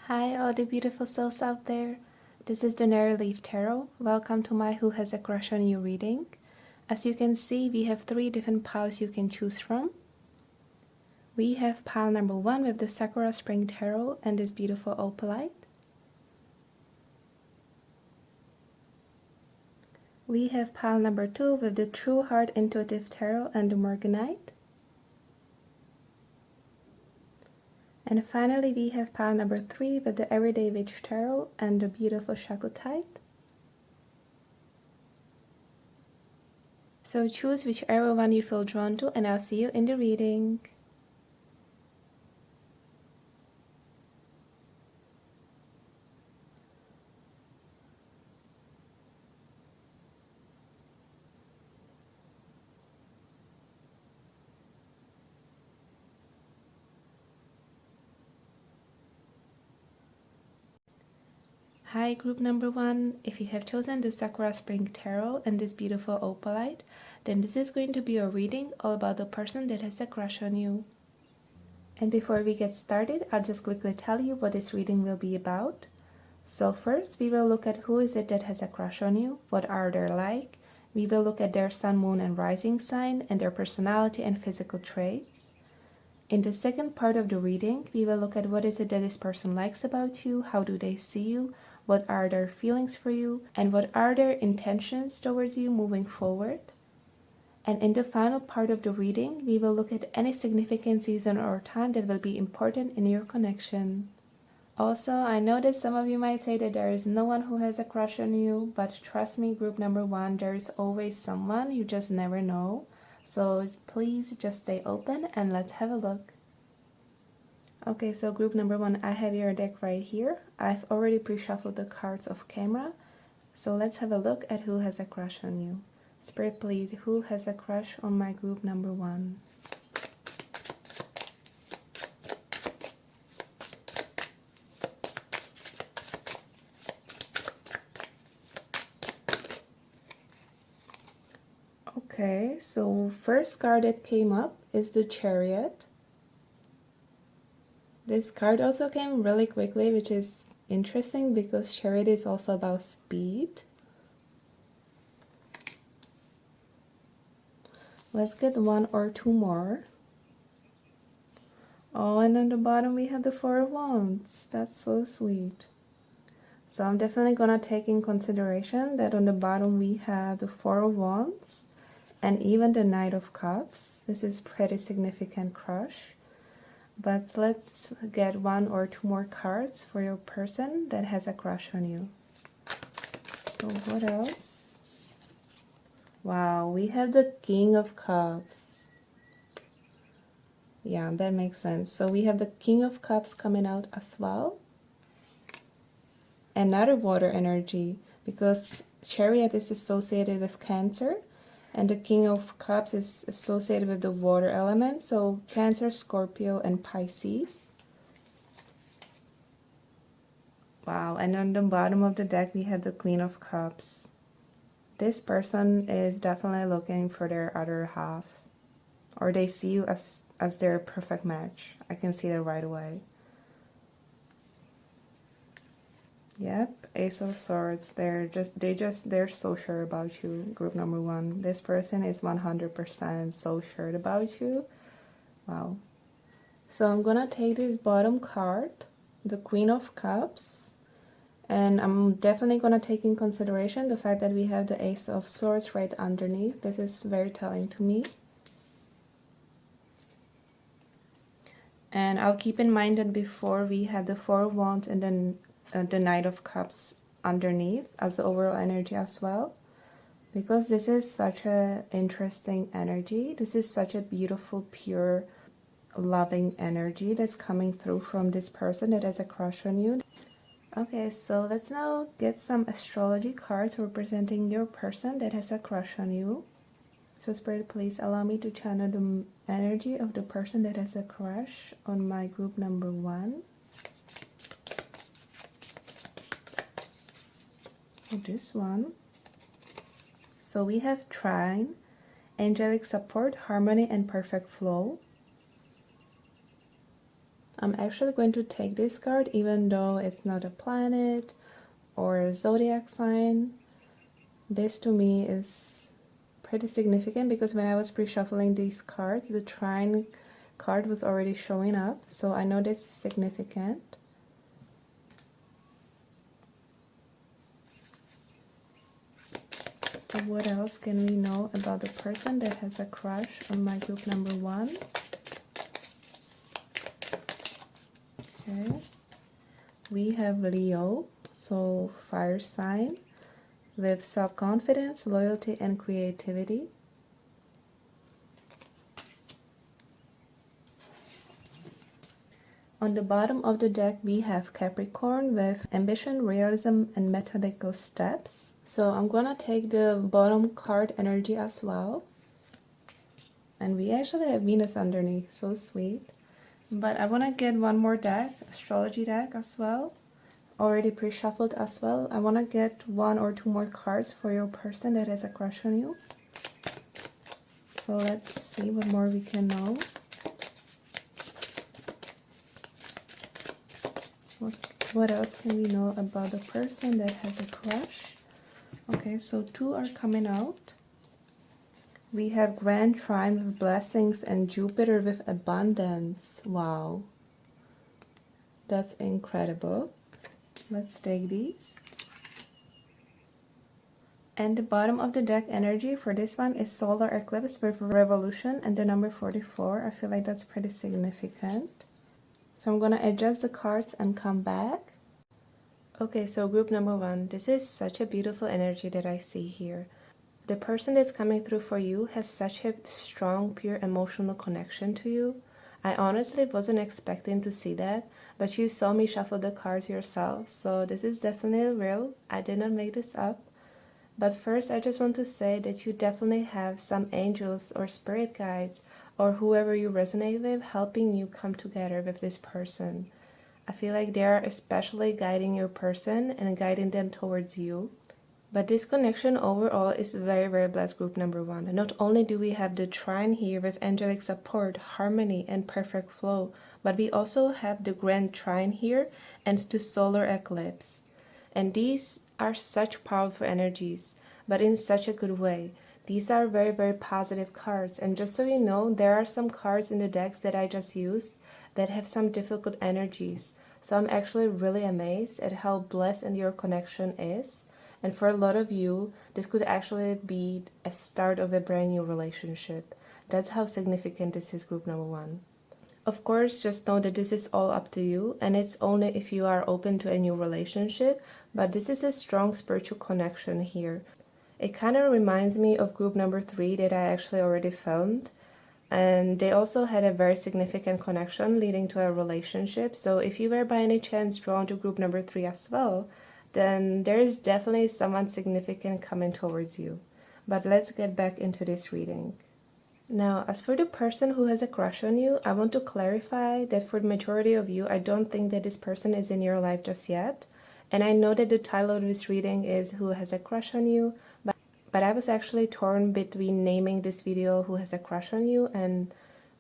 Hi all the beautiful souls out there. This is the Narrow Leaf Tarot. Welcome to my Who Has a Crush on You reading. As you can see, we have 3 different piles you can choose from. We have pile number 1 with the Sakura Spring Tarot and this beautiful opalite. We have pile number 2 with the True Heart Intuitive Tarot and the Morganite. And finally, we have pile number 3 with the Everyday Witch Tarot and the beautiful Shakotite. So choose whichever one you feel drawn to, and I'll see you in the reading. Hi group number 1, if you have chosen the Sakura Spring Tarot and this beautiful opalite, then this is going to be a reading all about the person that has a crush on you. And before we get started, I'll just quickly tell you what this reading will be about. So first, we will look at who is it that has a crush on you, what are they like. We will look at their sun, moon, and rising sign and their personality and physical traits. In the second part of the reading, we will look at what is it that this person likes about you, how do they see you, what are their feelings for you, and what are their intentions towards you moving forward. And in the final part of the reading, we will look at any significant season or time that will be important in your connection. Also, I know that some of you might say that there is no one who has a crush on you, but trust me, group number 1, there is always someone, you just never know. So please just stay open and let's have a look. Okay, so group number 1, I have your deck right here. I've already pre-shuffled the cards off camera. So let's have a look at who has a crush on you. Spirit, please, who has a crush on my group number 1? Okay, so first card that came up is the Chariot. This card also came really quickly, which is interesting because Chariot is also about speed. Let's get 1 or 2 more. Oh, and on the bottom we have the 4 of Wands. That's so sweet. So I'm definitely gonna take in consideration that on the bottom we have the 4 of Wands and even the Knight of Cups. This is pretty significant crush. But let's get 1 or 2 more cards for your person that has a crush on you. So what else? Wow, we have the King of Cups. Yeah, that makes sense. So we have the King of Cups coming out as well. Another water energy, because Chariot is associated with Cancer. And the King of Cups is associated with the water element, so Cancer, Scorpio, and Pisces. Wow, and on the bottom of the deck we have the Queen of Cups. This person is definitely looking for their other half, or they see you as their perfect match. I can see that right away. Yep, Ace of Swords. They're so sure about you, group number 1. This person is 100% so sure about you. Wow. So I'm gonna take this bottom card, the Queen of Cups, and I'm definitely gonna take in consideration the fact that we have the Ace of Swords right underneath. This is very telling to me. And I'll keep in mind that before we had the 4 of Wands and then the Knight of Cups underneath as the overall energy as well, because this is such a interesting energy. This is such a beautiful, pure, loving energy that's coming through from this person that has a crush on you. Okay, so let's now get some astrology cards representing your person that has a crush on you. So Spirit, please allow me to channel the energy of the person that has a crush on my group number 1. This one. So we have Trine, Angelic Support, Harmony, and Perfect Flow. I'm actually going to take this card even though it's not a planet or a zodiac sign. This to me is pretty significant because when I was pre-shuffling these cards, the trine card was already showing up, so I know this is significant. So what else can we know about the person that has a crush on my group number 1? Okay, we have Leo, so fire sign, with self-confidence, loyalty, and creativity. On the bottom of the deck, we have Capricorn with ambition, realism, and methodical steps. So I'm gonna take the bottom card energy as well. And we actually have Venus underneath, so sweet. But I wanna get one more deck, astrology deck as well. Already pre-shuffled as well. I wanna get 1 or 2 more cards for your person that has a crush on you. So let's see what more we can know. What else can we know about the person that has a crush? Okay, so 2 are coming out. We have Grand Trine with blessings and Jupiter with abundance. Wow. That's incredible. Let's take these. And the bottom of the deck energy for this one is solar eclipse with revolution and the number 44. I feel like that's pretty significant. So I'm gonna adjust the cards and come back. Okay, so group number 1, this is such a beautiful energy that I see here. The person that's coming through for you has such a strong, pure emotional connection to you. I honestly wasn't expecting to see that, but you saw me shuffle the cards yourself, so this is definitely real. I did not make this up. But first, I just want to say that you definitely have some angels or spirit guides or whoever you resonate with helping you come together with this person. I feel like they are especially guiding your person and guiding them towards you. But this connection overall is very, very blessed, group number 1. Not only do we have the trine here with angelic support, harmony, and perfect flow, but we also have the grand trine here and the solar eclipse. And these are such powerful energies, but in such a good way. These are very, very positive cards. And just so you know, there are some cards in the decks that I just used that have some difficult energies. So I'm actually really amazed at how blessed and your connection is. And for a lot of you, this could actually be a start of a brand new relationship. That's how significant this is, group number 1. Of course, just know that this is all up to you, and it's only if you are open to a new relationship, but this is a strong spiritual connection here. It kind of reminds me of group number 3 that I actually already filmed, and they also had a very significant connection leading to a relationship. So if you were by any chance drawn to group number 3 as well, then there is definitely someone significant coming towards you. But let's get back into this reading. Now, as for the person who has a crush on you, I want to clarify that for the majority of you, I don't think that this person is in your life just yet. And I know that the title of this reading is Who Has a Crush on You, but I was actually torn between naming this video Who Has a Crush on You and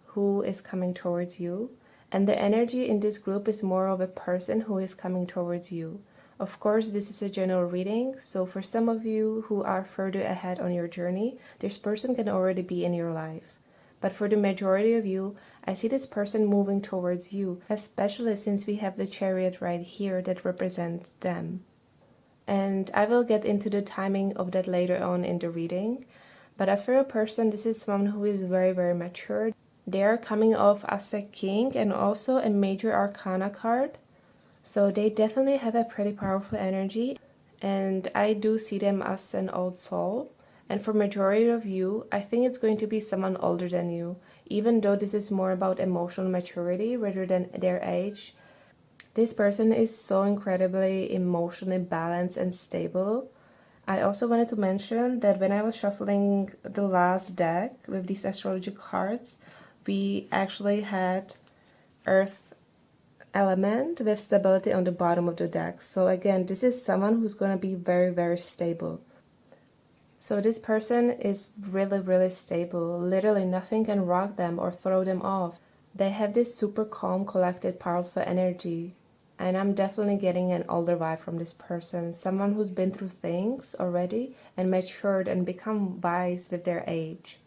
Who is Coming Towards You. And the energy in this group is more of a person who is coming towards you. Of course, this is a general reading, so for some of you who are further ahead on your journey, this person can already be in your life. But for the majority of you, I see this person moving towards you, especially since we have the Chariot right here that represents them. And I will get into the timing of that later on in the reading. But as for a person, this is someone who is very, very mature. They are coming off as a king and also a major arcana card. So they definitely have a pretty powerful energy, and I do see them as an old soul. And for majority of you, I think it's going to be someone older than you, even though this is more about emotional maturity rather than their age. This person is so incredibly emotionally balanced and stable. I also wanted to mention that when I was shuffling the last deck with these astrology cards, we actually had Earth element with stability on the bottom of the deck. So again, this is someone who's going to be very, very stable. So this person is really, really stable. Literally nothing can rock them or throw them off. They have this super calm, collected, powerful energy. And I'm definitely getting an older vibe from this person. Someone who's been through things already and matured and become wise with their age.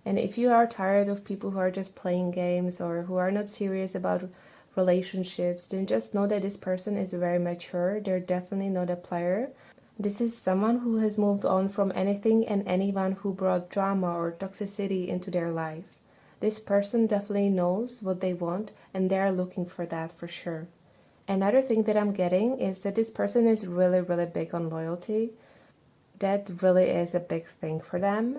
And if you are tired of people who are just playing games or who are not serious about relationships, then just know that this person is very mature. They're definitely not a player. This is someone who has moved on from anything and anyone who brought drama or toxicity into their life. This person definitely knows what they want and they are looking for that for sure. Another thing that I'm getting is that this person is really, really big on loyalty. That really is a big thing for them.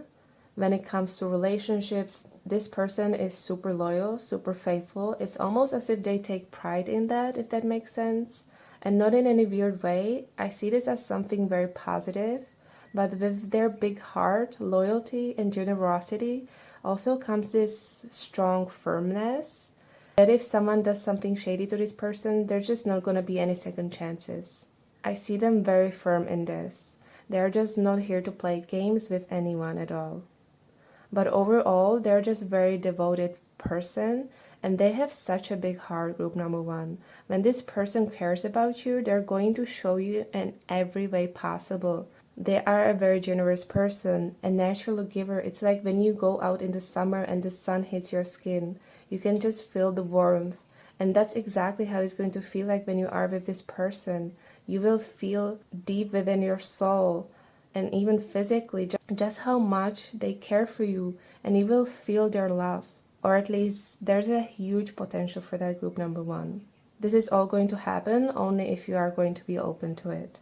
When it comes to relationships, this person is super loyal, super faithful. It's almost as if they take pride in that, if that makes sense. And not in any weird way. I see this as something very positive. But with their big heart, loyalty, and generosity also comes this strong firmness. That if someone does something shady to this person, there's just not going to be any second chances. I see them very firm in this. They're just not here to play games with anyone at all. But overall, they're just very devoted person and they have such a big heart, group number one. When this person cares about you, they're going to show you in every way possible. They are a very generous person, a natural giver. It's like when you go out in the summer and the sun hits your skin, you can just feel the warmth. And that's exactly how it's going to feel like when you are with this person. You will feel deep within your soul and even physically just how much they care for you, and you will feel their love. Or at least there's a huge potential for that, group number one. This is all going to happen only if you are going to be open to it.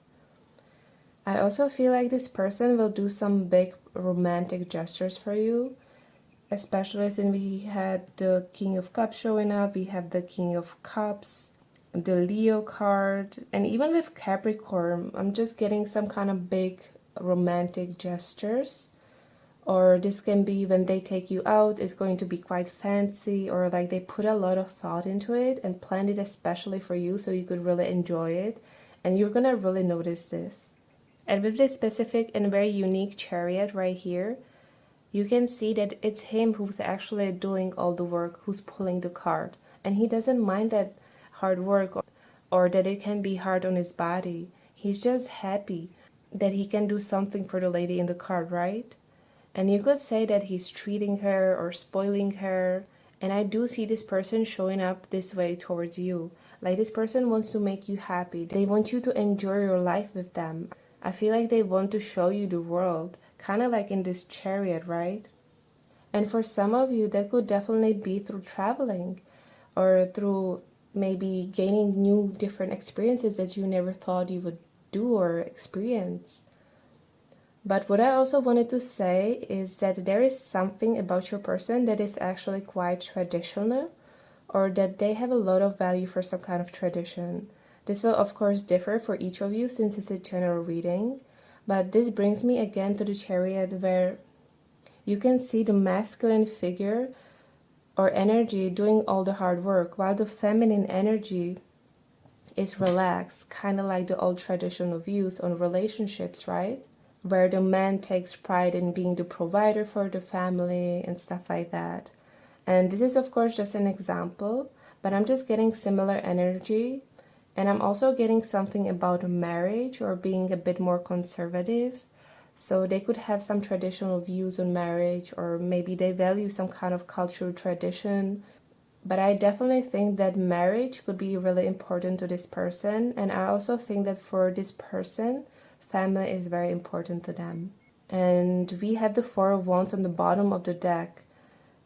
I also feel like this person will do some big romantic gestures for you, especially since we had the King of Cups showing up, we have the King of Cups, the Leo card, and even with Capricorn, I'm just getting some kind of big romantic gestures. Or this can be when they take you out, it's going to be quite fancy, or like they put a lot of thought into it and planned it especially for you so you could really enjoy it, and you're gonna really notice this. And with this specific and very unique chariot right here, you can see that it's him who's actually doing all the work, who's pulling the card. And he doesn't mind that hard work or that it can be hard on his body. He's just happy that he can do something for the lady in the card, right? And you could say that he's treating her or spoiling her. And I do see this person showing up this way towards you. Like this person wants to make you happy. They want you to enjoy your life with them. I feel like they want to show you the world, kind of like in this chariot, right? And for some of you, that could definitely be through traveling or through maybe gaining new different experiences that you never thought you would do or experience. But what I also wanted to say is that there is something about your person that is actually quite traditional, or that they have a lot of value for some kind of tradition. This will of course differ for each of you since it's a general reading, but this brings me again to the chariot where you can see the masculine figure or energy doing all the hard work while the feminine energy is relaxed, kind of like the old traditional views on relationships, right? Where the man takes pride in being the provider for the family and stuff like that. And this is of course just an example, but I'm just getting similar energy. And I'm also getting something about marriage or being a bit more conservative. So they could have some traditional views on marriage, or maybe they value some kind of cultural tradition. But I definitely think that marriage could be really important to this person. And I also think that for this person, family is very important to them. And we have the Four of Wands on the bottom of the deck.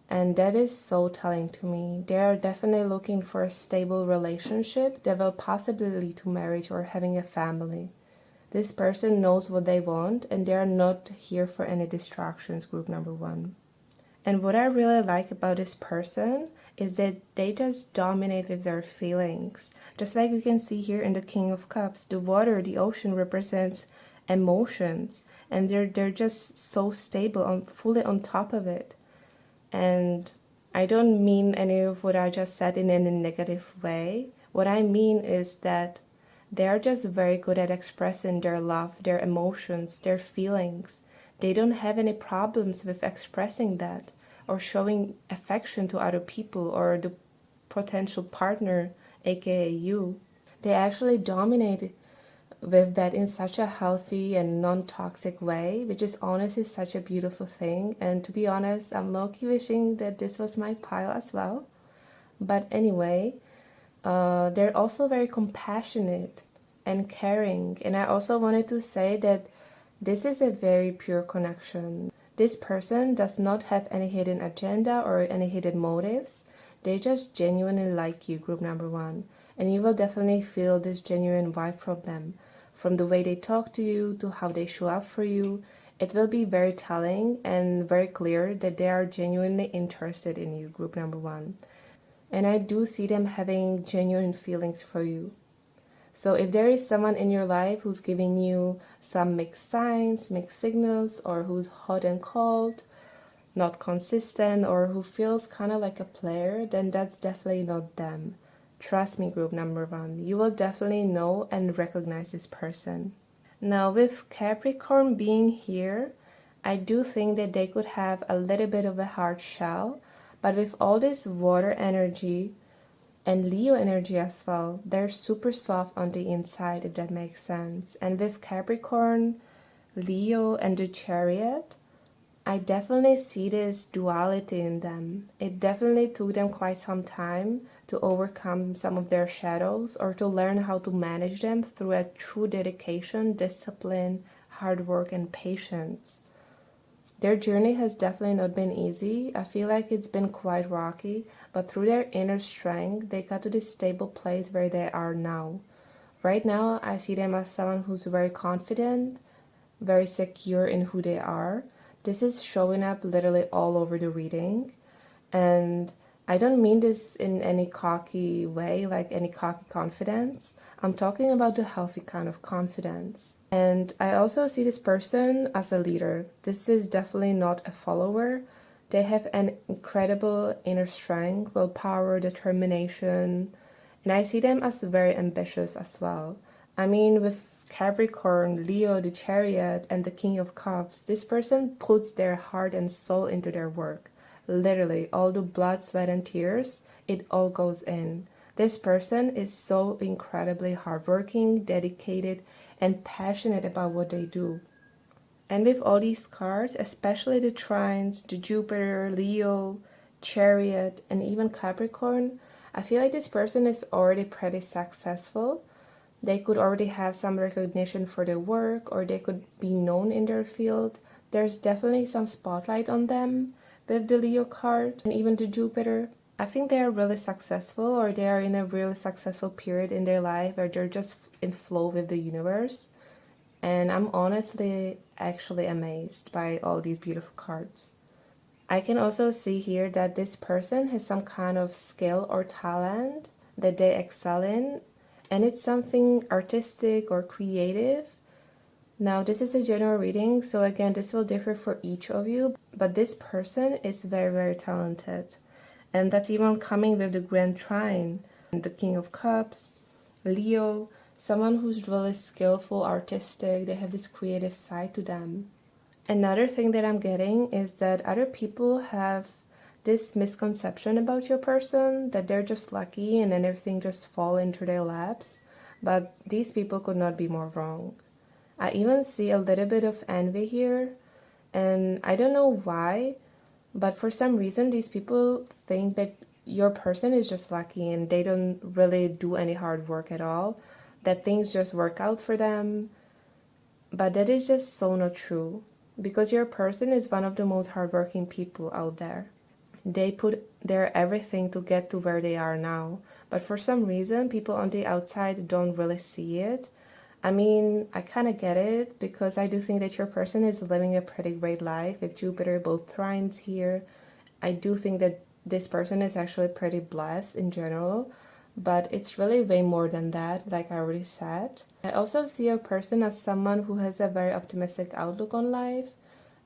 And that is so telling to me. They are definitely looking for a stable relationship that will possibly lead to marriage or having a family. This person knows what they want and they are not here for any distractions, group number one. And what I really like about this person is that they just dominate with their feelings. Just like you can see here in the King of Cups, the water, the ocean represents emotions. And they're just so stable, fully on top of it. And I don't mean any of what I just said in any negative way. What I mean is that they are just very good at expressing their love, their emotions, their feelings. They don't have any problems with expressing that. or showing affection to other people or the potential partner, aka you. They actually dominate with that in such a healthy and non-toxic way, which is honestly such a beautiful thing. And to be honest, I'm low-key wishing that this was my pile as well. But anyway, they're also very compassionate and caring. And I also wanted to say that this is a very pure connection. This person does not have any hidden agenda or any hidden motives. They just genuinely like you, group number one. And you will definitely feel this genuine vibe from them. From the way they talk to you to how they show up for you, it will be very telling and very clear that they are genuinely interested in you, group number one. And I do see them having genuine feelings for you. So if there is someone in your life who's giving you some mixed signs, mixed signals, or who's hot and cold, not consistent, or who feels kind of like a player, then that's definitely not them. Trust me, group number one, you will definitely know and recognize this person. Now, with Capricorn being here, I do think that they could have a little bit of a hard shell, but with all this water energy and Leo energy as well, they're super soft on the inside, if that makes sense. And with Capricorn, Leo, and the Chariot, I definitely see this duality in them. It definitely took them quite some time to overcome some of their shadows or to learn how to manage them through a true dedication, discipline, hard work, and patience. Their journey has definitely not been easy. I feel like it's been quite rocky, but through their inner strength, they got to this stable place where they are now. Right now, I see them as someone who's very confident, very secure in who they are. This is showing up literally all over the reading. And I don't mean this in any cocky way, like any cocky confidence. I'm talking about the healthy kind of confidence. And I also see this person as a leader. This is definitely not a follower. They have an incredible inner strength, willpower, determination. And I see them as very ambitious as well. I mean, with Capricorn, Leo, the Chariot, and the King of Cups, this person puts their heart and soul into their work. Literally, all the blood, sweat, and tears, it all goes in. This person is so incredibly hardworking, dedicated, and passionate about what they do. And with all these cards, especially the trines, the Jupiter, Leo, Chariot, and even Capricorn, I feel like this person is already pretty successful. They could already have some recognition for their work, or they could be known in their field. There's definitely some spotlight on them with the Leo card and even the Jupiter. I think they are really successful, or they are in a really successful period in their life where they're just in flow with the universe. And I'm honestly actually amazed by all these beautiful cards. I can also see here that this person has some kind of skill or talent that they excel in, and it's something artistic or creative. Now, this is a general reading, so again, this will differ for each of you, but this person is very, very talented. And that's even coming with the Grand Trine, the King of Cups, Leo, someone who's really skillful, artistic, they have this creative side to them. Another thing that I'm getting is that other people have this misconception about your person, that they're just lucky and then everything just fall into their laps, but these people could not be more wrong. I even see a little bit of envy here, and I don't know why, but for some reason these people think that your person is just lucky and they don't really do any hard work at all, that things just work out for them. But that is just so not true, because your person is one of the most hardworking people out there. They put their everything to get to where they are now, but for some reason people on the outside don't really see it. I mean, I kind of get it, because I do think that your person is living a pretty great life with Jupiter, both trines here. I do think that this person is actually pretty blessed in general, but it's really way more than that, like I already said. I also see your person as someone who has a very optimistic outlook on life,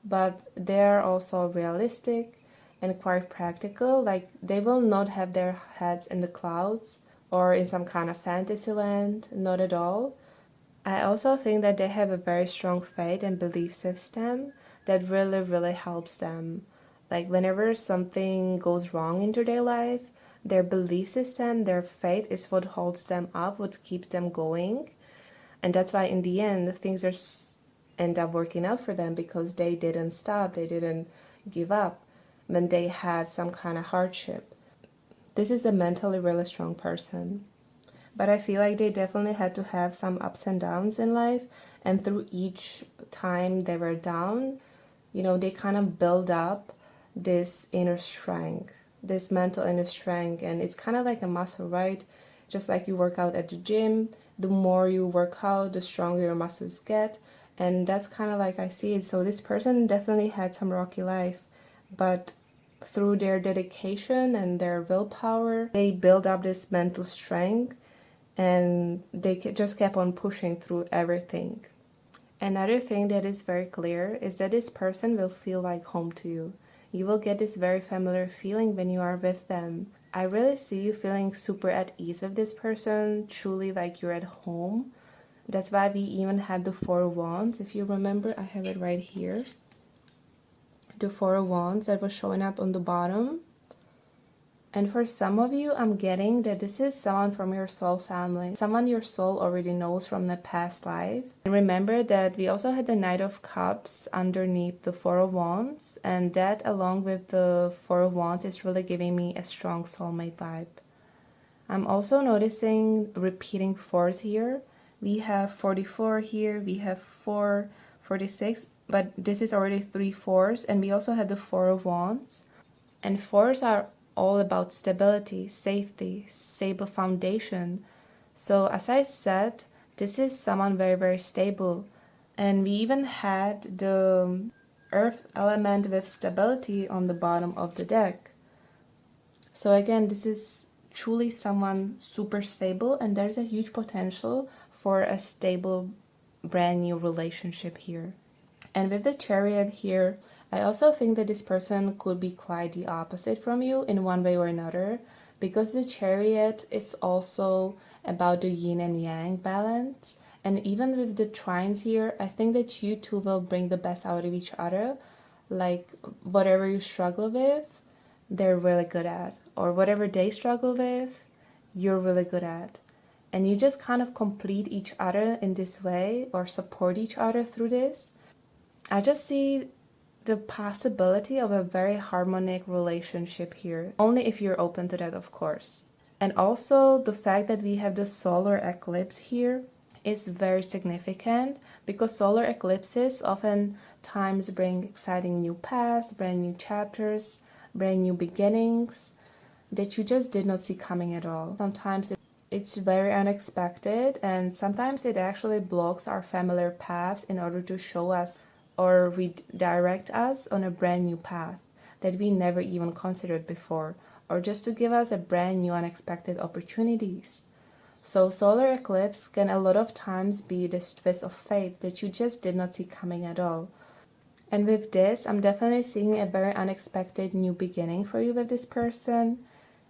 but they are also realistic and quite practical. Like, they will not have their heads in the clouds or in some kind of fantasy land, not at all. I also think that they have a very strong faith and belief system that really, really helps them Like whenever something goes wrong into their life, their belief system, their faith is what holds them up, what keeps them going. And that's why in the end, things end up working out for them, because they didn't stop, they didn't give up when they had some kind of hardship. This is a mentally really strong person. But I feel like they definitely had to have some ups and downs in life, and through each time they were down, you know, they kind of build up this inner strength, this mental inner strength, and it's kind of like a muscle, right? Just like you work out at the gym, the more you work out, the stronger your muscles get, and that's kind of like I see it. So this person definitely had some rocky life, but through their dedication and their willpower, they build up this mental strength, and they just kept on pushing through everything. Another thing that is very clear is that this person will feel like home to you. You will get this very familiar feeling when you are with them. I really see you feeling super at ease with this person, truly like you're at home. That's why we even had the Four of Wands. If you remember, I have it right here. The Four of Wands that was showing up on the bottom. And for some of you, I'm getting that this is someone from your soul family, someone your soul already knows from the past life. And remember that we also had the Knight of Cups underneath the Four of Wands, and that along with the Four of Wands is really giving me a strong soulmate vibe. I'm also noticing repeating fours here. We have 44 here, we have 4, 46, but this is already 3 fours, and we also had the Four of Wands. And fours are all about stability, safety, stable foundation. So as I said, this is someone very, very stable. And we even had the earth element with stability on the bottom of the deck. So again, this is truly someone super stable, and there's a huge potential for a stable, brand new relationship here. And with the Chariot here, I also think that this person could be quite the opposite from you in one way or another, because the Chariot is also about the yin and yang balance. And even with the trines here, I think that you two will bring the best out of each other. Like whatever you struggle with, they're really good at, or whatever they struggle with, you're really good at. And you just kind of complete each other in this way, or support each other through this. I just see the possibility of a very harmonic relationship here, only if you're open to that, of course. And also the fact that we have the solar eclipse here is very significant, because solar eclipses oftentimes bring exciting new paths, brand new chapters, brand new beginnings that you just did not see coming at all. Sometimes it's very unexpected, and sometimes it actually blocks our familiar paths in order to show us or redirect us on a brand new path that we never even considered before, or just to give us a brand new unexpected opportunities. So solar eclipse can a lot of times be this twist of fate that you just did not see coming at all. And with this, I'm definitely seeing a very unexpected new beginning for you with this person.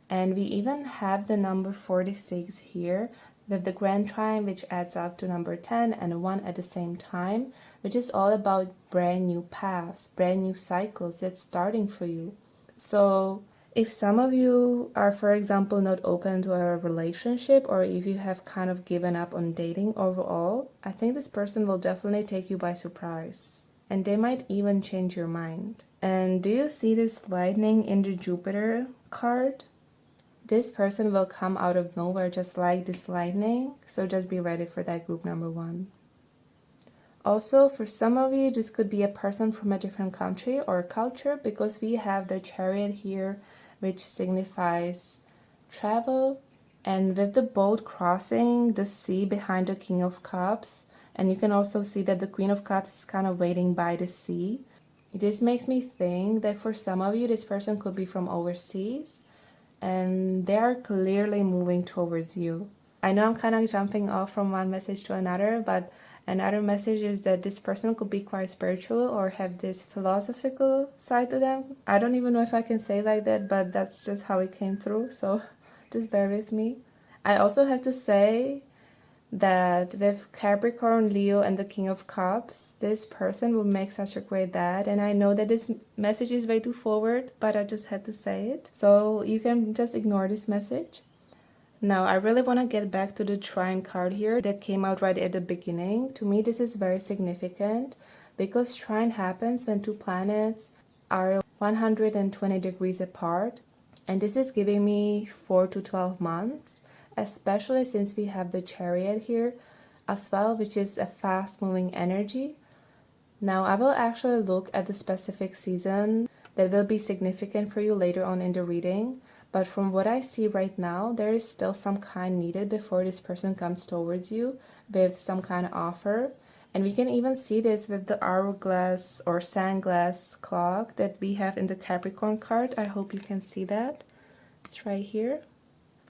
And we even have the number 46 here with the grand trine, which adds up to number 10 and 1 at the same time, which is all about brand new paths, brand new cycles that's starting for you. So if some of you are, for example, not open to a relationship, or if you have kind of given up on dating overall, I think this person will definitely take you by surprise. And they might even change your mind. And do you see this lightning in the Jupiter card? This person will come out of nowhere just like this lightning, so just be ready for that, group number 1. Also, for some of you, this could be a person from a different country or culture, because we have the Chariot here, which signifies travel, and with the boat crossing the sea behind the King of Cups, and you can also see that the Queen of Cups is kind of waiting by the sea. This makes me think that for some of you, this person could be from overseas, and they are clearly moving towards you. I know I'm kind of jumping off from one message to another, but another message is that this person could be quite spiritual or have this philosophical side to them. I don't even know if I can say like that, but that's just how it came through, so just bear with me. I also have to say that with Capricorn, Leo, and the King of Cups, this person will make such a great dad. And I know that this message is way too forward, but I just had to say it. So you can just ignore this message. Now, I really want to get back to the trine card here that came out right at the beginning. To me, this is very significant because trine happens when two planets are 120 degrees apart. And this is giving me 4 to 12 months. Especially since we have the chariot here as well, which is a fast-moving energy. Now, I will actually look at the specific season that will be significant for you later on in the reading. But from what I see right now, there is still some kind needed before this person comes towards you with some kind of offer. And we can even see this with the hourglass or sandglass clock that we have in the Capricorn card. I hope you can see that. It's right here.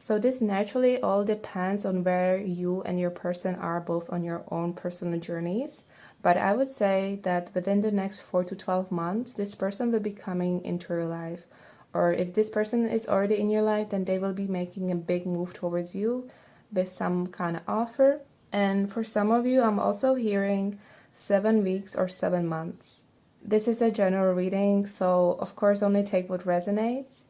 So this naturally all depends on where you and your person are both on your own personal journeys. But I would say that within the next 4 to 12 months, this person will be coming into your life. Or if this person is already in your life, then they will be making a big move towards you with some kind of offer. And for some of you, I'm also hearing 7 weeks or 7 months. This is a general reading, so of course only take what resonates.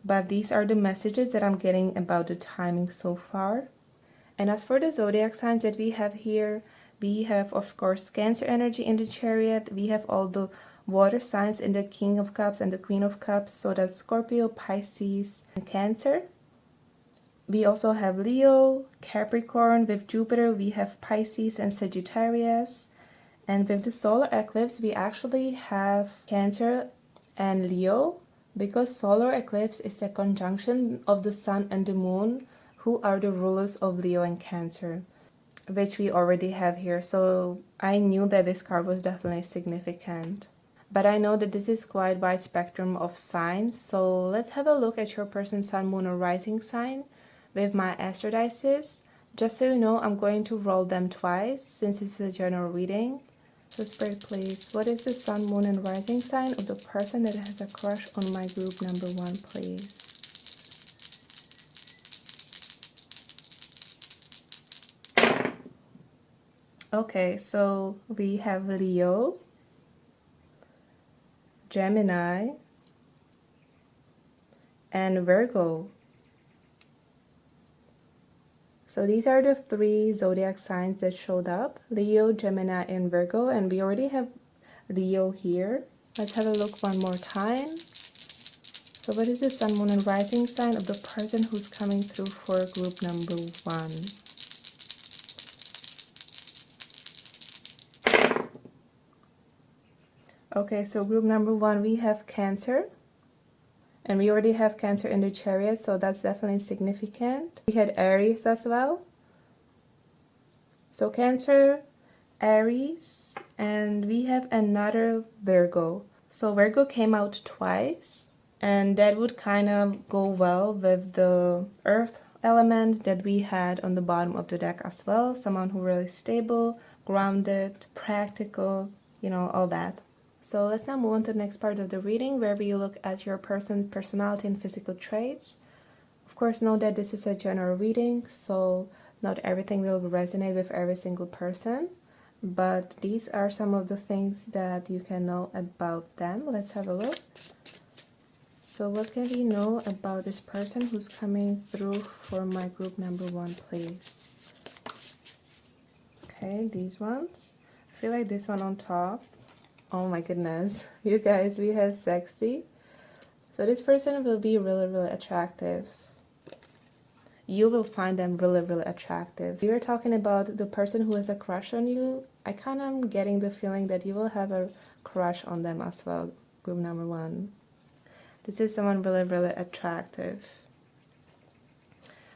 But these are the messages that I'm getting about the timing so far. And as for the zodiac signs that we have here, we have of course Cancer energy in the chariot. We have all the water signs in the King of Cups and the Queen of Cups. So that's Scorpio, Pisces, and Cancer. We also have Leo, Capricorn. With Jupiter, we have Pisces and Sagittarius. And with the solar eclipse, we actually have Cancer and Leo. Because solar eclipse is a conjunction of the sun and the moon, who are the rulers of Leo and Cancer, which we already have here. So I knew that this card was definitely significant. But I know that this is quite wide spectrum of signs. So let's have a look at your person's sun, moon, or rising sign with my astro dices. Just so you know, I'm going to roll them twice since it's a general reading. So Spirit, please, what is the sun, moon, and rising sign of the person that has a crush on my group number 1, please? Okay, so we have Leo, Gemini, and Virgo. So these are the 3 zodiac signs that showed up, Leo, Gemini, and Virgo, and we already have Leo here. Let's have a look one more time. So what is the sun, moon, and rising sign of the person who's coming through for group number 1? Okay, so group number 1, we have Cancer. And we already have Cancer in the chariot, so that's definitely significant. We had Aries as well. So Cancer, Aries, and we have another Virgo. So Virgo came out twice, and that would kind of go well with the earth element that we had on the bottom of the deck as well. Someone who really stable, grounded, practical, you know, all that. So let's now move on to the next part of the reading where we look at your person's personality and physical traits. Of course, know that this is a general reading, so not everything will resonate with every single person, but these are some of the things that you can know about them. Let's have a look. So what can we know about this person who's coming through for my group number 1, please? Okay, these ones. I feel like this one on top. Oh my goodness, you guys, we have sexy. So this person will be really, really attractive. You will find them really, really attractive. We were talking about the person who has a crush on you. I kind of am getting the feeling that you will have a crush on them as well, group number 1. This is someone really, really attractive.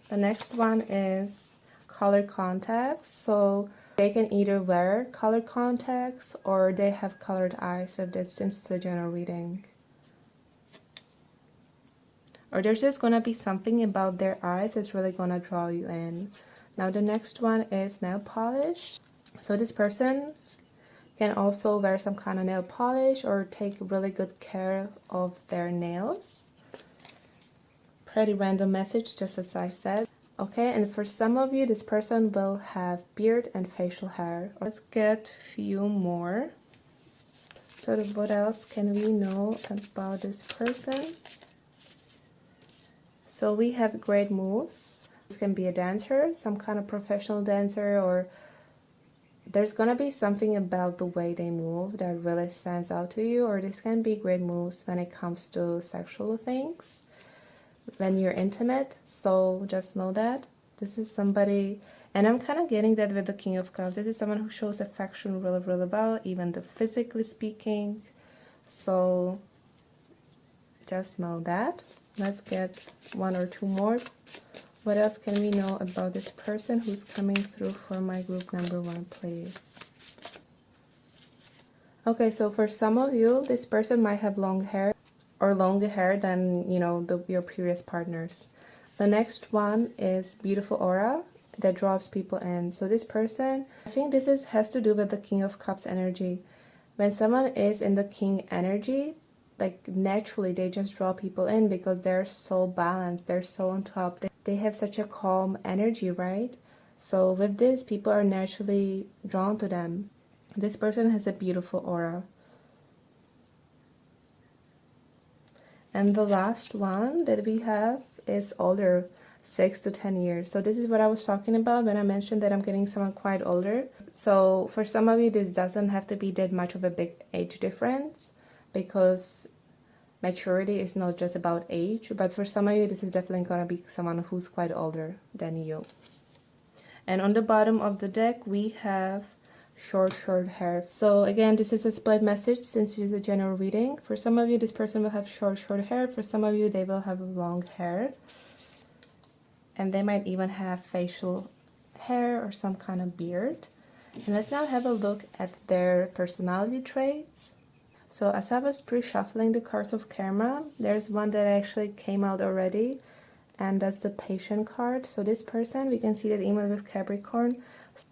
The next one is color contacts. So they can either wear colored contacts or they have colored eyes with this since it's a general reading. Or there's just gonna be something about their eyes that's really gonna draw you in. Now the next one is nail polish. So this person can also wear some kind of nail polish or take really good care of their nails. Pretty random message, just as I said. Okay, and for some of you, this person will have beard and facial hair. Let's get a few more. So what else can we know about this person? So we have great moves. This can be a dancer, some kind of professional dancer, or there's gonna be something about the way they move that really stands out to you, or this can be great moves when it comes to sexual things, when you're intimate. So just know that this is somebody, and I'm kind of getting that with the King of Cups. This is someone who shows affection really, really well, even the physically speaking. So just know that. Let's get one or two more. What else can we know about this person who's coming through for my group number 1, please? Okay, so for some of you, this person might have long hair or longer hair than, you know, your previous partners. The next one is beautiful aura that draws people in. So this person, I think this has to do with the King of Cups energy. When someone is in the King energy, like naturally they just draw people in because they're so balanced, they're so on top, they have such a calm energy, right? So with this, people are naturally drawn to them. This person has a beautiful aura. And the last one that we have is older, 6 to 10 years. So this is what I was talking about when I mentioned that I'm getting someone quite older. So for some of you, this doesn't have to be that much of a big age difference, because maturity is not just about age, but for some of you, this is definitely going to be someone who's quite older than you. And on the bottom of the deck, we have short hair. So again, this is a split message since it is a general reading. For some of you, this person will have short hair. For some of you, they will have long hair. And they might even have facial hair or some kind of beard. And let's now have a look at their personality traits. So as I was pre-shuffling the cards of karma, there's one that actually came out already, and that's the patient card. So this person, we can see that email with Capricorn.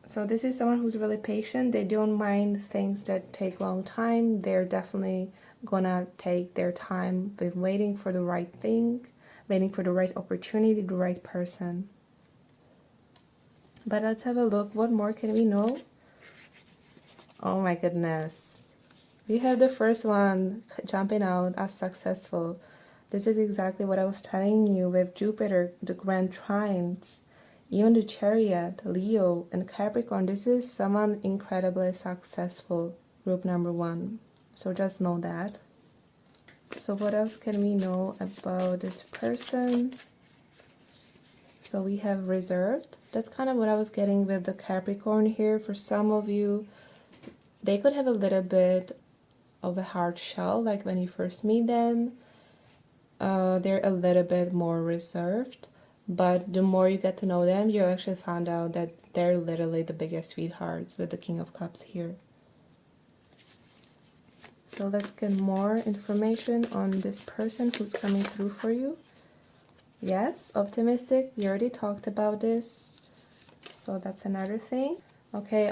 So this is someone who's really patient. They don't mind things that take long time. They're definitely gonna take their time with waiting for the right thing, waiting for the right opportunity, the right person. But let's have a look. What more can we know? Oh my goodness. We have the first one jumping out as successful. This is exactly what I was telling you with Jupiter, the Grand Trines, even the Chariot, Leo, and Capricorn. This is someone incredibly successful, group number 1. So just know that. So what else can we know about this person? So we have reserved. That's kind of what I was getting with the Capricorn here. For some of you, they could have a little bit of a hard shell, like when you first meet them. They're a little bit more reserved, but the more you get to know them, you actually find out that they're literally the biggest sweethearts with the King of Cups here. So let's get more information on this person who's coming through for you. Yes, optimistic, we already talked about this, so that's another thing. Okay,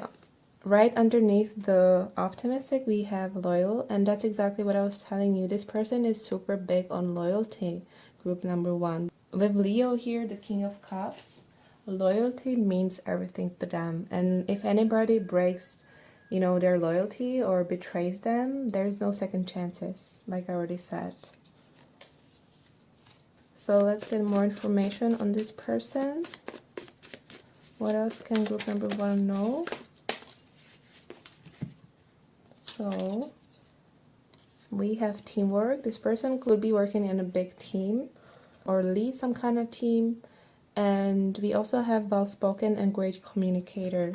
right underneath the optimistic, we have loyal, and that's exactly what I was telling you. This person is super big on loyalty, group number 1. With Leo here, the King of Cups, loyalty means everything to them. And if anybody breaks, you know, their loyalty or betrays them, there's no second chances, like I already said. So let's get more information on this person. What else can group number 1 know? So we have teamwork. This person could be working in a big team or lead some kind of team. And we also have well-spoken and great communicator.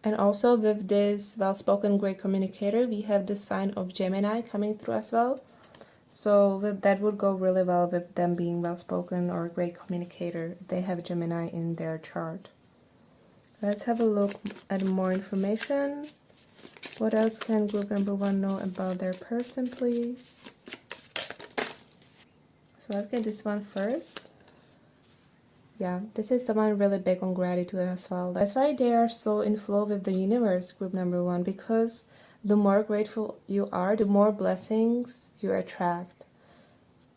And also with this well-spoken great communicator, we have the sign of Gemini coming through as well. So that would go really well with them being well-spoken or a great communicator. They have Gemini in their chart. Let's have a look at more information. What else can group number 1 know about their person, please? So let's get this one first. Yeah, this is someone really big on gratitude as well. That's why they are so in flow with the universe, group number 1, because the more grateful you are, the more blessings you attract.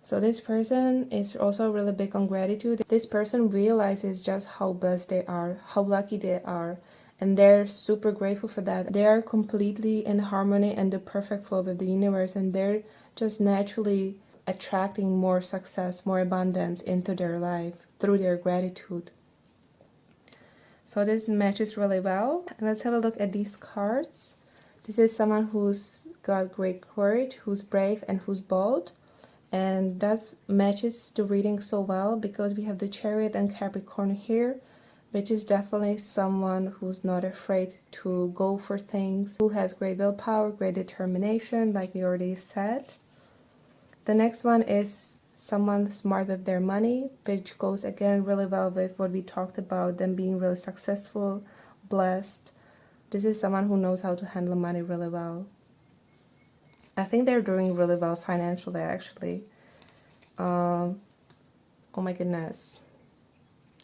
So this person is also really big on gratitude. This person realizes just how blessed they are, how lucky they are, and they're super grateful for that. They are completely in harmony and the perfect flow with the universe, and they're just naturally attracting more success, more abundance into their life through their gratitude. So this matches really well. And let's have a look at these cards. This is someone who's got great courage, who's brave, and who's bold. And that matches the reading so well because we have the Chariot and Capricorn here, which is definitely someone who's not afraid to go for things, who has great willpower, great determination, like we already said. The next one is someone smart with their money, which goes again really well with what we talked about, them being really successful, blessed. This is someone who knows how to handle money really well. I think they're doing really well financially, actually. Oh my goodness.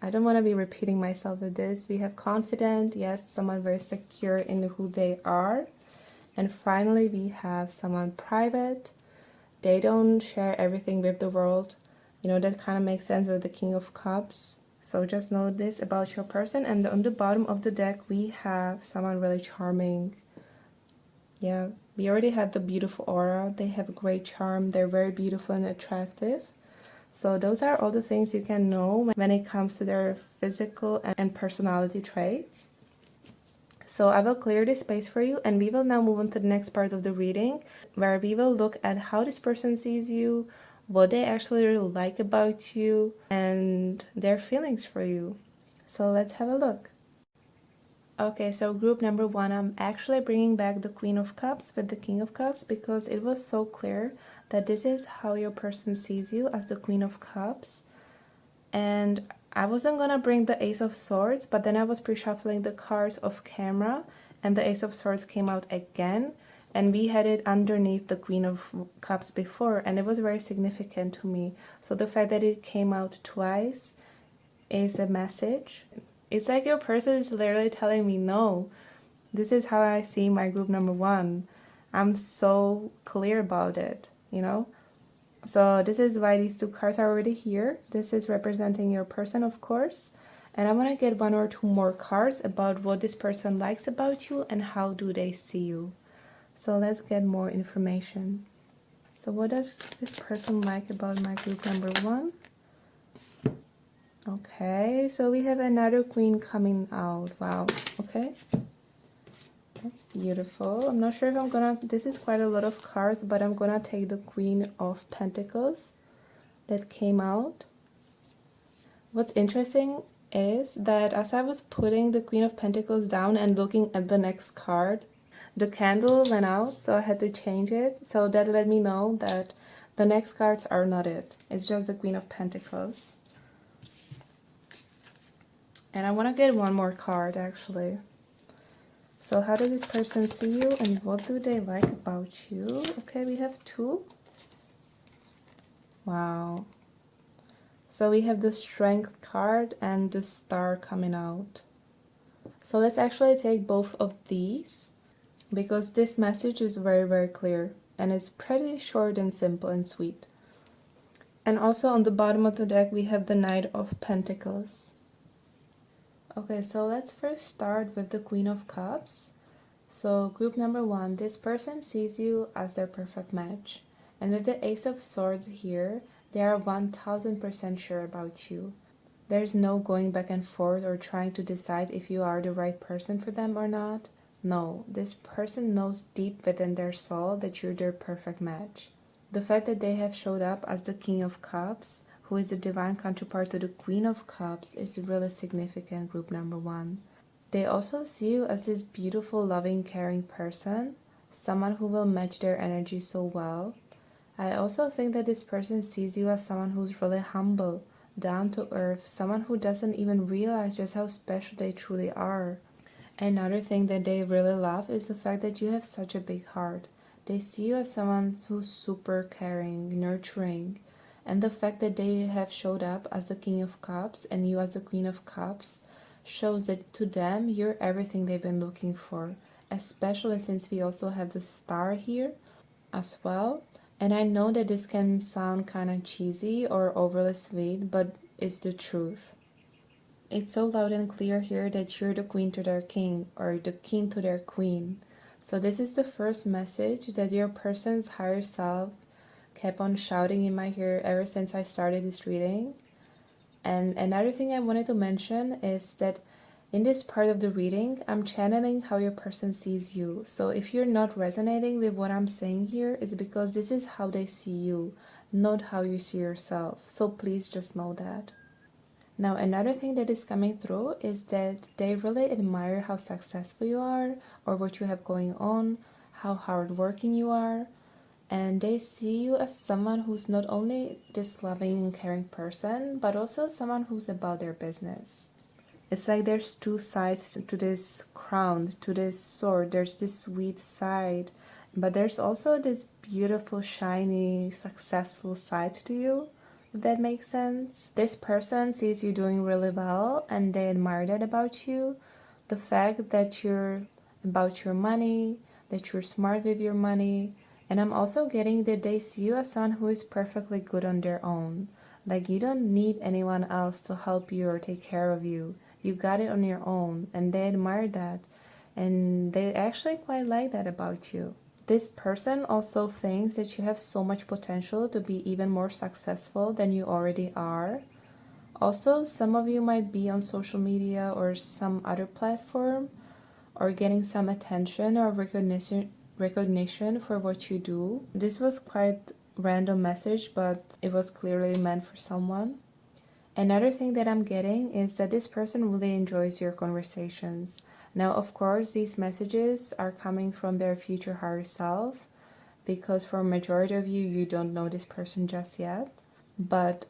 I don't want to be repeating myself with this. We have confident, yes, someone very secure in who they are. And finally, we have someone private. They don't share everything with the world. You know, that kind of makes sense with the King of Cups. So just know this about your person. And on the bottom of the deck, we have someone really charming. Yeah, we already had the beautiful aura. They have a great charm. They're very beautiful and attractive. So those are all the things you can know when it comes to their physical and personality traits. So I will clear this space for you, and we will now move on to the next part of the reading, where we will look at how this person sees you, what they actually really like about you, and their feelings for you. So let's have a look. Okay, so group number one, I'm actually bringing back the Queen of Cups with the King of Cups because it was so clear that this is how your person sees you, as the Queen of Cups. And I wasn't gonna bring the Ace of Swords, but then I was pre-shuffling the cards off camera and the Ace of Swords came out again, and we had it underneath the Queen of Cups before, and it was very significant to me. So the fact that it came out twice is a message. It's like your person is literally telling me, no, this is how I see my group number one. I'm so clear about it, you know? So this is why these two cards are already here. This is representing your person, of course. And I want to get one or two more cards about what this person likes about you and how do they see you. So let's get more information. So what does this person like about my group number one? Okay, so we have another queen coming out. Wow, okay. That's beautiful. I'm not sure if I'm gonna, this is quite a lot of cards, but I'm gonna take the Queen of Pentacles that came out. What's interesting is that as I was putting the Queen of Pentacles down and looking at the next card, the candle went out, so I had to change it. So that let me know that the next cards are not it. It's just the Queen of Pentacles. And I want to get one more card, actually. So how does this person see you and what do they like about you? Okay, we have two. Wow. So we have the Strength card and the Star coming out. So let's actually take both of these because this message is very, very clear and it's pretty short and simple and sweet. And also on the bottom of the deck, we have the Knight of Pentacles. Okay, so let's first start with the Queen of Cups. So group number one, this person sees you as their perfect match. And with the Ace of Swords here, they are 1000% sure about you. There's no going back and forth or trying to decide if you are the right person for them or not. No, this person knows deep within their soul that you're their perfect match. The fact that they have showed up as the King of Cups, who is the divine counterpart to the Queen of Cups, is really significant, group number one. They also see you as this beautiful, loving, caring person, someone who will match their energy so well. I also think that this person sees you as someone who's really humble, down to earth, someone who doesn't even realize just how special they truly are. Another thing that they really love is the fact that you have such a big heart. They see you as someone who's super caring, nurturing, and the fact that they have showed up as the King of Cups and you as the Queen of Cups shows that to them you're everything they've been looking for, especially since we also have the Star here as well. And I know that this can sound kind of cheesy or overly sweet, but it's the truth. It's so loud and clear here that you're the queen to their king, or the king to their queen. So this is the first message that your person's higher self kept on shouting in my ear ever since I started this reading. And another thing I wanted to mention is that in this part of the reading, I'm channeling how your person sees you. So if you're not resonating with what I'm saying here, it's because this is how they see you, not how you see yourself. So please just know that. Now, another thing that is coming through is that they really admire how successful you are or what you have going on, how hardworking you are. And they see you as someone who's not only this loving and caring person, but also someone who's about their business. It's like there's two sides to this crown, to this sword. There's this sweet side, but there's also this beautiful, shiny, successful side to you, if that makes sense. This person sees you doing really well, and they admire that about you. The fact that you're about your money, that you're smart with your money, and I'm also getting that they see you as someone who is perfectly good on their own. Like you don't need anyone else to help you or take care of you. You got it on your own, and they admire that, and they actually quite like that about you. This person also thinks that you have so much potential to be even more successful than you already are. Also, some of you might be on social media or some other platform or getting some attention or recognition for what you do. This was quite random message, but it was clearly meant for someone. Another thing that I'm getting is that this person really enjoys your conversations. Now, of course, these messages are coming from their future higher self, because for a majority of you, you don't know this person just yet. But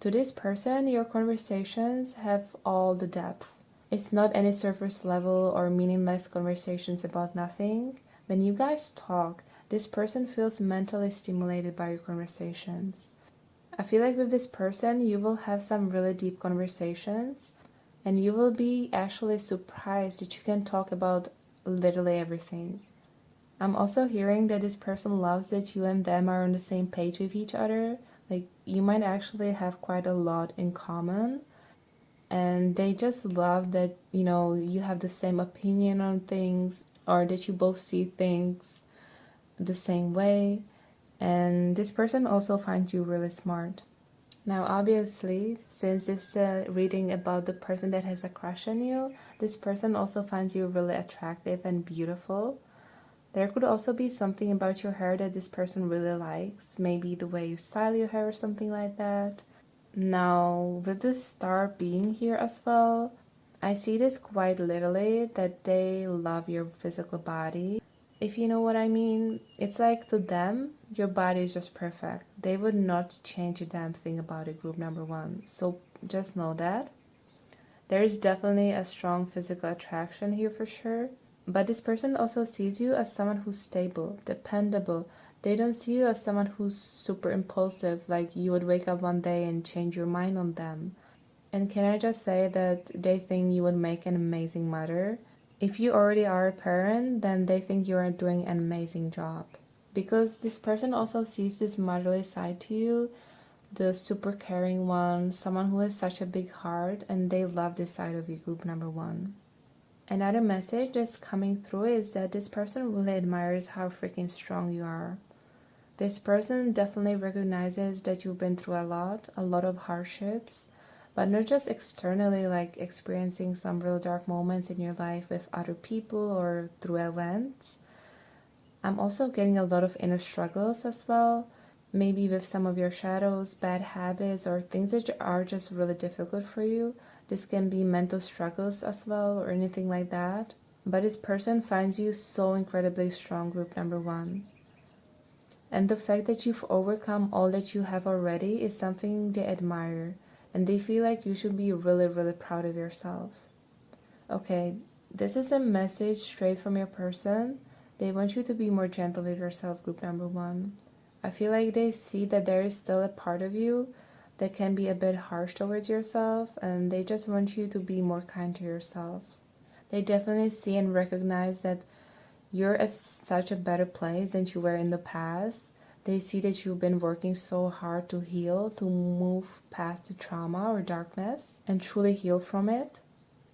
to this person, your conversations have all the depth. It's not any surface level or meaningless conversations about nothing. When you guys talk, this person feels mentally stimulated by your conversations. I feel like with this person, you will have some really deep conversations, and you will be actually surprised that you can talk about literally everything. I'm also hearing that this person loves that you and them are on the same page with each other. Like, you might actually have quite a lot in common, and they just love that, you have the same opinion on things, or that you both see things the same way. And this person also finds you really smart. Now, obviously, since this is a reading about the person that has a crush on you, this person also finds you really attractive and beautiful. There could also be something about your hair that this person really likes, maybe the way you style your hair or something like that. Now, with the star being here as well, I see this quite literally, that they love your physical body. If you know what I mean, it's like to them, your body is just perfect. They would not change a damn thing about it, group number one. So just know that. There is definitely a strong physical attraction here for sure. But this person also sees you as someone who's stable, dependable. They don't see you as someone who's super impulsive, like you would wake up one day and change your mind on them. And can I just say that they think you would make an amazing mother? If you already are a parent, then they think you are doing an amazing job. Because this person also sees this motherly side to you, the super caring one, someone who has such a big heart, and they love this side of you, group number one. Another message that's coming through is that this person really admires how freaking strong you are. This person definitely recognizes that you've been through a lot of hardships, but not just externally, like experiencing some real dark moments in your life with other people or through events. I'm also getting a lot of inner struggles as well, maybe with some of your shadows, bad habits, or things that are just really difficult for you. This can be mental struggles as well, or anything like that. But this person finds you so incredibly strong, group number one. And the fact that you've overcome all that you have already is something they admire. And they feel like you should be really, really proud of yourself. Okay, this is a message straight from your person. They want you to be more gentle with yourself, group number one. I feel like they see that there is still a part of you that can be a bit harsh towards yourself, and they just want you to be more kind to yourself. They definitely see and recognize that you're at such a better place than you were in the past, They see that you've been working so hard to heal, to move past the trauma or darkness and truly heal from it.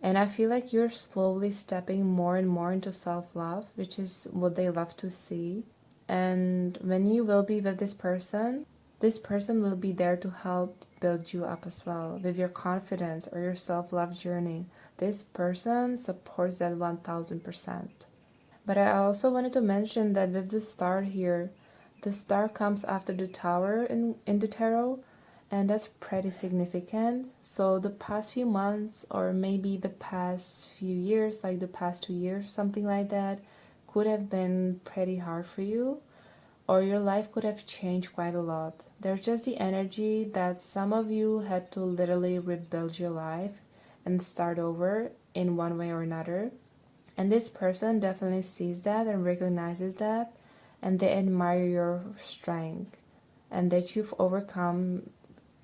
And I feel like you're slowly stepping more and more into self-love, which is what they love to see. And when you will be with this person will be there to help build you up as well with your confidence or your self-love journey. This person supports that 1000%. But I also wanted to mention that with the star here, the star comes after the tower in the tarot, and that's pretty significant. So the past few months, or maybe the past few years, like the past 2 years, something like that, could have been pretty hard for you, or your life could have changed quite a lot. There's just the energy that some of you had to literally rebuild your life and start over in one way or another. And this person definitely sees that and recognizes that, and they admire your strength and that you've overcome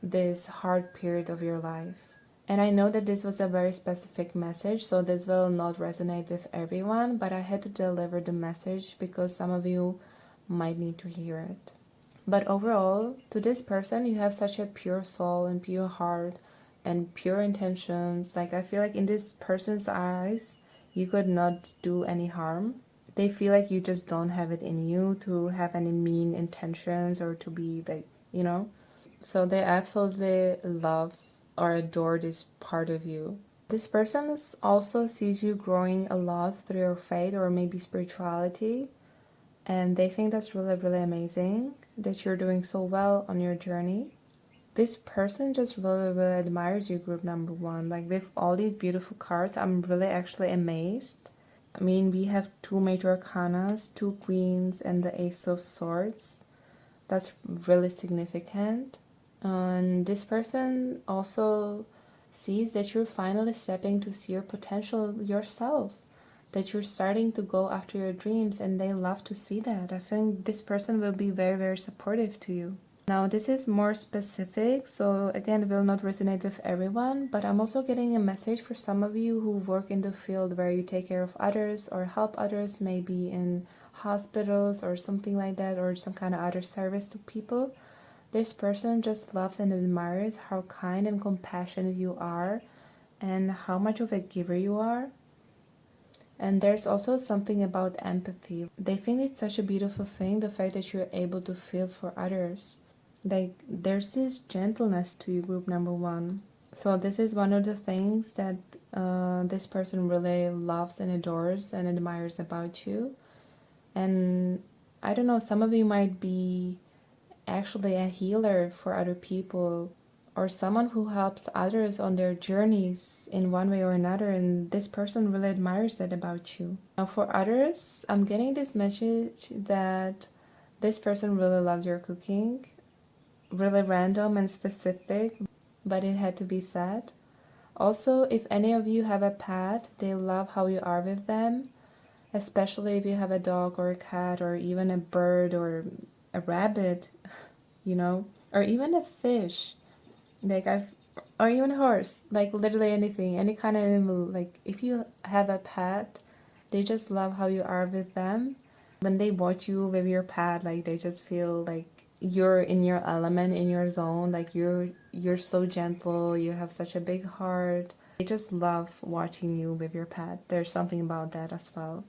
this hard period of your life. And I know that this was a very specific message, so this will not resonate with everyone, but I had to deliver the message because some of you might need to hear it. But overall, to this person, you have such a pure soul and pure heart and pure intentions. Like, I feel like in this person's eyes, you could not do any harm. They feel like you just don't have it in you to have any mean intentions or to be like, you know. So they absolutely love or adore this part of you. This person also sees you growing a lot through your faith or maybe spirituality. And they think that's really, really amazing that you're doing so well on your journey. This person just really, really admires you, group number one. Like, with all these beautiful cards, I'm really actually amazed. I mean, we have 2 major arcanas, 2 queens, and the Ace of Swords. That's really significant. And this person also sees that you're finally stepping to see your potential yourself, that you're starting to go after your dreams, and they love to see that. I think this person will be very, very supportive to you. Now, this is more specific, so again, it will not resonate with everyone, but I'm also getting a message for some of you who work in the field where you take care of others or help others, maybe in hospitals or something like that, or some kind of other service to people. This person just loves and admires how kind and compassionate you are and how much of a giver you are. And there's also something about empathy. They think it's such a beautiful thing, the fact that you're able to feel for others. Like, there's this gentleness to you, group number one. So this is one of the things that this person really loves and adores and admires about you. And I don't know, some of you might be actually a healer for other people, or someone who helps others on their journeys in one way or another, and this person really admires that about you. Now, for others, I'm getting this message that this person really loves your cooking. Really random and specific, but it had to be said. Also, if any of you have a pet, they love how you are with them, especially if you have a dog or a cat or even a bird or a rabbit, you know, or even a fish, or even a horse, like literally anything, any kind of animal. Like, if you have a pet, they just love how you are with them. When they watch you with your pet, like, they just feel like you're in your element, in your zone, like you're so gentle, you have such a big heart. They just love watching you with your pet. There's something about that as well.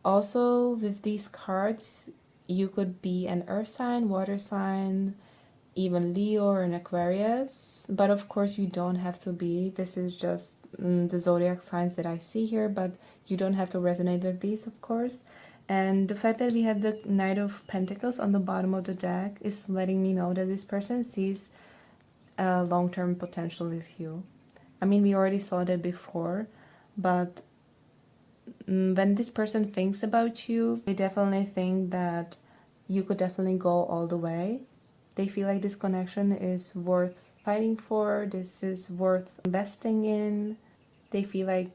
Also, with these cards, you could be an earth sign, water sign, even Leo or an Aquarius, but of course you don't have to be. This is just the zodiac signs that I see here, but you don't have to resonate with these, of course. And the fact that we have the Knight of Pentacles on the bottom of the deck is letting me know that this person sees a long-term potential with you. I mean, we already saw that before, but when this person thinks about you, they definitely think that you could definitely go all the way. They feel like this connection is worth fighting for, this is worth investing in. They feel like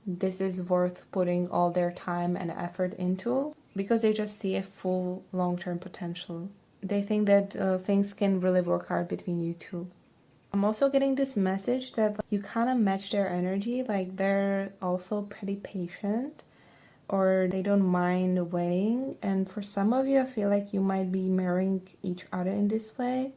this is worth putting all their time and effort into because they just see a full long-term potential. They think that things can really work out between you two. I'm also getting this message that you kind of match their energy, like they're also pretty patient, or they don't mind waiting. And for some of you, I feel like you might be marrying each other in this way.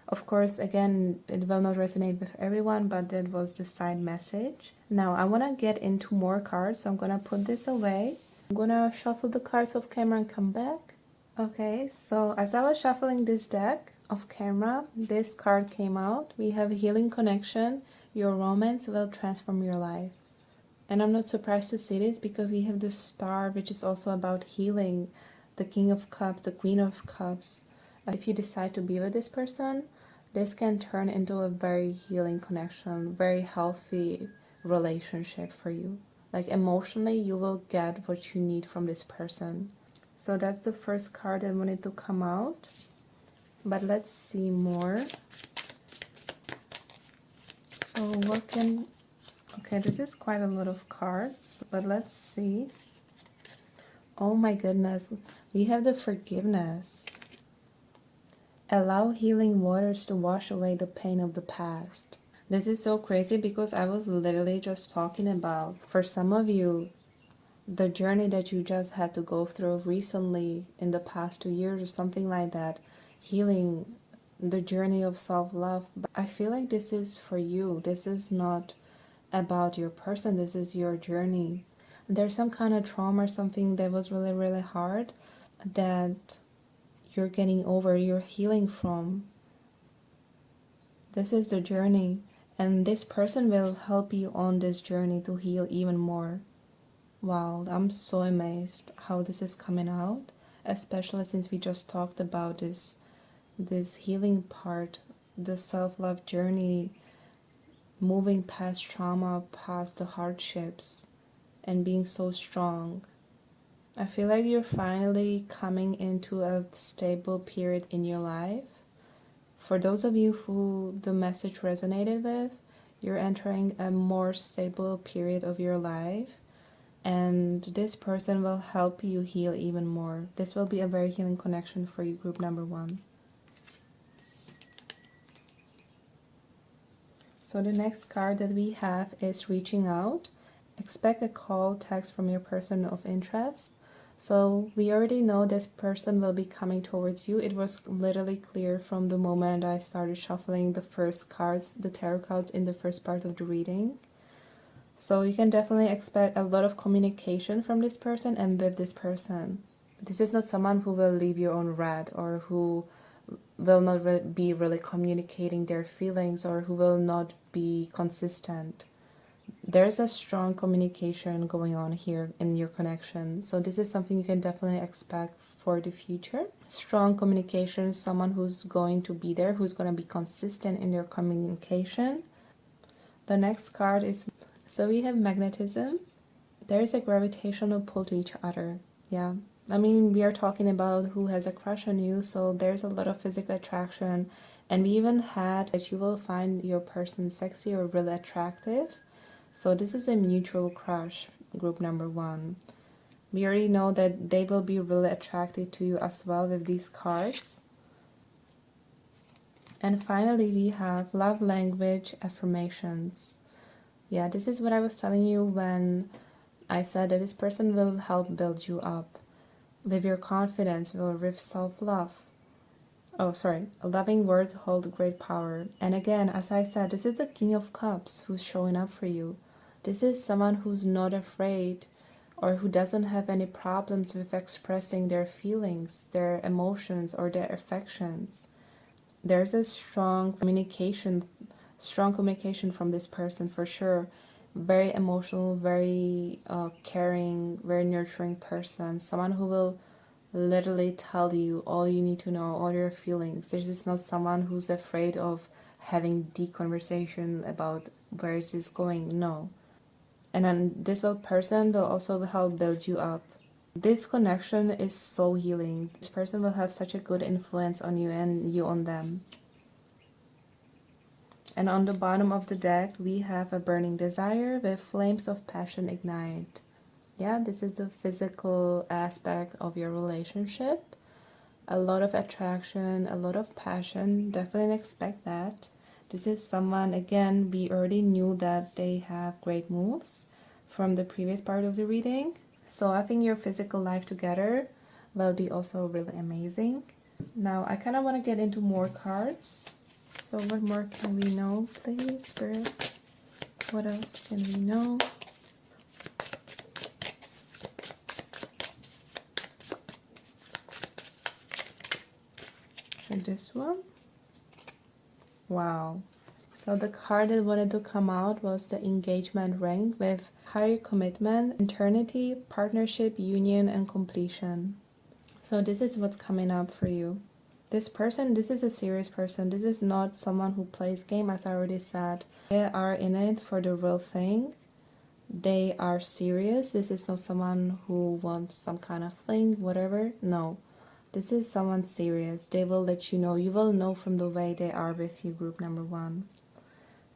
Of course, again, it will not resonate with everyone, but that was the side message. Now, I want to get into more cards, so I'm going to put this away. I'm going to shuffle the cards off camera and come back. Okay, so as I was shuffling this deck off camera, this card came out. We have Healing Connection. Your romance will transform your life. And I'm not surprised to see this because we have the Star, which is also about healing, the King of Cups, the Queen of Cups. If you decide to be with this person, this can turn into a very healing connection, very healthy relationship for you. Like emotionally, you will get what you need from this person. So that's the first card that wanted to come out. But let's see more. So what can... Okay, this is quite a lot of cards, but let's see. Oh my goodness, we have the Forgiveness. Allow healing waters to wash away the pain of the past. This is so crazy because I was literally just talking about, for some of you, the journey that you just had to go through recently in the past 2 years or something like that, healing, the journey of self-love. But I feel like this is for you. This is not about your person. This is your journey. There's some kind of trauma or something that was really, really hard that you're getting over, you're healing from. This is the journey, and this person will help you on this journey to heal even more. Wow, I'm so amazed how this is coming out, especially since we just talked about this healing part, the self-love journey, moving past trauma, past the hardships, and being so strong. I feel like you're finally coming into a stable period in your life. For those of you who the message resonated with, you're entering a more stable period of your life, and this person will help you heal even more. This will be a very healing connection for you, group number 1. So the next card that we have is Reaching Out. Expect a call, text from your person of interest. So we already know this person will be coming towards you. It was literally clear from the moment I started shuffling the first cards, the tarot cards in the first part of the reading. So you can definitely expect a lot of communication from this person and with this person. This is not someone who will leave you on red, or who will not be really communicating their feelings, or who will not be consistent. There's a strong communication going on here in your connection. So this is something you can definitely expect for the future. Strong communication, someone who's going to be there, who's going to be consistent in their communication. The next card is, so we have Magnetism. There is a gravitational pull to each other. Yeah. I mean, we are talking about who has a crush on you, so there's a lot of physical attraction. And we even had that you will find your person sexy or really attractive. So this is a mutual crush, group number 1. We already know that they will be really attracted to you as well with these cards. And finally, we have Love Language Affirmations. Yeah, this is what I was telling you when I said that this person will help build you up with your confidence, with self-love. Oh, sorry. Loving words hold great power. And again, as I said, this is the King of Cups who's showing up for you. This is someone who's not afraid, or who doesn't have any problems with expressing their feelings, their emotions, or their affections. There's a strong communication from this person for sure. Very emotional, very caring, very nurturing person. Someone who will literally tell you all you need to know, all your feelings. This is not someone who's afraid of having deep conversation about where is this going. No. And then this person will also help build you up. This connection is so healing. This person will have such a good influence on you and you on them. And on the bottom of the deck, we have a Burning Desire with Flames of Passion Ignite. Yeah, this is the physical aspect of your relationship. A lot of attraction, a lot of passion. Definitely expect that. This is someone, again, we already knew that they have great moves from the previous part of the reading. So I think your physical life together will be also really amazing. Now I kind of want to get into more cards. So what more can we know, please, Spirit? What else can we know? For this one? Wow. So the card that wanted to come out was the engagement ring with higher commitment, eternity, partnership, union, and completion. So this is what's coming up for you. This person, this is a serious person. This is not someone who plays game, as I already said. They are in it for the real thing. They are serious. This is not someone who wants some kind of fling, whatever. No. This is someone serious. They will let you know. You will know from the way they are with you, group number one.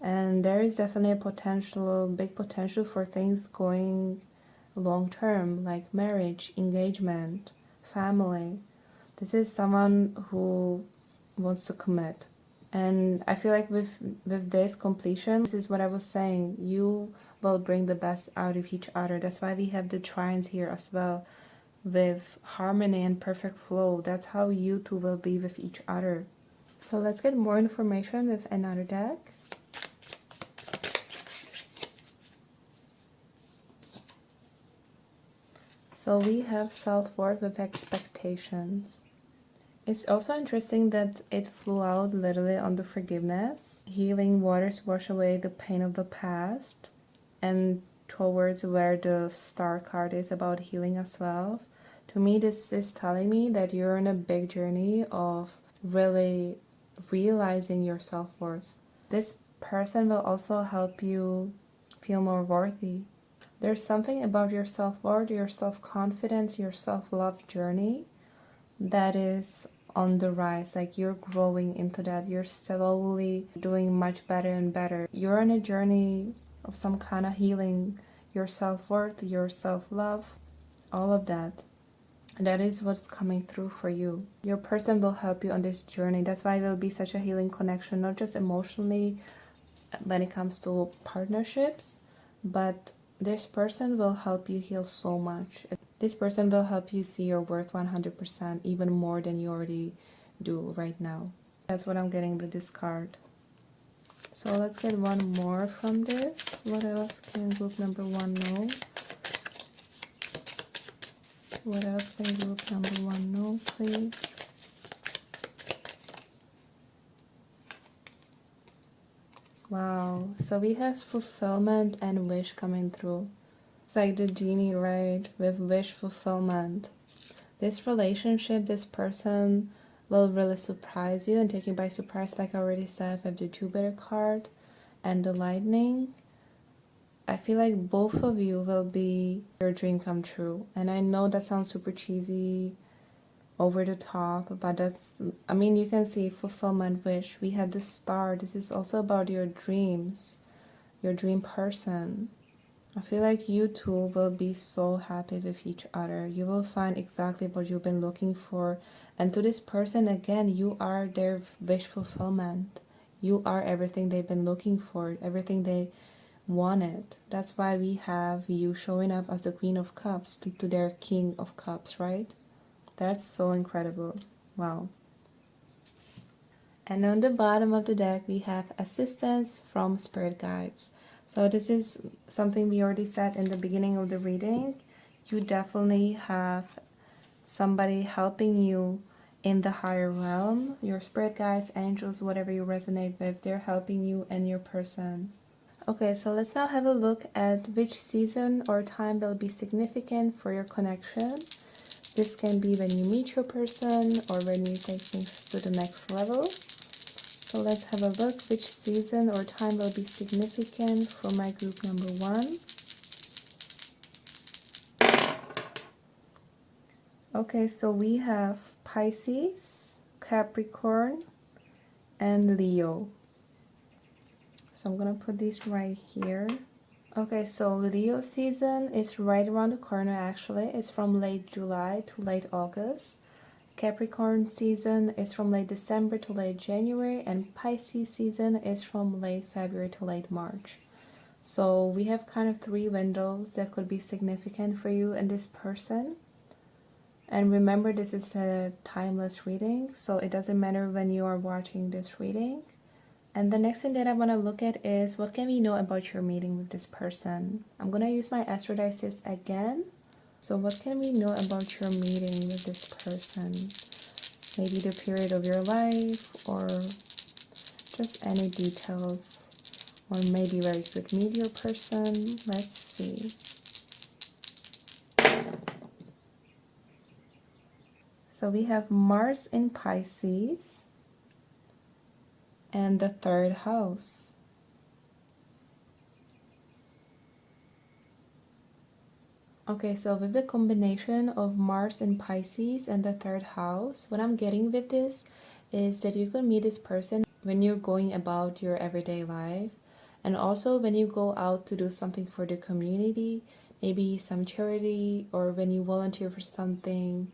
And there is definitely a potential, big potential for things going long term, like marriage, engagement, family. This is someone who wants to commit. And I feel like with this completion, this is what I was saying, you will bring the best out of each other. That's why we have the trines here as well, with harmony and perfect flow. That's how you two will be with each other. So let's get more information with another deck. So we have self-worth with expectations. It's also interesting that it flew out literally on the forgiveness. Healing waters wash away the pain of the past. And towards where the star card is about healing as well. To me, this is telling me that you're on a big journey of really realizing your self-worth. This person will also help you feel more worthy. There's something about your self-worth, your self-confidence, your self-love journey that is on the rise. Like you're growing into that. You're slowly doing much better and better. You're on a journey of some kind of healing your self-worth, your self-love, all of that. That is what's coming through for you. Your person will help you on this journey. That's why it will be such a healing connection, not just emotionally when it comes to partnerships, but this person will help you heal so much. This person will help you see your worth 100%, even more than you already do right now. That's what I'm getting with this card. So let's get one more from this. What else can group number one know? What else can group number one know, please? Wow, so we have fulfillment and wish coming through. It's like the genie, right? With wish fulfillment. This relationship, this person will really surprise you and take you by surprise, like I already said, with the Jupiter card and the lightning. I feel like both of you will be your dream come true. And I know that sounds super cheesy, over the top, but that's, I mean, you can see fulfillment, wish. We had the star. This is also about your dreams, your dream person. I feel like you two will be so happy with each other. You will find exactly what you've been looking for. And to this person, again, you are their wish fulfillment. You are everything they've been looking for, everything they wanted. That's why we have you showing up as the Queen of Cups to their King of Cups, right? That's so incredible. Wow. And on the bottom of the deck, we have assistance from spirit guides. So this is something we already said in the beginning of the reading. You definitely have somebody helping you in the higher realm. Your spirit guides, angels, whatever you resonate with, they're helping you and your person. Okay, so let's now have a look at which season or time will be significant for your connection. This can be when you meet your person or when you take things to the next level. So let's have a look which season or time will be significant for my group number one. Okay, so we have Pisces, Capricorn, and Leo. So I'm gonna put these right here. Okay, so Leo season is right around the corner actually. It's from late July to late August. Capricorn season is from late December to late January, and Pisces season is from late February to late March. So we have kind of 3 windows that could be significant for you and this person. And remember, this is a timeless reading, so it doesn't matter when you are watching this reading. And the next thing that I want to look at is what can we know about your meeting with this person. I'm going to use my Astrology again. So what can we know about your meeting with this person? Maybe the period of your life, or just any details. Or maybe where you could meet your person. Let's see. So we have Mars in Pisces and the 3rd house. Okay, so with the combination of Mars in Pisces and the 3rd house, what I'm getting with this is that you can meet this person when you're going about your everyday life, and also when you go out to do something for the community, maybe some charity, or when you volunteer for something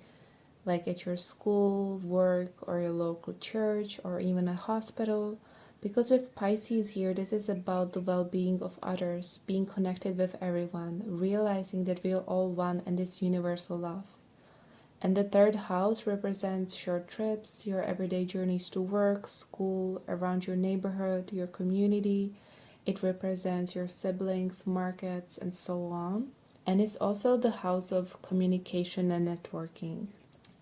like at your school, work, or your local church, or even a hospital. Because with Pisces here, this is about the well-being of others, being connected with everyone, realizing that we are all one in this universal love. And the 3rd house represents short trips, your everyday journeys to work, school, around your neighborhood, your community. It represents your siblings, markets, and so on. And it's also the house of communication and networking.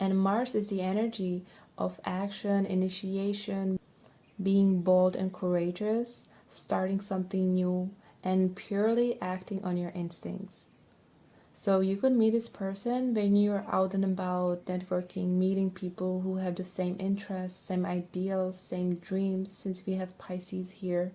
And Mars is the energy of action, initiation, being bold and courageous, starting something new, and purely acting on your instincts. So you could meet this person when you're out and about, networking, meeting people who have the same interests, same ideals, same dreams, since we have Pisces here.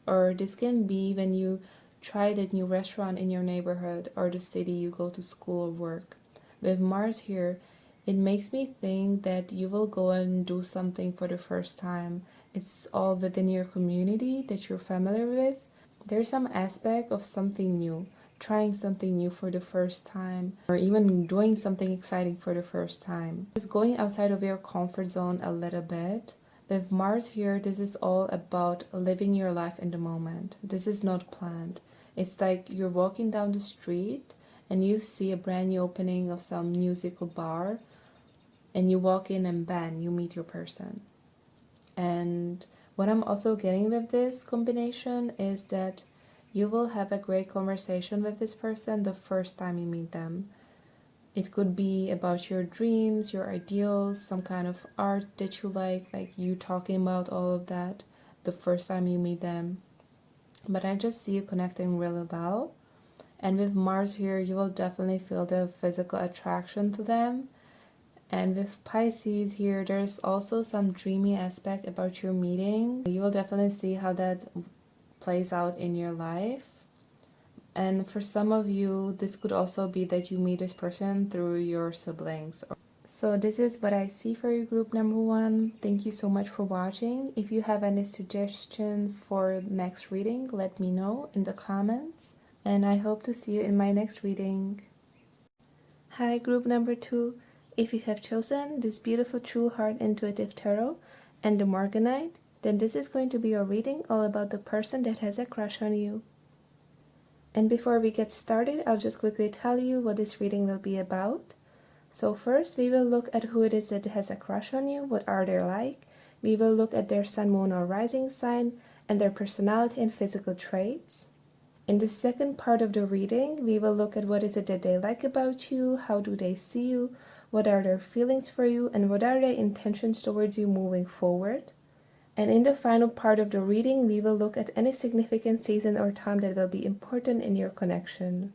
Or this can be when you try that new restaurant in your neighborhood or the city you go to school or work. With Mars here, it makes me think that you will go and do something for the first time. It's all within your community that you're familiar with. There's some aspect of something new, trying something new for the first time, or even doing something exciting for the first time. Just going outside of your comfort zone a little bit. With Mars here, this is all about living your life in the moment. This is not planned. It's like you're walking down the street and you see a brand new opening of some musical bar, and you walk in and bam, you meet your person. And what I'm also getting with this combination is that you will have a great conversation with this person the first time you meet them. It could be about your dreams, your ideals, some kind of art that you like you talking about all of that the first time you meet them. But I just see you connecting really well. And with Mars here, you will definitely feel the physical attraction to them. And with Pisces here, there's also some dreamy aspect about your meeting. You will definitely see how that plays out in your life. And for some of you, this could also be that you meet this person through your siblings. So this is what I see for you, group number 1. Thank you so much for watching. If you have any suggestion for next reading, let me know in the comments. And I hope to see you in my next reading. Hi, group number 2. If you have chosen this beautiful True Heart Intuitive Tarot and the Morganite, then this is going to be your reading all about the person that has a crush on you. And before we get started, I'll just quickly tell you what this reading will be about. So first, we will look at who it is that has a crush on you, what are they like. We will look at their sun, moon, or rising sign, and their personality and physical traits. In the second part of the reading, we will look at what is it that they like about you, how do they see you, what are their feelings for you, and what are their intentions towards you moving forward. And in the final part of the reading, we will look at any significant season or time that will be important in your connection.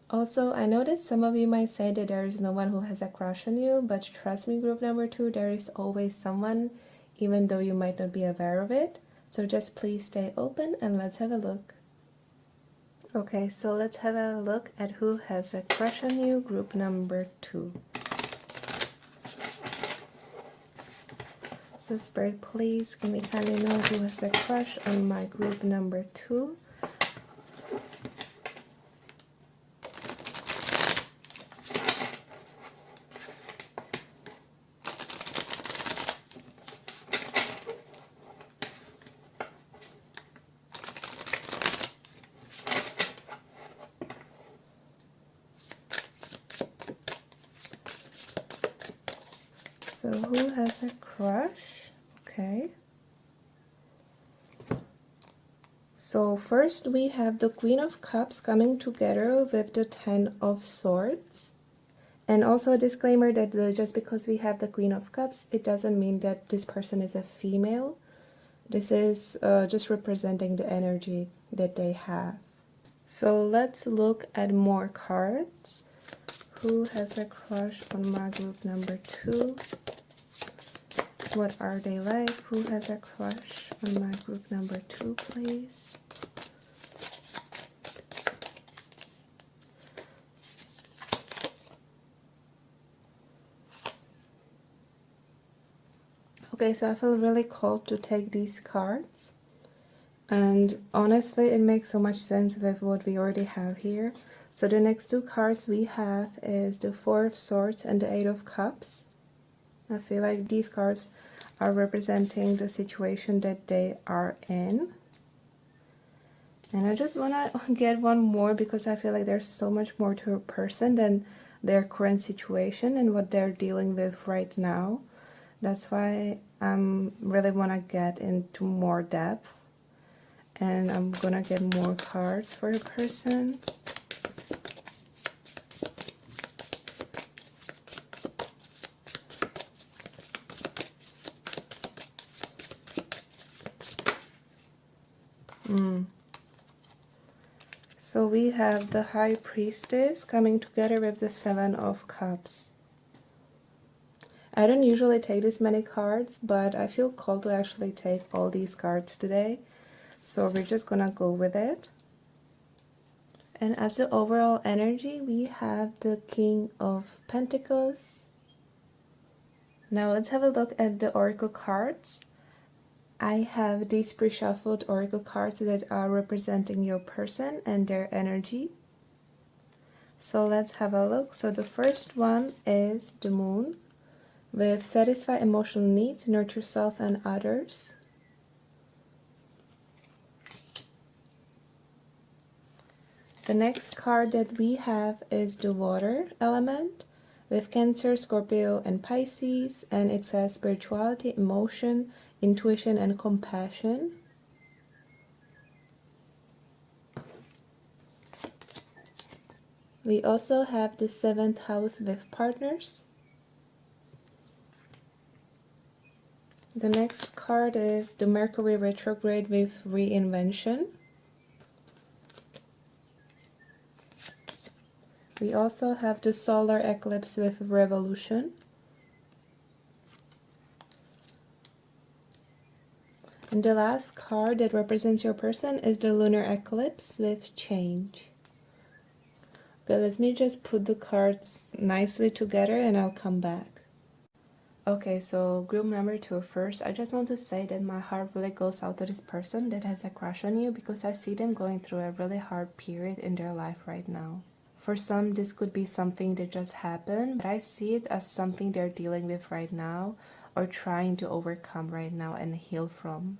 Also, I know that some of you might say that there is no one who has a crush on you, but trust me, group number 2, there is always someone, even though you might not be aware of it. So just please stay open and let's have a look. Okay, so let's have a look at who has a crush on you, group number 2. So Spirit, please can we kindly know who has a crush on my group number 2. So who has a crush? Okay. So first we have the Queen of Cups coming together with the Ten of Swords. And also a disclaimer that just because we have the Queen of Cups, it doesn't mean that this person is a female. This is just representing the energy that they have. So let's look at more cards. Who has a crush on my group number 2? What are they like? Who has a crush on my group number 2, please? Okay, so I feel really called to take these cards. And honestly, it makes so much sense with what we already have here. So the next 2 cards we have is the Four of Swords and the Eight of Cups. I feel like these cards are representing the situation that they are in. And I just want to get one more because I feel like there's so much more to a person than their current situation and what they're dealing with right now. That's why I really want to get into more depth. And I'm going to get more cards for a person. So we have the High Priestess coming together with the Seven of Cups. I don't usually take this many cards, but I feel called to actually take all these cards today. So we're just gonna go with it. And as the overall energy, we have the King of Pentacles. Now let's have a look at the Oracle cards. I have these pre-shuffled Oracle cards that are representing your person and their energy. So let's have a look. So the first one is the Moon with satisfy emotional needs, nurture self and others. The next card that we have is the Water element with Cancer, Scorpio, and Pisces, and it says spirituality, emotion, intuition, and compassion. We also have the 7th house with partners. The next card is the Mercury retrograde with reinvention. We also have the solar eclipse with revolution. And the last card that represents your person is the lunar eclipse with change. Okay, let me just put the cards nicely together and I'll come back. Okay, so group number 2 first. I just want to say that my heart really goes out to this person that has a crush on you because I see them going through a really hard period in their life right now. For some, this could be something that just happened, but I see it as something they're dealing with right now or trying to overcome right now and heal from.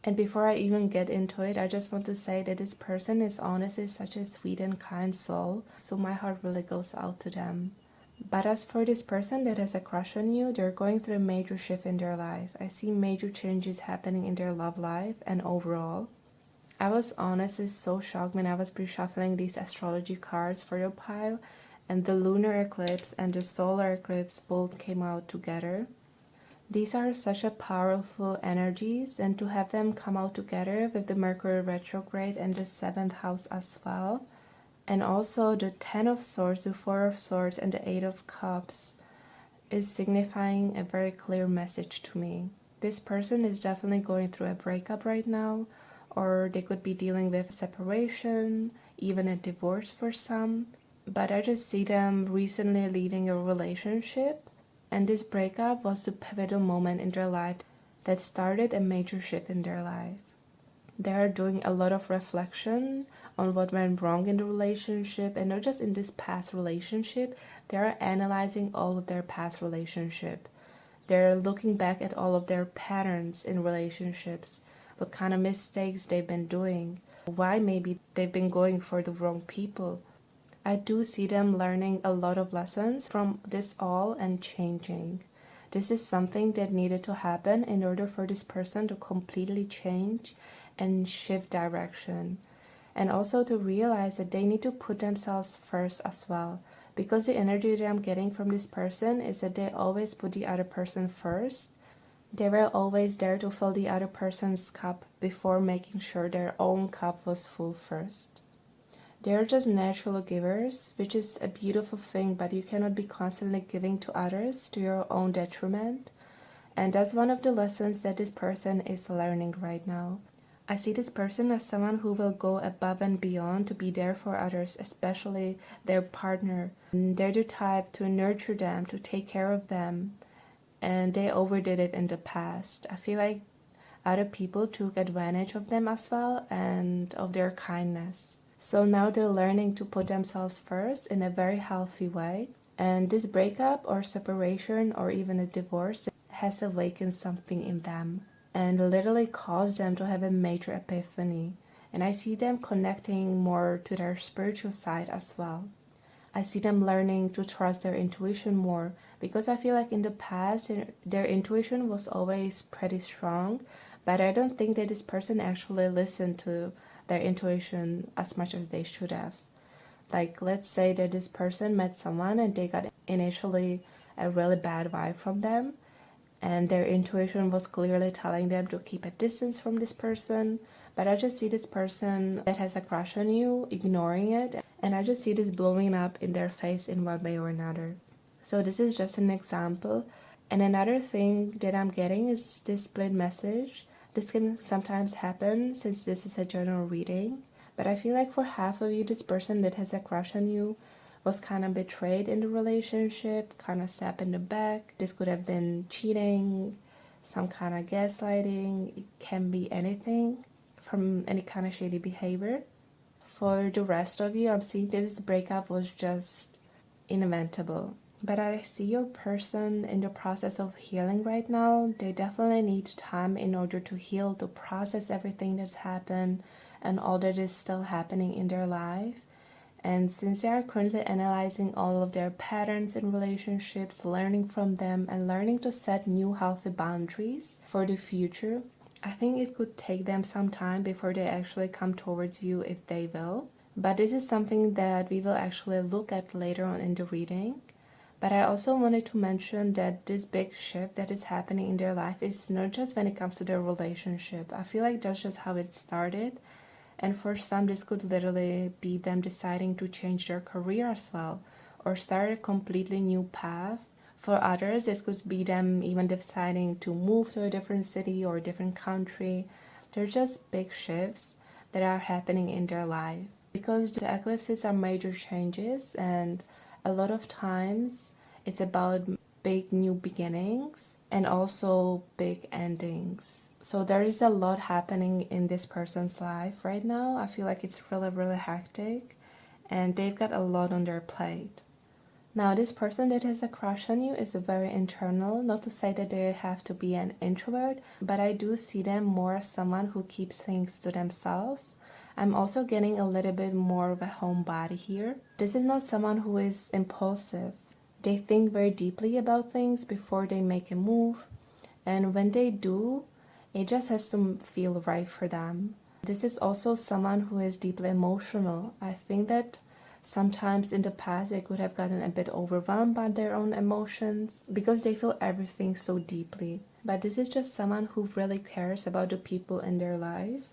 And before I even get into it, I just want to say that this person is honestly such a sweet and kind soul, so my heart really goes out to them. But as for this person that has a crush on you, they're going through a major shift in their life. I see major changes happening in their love life and overall. I was honestly so shocked when I was pre-shuffling these astrology cards for your pile and the lunar eclipse and the solar eclipse both came out together. These are such a powerful energies, and to have them come out together with the Mercury retrograde and the 7th house as well, and also the 10 of Swords, the 4 of Swords, and the 8 of Cups is signifying a very clear message to me. This person is definitely going through a breakup right now, or they could be dealing with separation, even a divorce for some. But I just see them recently leaving a relationship, and this breakup was the pivotal moment in their life that started a major shift in their life. They are doing a lot of reflection on what went wrong in the relationship, and not just in this past relationship, they are analyzing all of their past relationship. They're looking back at all of their patterns in relationships, what kind of mistakes they've been doing, why maybe they've been going for the wrong people. I do see them learning a lot of lessons from this all and changing. This is something that needed to happen in order for this person to completely change and shift direction. And also to realize that they need to put themselves first as well. Because the energy that I'm getting from this person is that they always put the other person first. They were always there to fill the other person's cup before making sure their own cup was full first. They're just natural givers, which is a beautiful thing, but you cannot be constantly giving to others to your own detriment. And that's one of the lessons that this person is learning right now. I see this person as someone who will go above and beyond to be there for others, especially their partner. And they're the type to nurture them, to take care of them. And they overdid it in the past. I feel like other people took advantage of them as well and of their kindness. So now they're learning to put themselves first in a very healthy way. And this breakup or separation or even a divorce has awakened something in them and literally caused them to have a major epiphany. And I see them connecting more to their spiritual side as well. I see them learning to trust their intuition more because I feel like in the past their intuition was always pretty strong, but I don't think that this person actually listened to their intuition as much as they should have. Like, let's say that this person met someone and they got initially a really bad vibe from them, and their intuition was clearly telling them to keep a distance from this person, but I just see this person that has a crush on you ignoring it, and I just see this blowing up in their face in one way or another. So this is just an example. And another thing that I'm getting is this split message. This can sometimes happen since this is a general reading, but I feel like for half of you, this person that has a crush on you was kind of betrayed in the relationship, kind of stabbed in the back. This could have been cheating, some kind of gaslighting. It can be anything from any kind of shady behavior. For the rest of you, I'm seeing that this breakup was just inevitable. But I see your person in the process of healing right now. They definitely need time in order to heal, to process everything that's happened and all that is still happening in their life. And since they are currently analyzing all of their patterns in relationships, learning from them and learning to set new healthy boundaries for the future, I think it could take them some time before they actually come towards you if they will. But this is something that we will actually look at later on in the reading. But I also wanted to mention that this big shift that is happening in their life is not just when it comes to their relationship. I feel like that's just how it started. And for some, this could literally be them deciding to change their career as well or start a completely new path. For others, this could be them even deciding to move to a different city or a different country. They're just big shifts that are happening in their life. Because the eclipses are major changes, and a lot of times it's about big new beginnings and also big endings. So there is a lot happening in this person's life right now. I feel like it's really hectic and they've got a lot on their plate. Now this person that has a crush on you is very internal. Not to say that they have to be an introvert, but I do see them more as someone who keeps things to themselves. I'm also getting a little bit more of a homebody here. This is not someone who is impulsive. They think very deeply about things before they make a move, and when they do, it just has to feel right for them. This is also someone who is deeply emotional. I think that sometimes in the past they could have gotten a bit overwhelmed by their own emotions because they feel everything so deeply. But this is just someone who really cares about the people in their life.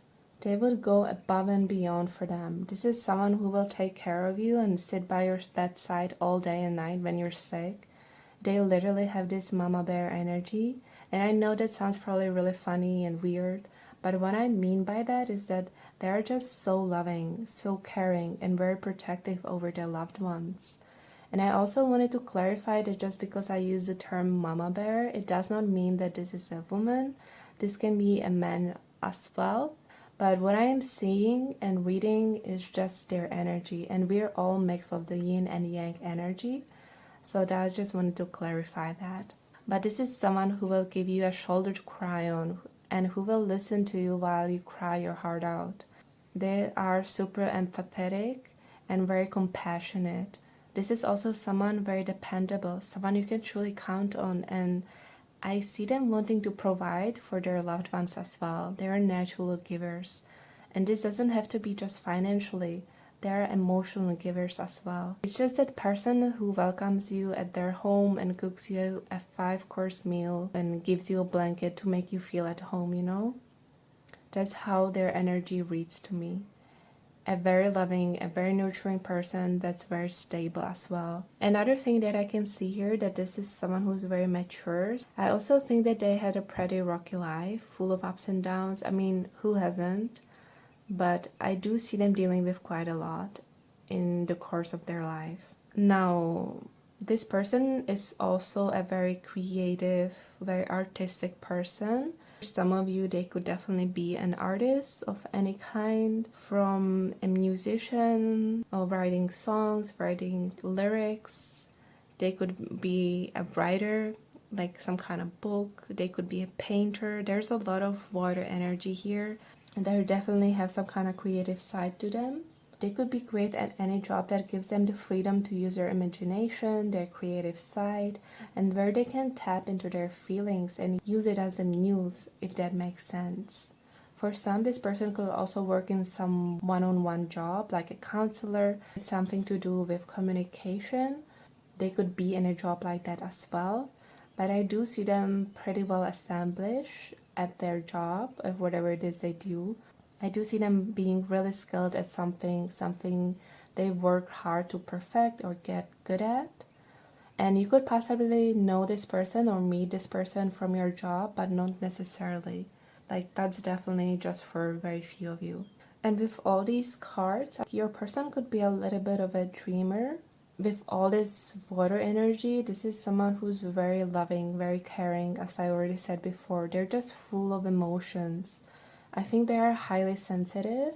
They would go above and beyond for them. This is someone who will take care of you and sit by your bedside all day and night when you're sick. They literally have this mama bear energy. And I know that sounds probably really funny and weird, but what I mean by that is that they are just so loving, so caring, and very protective over their loved ones. And I also wanted to clarify that just because I use the term mama bear, it does not mean that this is a woman. This can be a man as well. But what I am seeing and reading is just their energy, and we're all mix of the yin and yang energy. So that I just wanted to clarify that. But this is someone who will give you a shoulder to cry on and who will listen to you while you cry your heart out. They are super empathetic and very compassionate. This is also someone very dependable, someone you can truly count on and I see them wanting to provide for their loved ones as well. They are natural givers. And this doesn't have to be just financially. They are emotional givers as well. It's just that person who welcomes you at their home and cooks you a 5-course meal and gives you a blanket to make you feel at home, you know? That's how their energy reads to me. A very loving, a very nurturing person that's very stable as well. Another thing that I can see here, that this is someone who's very mature. I also think that they had a pretty rocky life, full of ups and downs. I mean, who hasn't? But I do see them dealing with quite a lot in the course of their life. Now, this person is also a very creative, very artistic person. Some of you, they could definitely be an artist of any kind, from a musician, or writing songs, writing lyrics. They could be a writer, like some kind of book. They could be a painter. There's a lot of water energy here. And they definitely have some kind of creative side to them. They could be great at any job that gives them the freedom to use their imagination, their creative side, and where they can tap into their feelings and use it as a muse, if that makes sense. For some, this person could also work in some one-on-one job, like a counselor, something to do with communication. They could be in a job like that as well. But I do see them pretty well established at their job, of whatever it is they do. I do see them being really skilled at something they work hard to perfect or get good at. And you could possibly know this person or meet this person from your job, but not necessarily. Like, that's definitely just for very few of you. And with all these cards, your person could be a little bit of a dreamer. With all this water energy, this is someone who's very loving, very caring, as I already said before. They're just full of emotions. I think they are highly sensitive,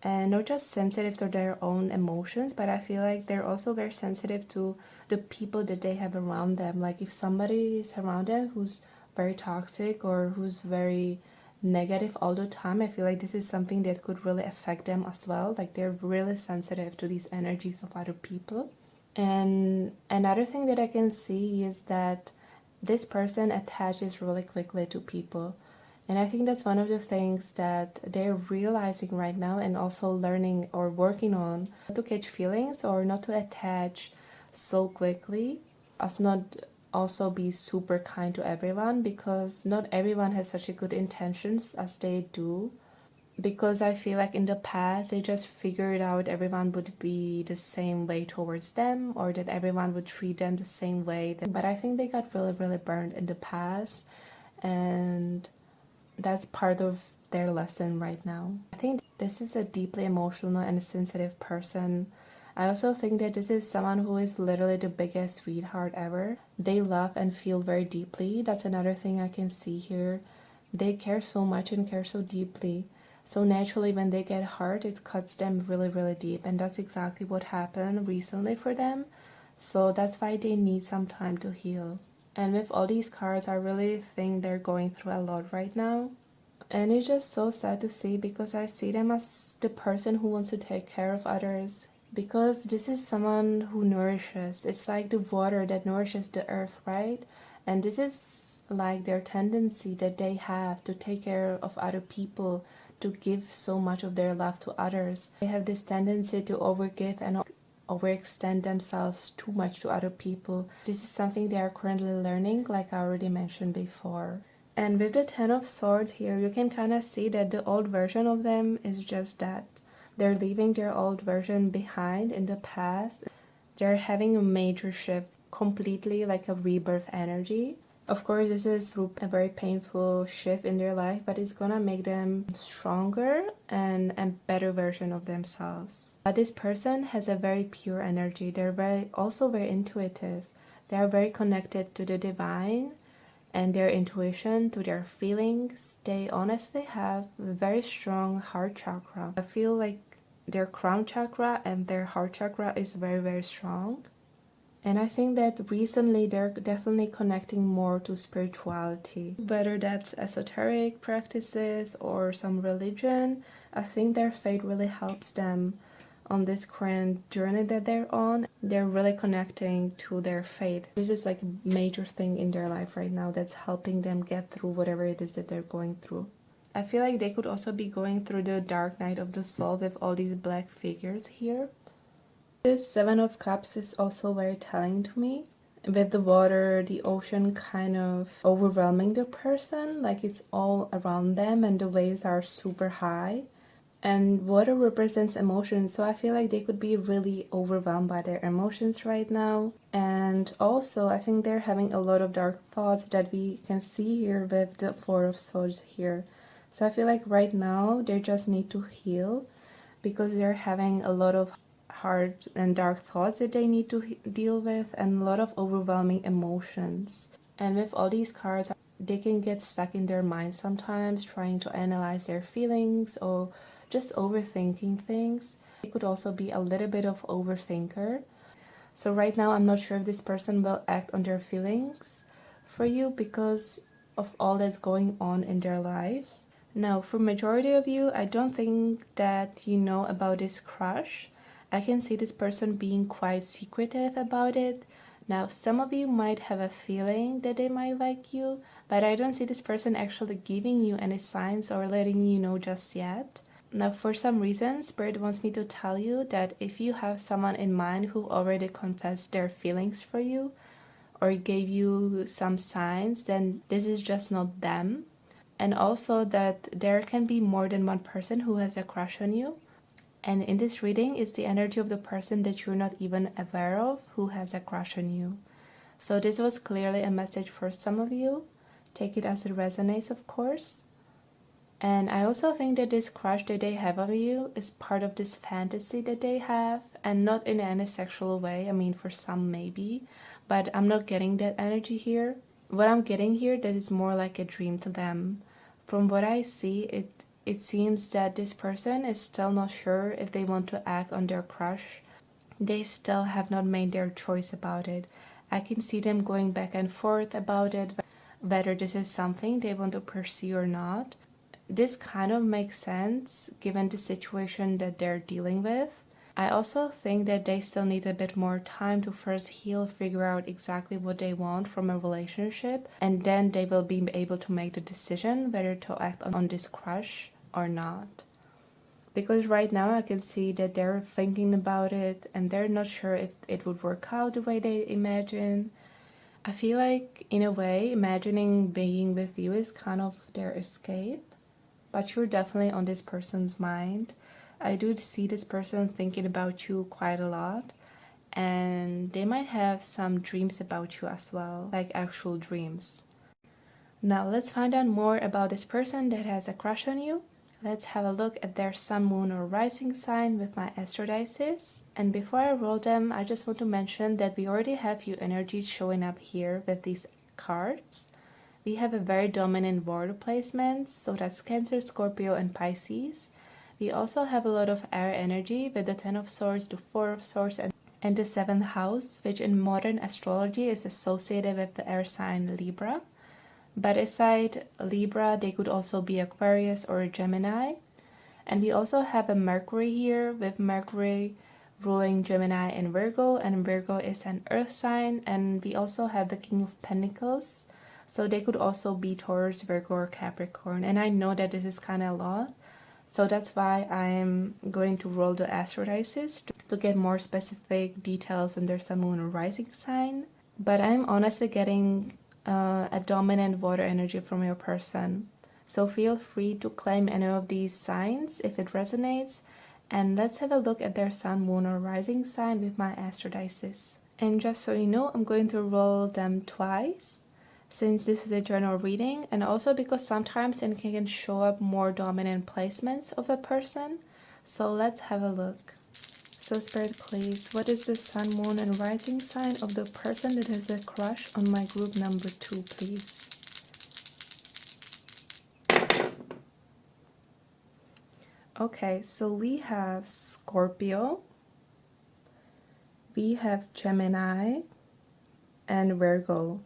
and not just sensitive to their own emotions, but I feel like they're also very sensitive to the people that they have around them. Like, if somebody is around them who's very toxic or who's very negative all the time, I feel like this is something that could really affect them as well. Like, they're really sensitive to these energies of other people. And another thing that I can see is that this person attaches really quickly to people. And I think that's one of the things that they're realizing right now, and also learning or working on, not to catch feelings or not to attach so quickly, as not also be super kind to everyone, because not everyone has such a good intentions as they do. Because I feel like in the past they just figured out everyone would be the same way towards them, or that everyone would treat them the same way. But I think they got really burned in the past, and that's part of their lesson right now. I think this is a deeply emotional and sensitive person. I also think that this is someone who is literally the biggest sweetheart ever. They love and feel very deeply. That's another thing I can see here. They care so much and care so deeply. So naturally, when they get hurt, it cuts them really deep. And that's exactly what happened recently for them. So that's why they need some time to heal. And with all these cards, I really think they're going through a lot right now. And it's just so sad to see, because I see them as the person who wants to take care of others. Because this is someone who nourishes. It's like the water that nourishes the earth, right? And this is like their tendency that they have to take care of other people, to give so much of their love to others. They have this tendency to overgive and overextend themselves too much to other people. This is something they are currently learning, like I already mentioned before. And with the 10 of Swords here, you can kind of see that the old version of them is just that. They're leaving their old version behind in the past. They're having a major shift, completely like a rebirth energy. Of course, this is a very painful shift in their life, but it's gonna make them stronger and a better version of themselves. But this person has a very pure energy. They're also very intuitive. They are very connected to the divine and their intuition, to their feelings. They honestly have a very strong heart chakra. I feel like their crown chakra and their heart chakra is very strong. And I think that recently they're definitely connecting more to spirituality. Whether that's esoteric practices or some religion, I think their faith really helps them on this current journey that they're on. They're really connecting to their faith. This is like a major thing in their life right now that's helping them get through whatever it is that they're going through. I feel like they could also be going through the dark night of the soul with all these black figures here. This Seven of Cups is also very telling to me. With the water, the ocean kind of overwhelming the person, like it's all around them and the waves are super high. And water represents emotions, so I feel like they could be really overwhelmed by their emotions right now. And also, I think they're having a lot of dark thoughts that we can see here with the Four of Swords here. So I feel like right now they just need to heal because they're having a lot of hard and dark thoughts that they need to deal with and a lot of overwhelming emotions. And with all these cards, they can get stuck in their mind sometimes, trying to analyze their feelings or just overthinking things. It could also be a little bit of overthinker. So right now, I'm not sure if this person will act on their feelings for you because of all that's going on in their life. Now, for majority of you, I don't think that you know about this crush. I can see this person being quite secretive about it. Now, some of you might have a feeling that they might like you, but I don't see this person actually giving you any signs or letting you know just yet. Now, for some reason, Spirit wants me to tell you that if you have someone in mind who already confessed their feelings for you or gave you some signs, then this is just not them. And also that there can be more than one person who has a crush on you. And in this reading, it's the energy of the person that you're not even aware of who has a crush on you. So this was clearly a message for some of you. Take it as it resonates, of course. And I also think that this crush that they have on you is part of this fantasy that they have, and not in any sexual way. I mean, for some maybe, but I'm not getting that energy here. What I'm getting here, that is more like a dream to them. From what I see, it seems that this person is still not sure if they want to act on their crush. They still have not made their choice about it. I can see them going back and forth about it, whether this is something they want to pursue or not. This kind of makes sense given the situation that they're dealing with. I also think that they still need a bit more time to first heal, figure out exactly what they want from a relationship, and then they will be able to make the decision whether to act on this crush or not. Because right now I can see that they're thinking about it and they're not sure if it would work out the way they imagine. I feel like, in a way, imagining being with you is kind of their escape, but you're definitely on this person's mind. I do see this person thinking about you quite a lot, and they might have some dreams about you as well, like actual dreams. Now let's find out more about this person that has a crush on you. Let's have a look at their sun, moon, or rising sign with my astro dices. And before I roll them, I just want to mention that we already have few energies showing up here with these cards. We have a very dominant water placement, so that's Cancer, Scorpio, and Pisces. We also have a lot of air energy with the 10 of Swords, the 4 of Swords, and the 7th house, which in modern astrology is associated with the air sign Libra. But aside Libra, they could also be Aquarius or Gemini. And we also have a Mercury here, with Mercury ruling Gemini and Virgo is an earth sign. And we also have the King of Pentacles, so they could also be Taurus, Virgo, or Capricorn. And I know that this is kind of a lot, so that's why I'm going to roll the astro dices to get more specific details on their sun, moon, or rising sign. But I'm honestly getting a dominant water energy from your person, so feel free to claim any of these signs if it resonates. And let's have a look at their sun, moon, or rising sign with my astro dices. And just so you know, I'm going to roll them twice, since this is a general reading, and also because sometimes it can show up more dominant placements of a person. So let's have a look. So Spirit, please, what is the sun, moon, and rising sign of the person that has a crush on my group number 2, please? Okay, so we have Scorpio, we have Gemini, and Virgo.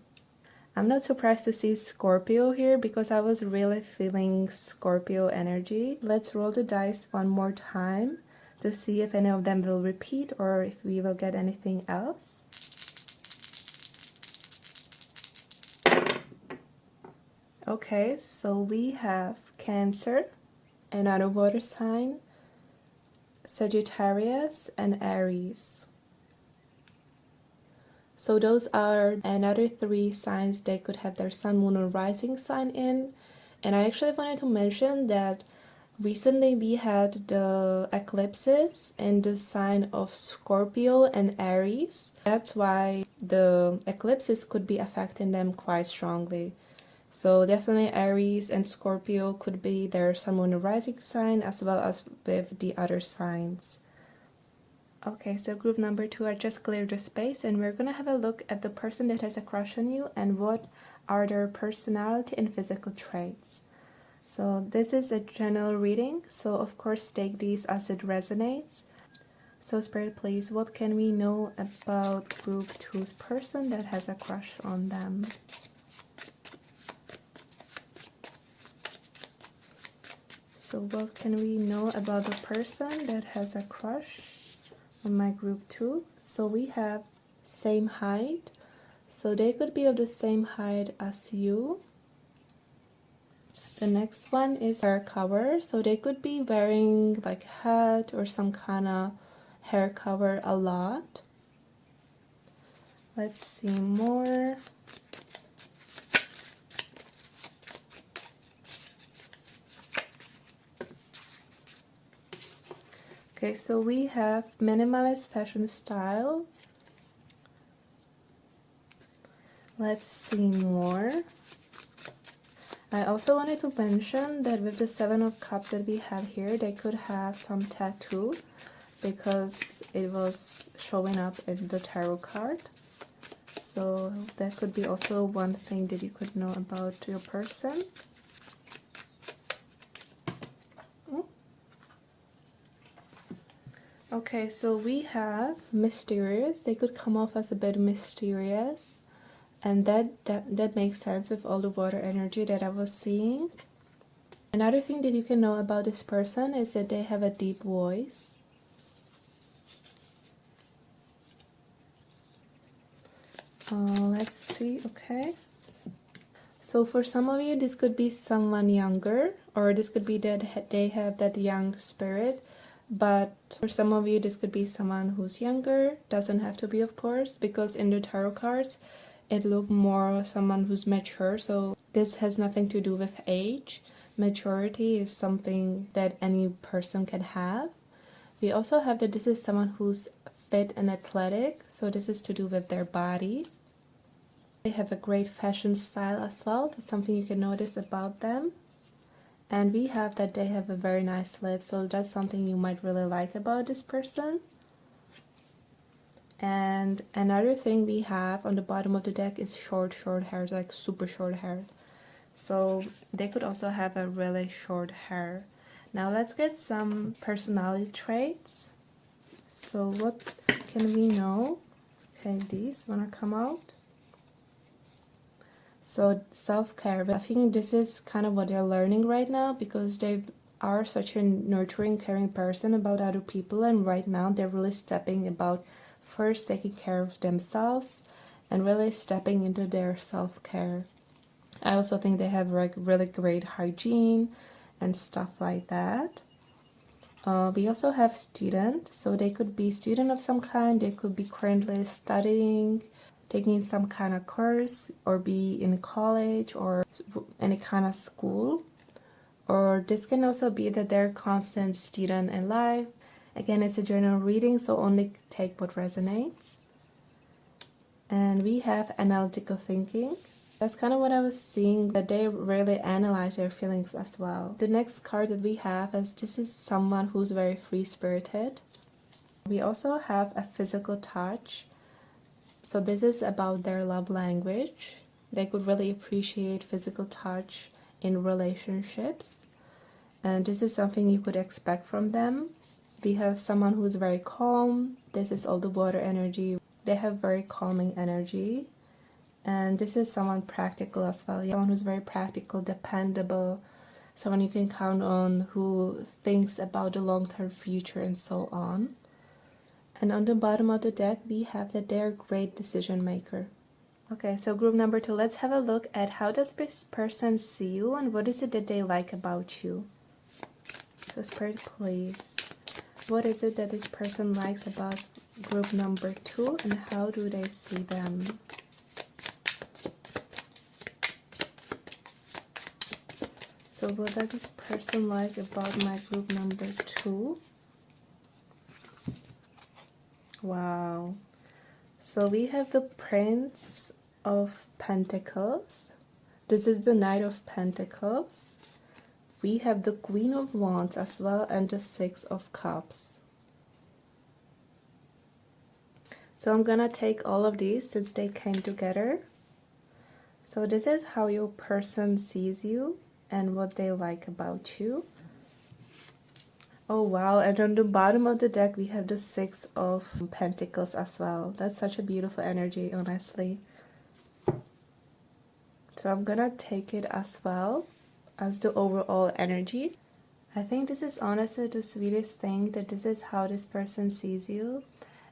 I'm not surprised to see Scorpio here because I was really feeling Scorpio energy. Let's roll the dice one more time to see if any of them will repeat or if we will get anything else. Okay, so we have Cancer, another water sign, Sagittarius, and Aries. So those are another 3 signs they could have their sun, moon, or rising sign in. And I actually wanted to mention that recently we had the eclipses in the sign of Scorpio and Aries. That's why the eclipses could be affecting them quite strongly. So definitely Aries and Scorpio could be their sun, moon, or rising sign, as well as with the other signs. Okay, so group number 2, I just cleared the space and we're gonna have a look at the person that has a crush on you and what are their personality and physical traits. So this is a general reading, so of course take these as it resonates. So Spirit, please, what can we know about group 2's person that has a crush on them? So what can we know about the person that has a crush on my group 2? So we have same height, so they could be of the same height as you. The next one is hair cover, so they could be wearing like a hat or some kind of hair cover a lot. Let's see more. Okay, so we have minimalist fashion style. Let's see more. I also wanted to mention that with the 7 of Cups that we have here, they could have some tattoo because it was showing up in the tarot card. So that could be also one thing that you could know about your person. Okay, so we have mysterious. They could come off as a bit mysterious, and that makes sense with all the water energy that I was seeing. Another thing that you can know about this person is that they have a deep voice. Let's see. Okay, so for some of you this could be someone younger, or this could be that they have that young spirit. But for some of you this could be someone who's younger. Doesn't have to be, of course, because in the tarot cards it looked more someone who's mature, so this has nothing to do with age. Maturity is something that any person can have. We also have that this is someone who's fit and athletic, so this is to do with their body. They have a great fashion style as well. That's something you can notice about them. And we have that they have a very nice lip, so that's something you might really like about this person. And another thing we have on the bottom of the deck is short hair, like super short hair. So they could also have a really short hair. Now let's get some personality traits. So what can we know? Okay, these wanna come out. So self-care, I think this is kind of what they're learning right now, because they are such a nurturing, caring person about other people, and right now they're really stepping about first taking care of themselves and really stepping into their self-care. I also think they have like really great hygiene and stuff like that. We also have student, so they could be student of some kind, they could be currently studying, taking some kind of course, or be in college or any kind of school. Or this can also be that they're a constant student in life. Again, it's a general reading, so only take what resonates. And we have analytical thinking. That's kind of what I was seeing, that they really analyze their feelings as well. The next card that we have is this is someone who's very free-spirited. We also have a physical touch. So this is about their love language. They could really appreciate physical touch in relationships. And this is something you could expect from them. We have someone who's very calm. This is all the water energy. They have very calming energy. And this is someone practical as well. Someone who's very practical, dependable, someone you can count on, who thinks about the long-term future and so on. And on the bottom of the deck, we have that they're a great decision maker. Okay, so group number 2, let's have a look at how does this person see you and what is it that they like about you. So Spirit, please. What is it that this person likes about group number 2 and how do they see them? So what does this person like about my group number 2? Wow. So we have the Prince of Pentacles. This is the Knight of Pentacles. We have the Queen of Wands as well and the Six of Cups. So I'm gonna take all of these since they came together. So this is how your person sees you and what they like about you. Oh wow, and on the bottom of the deck we have the Six of Pentacles as well. That's such a beautiful energy, honestly. So I'm gonna take it as well as the overall energy. I think this is honestly the sweetest thing, that this is how this person sees you.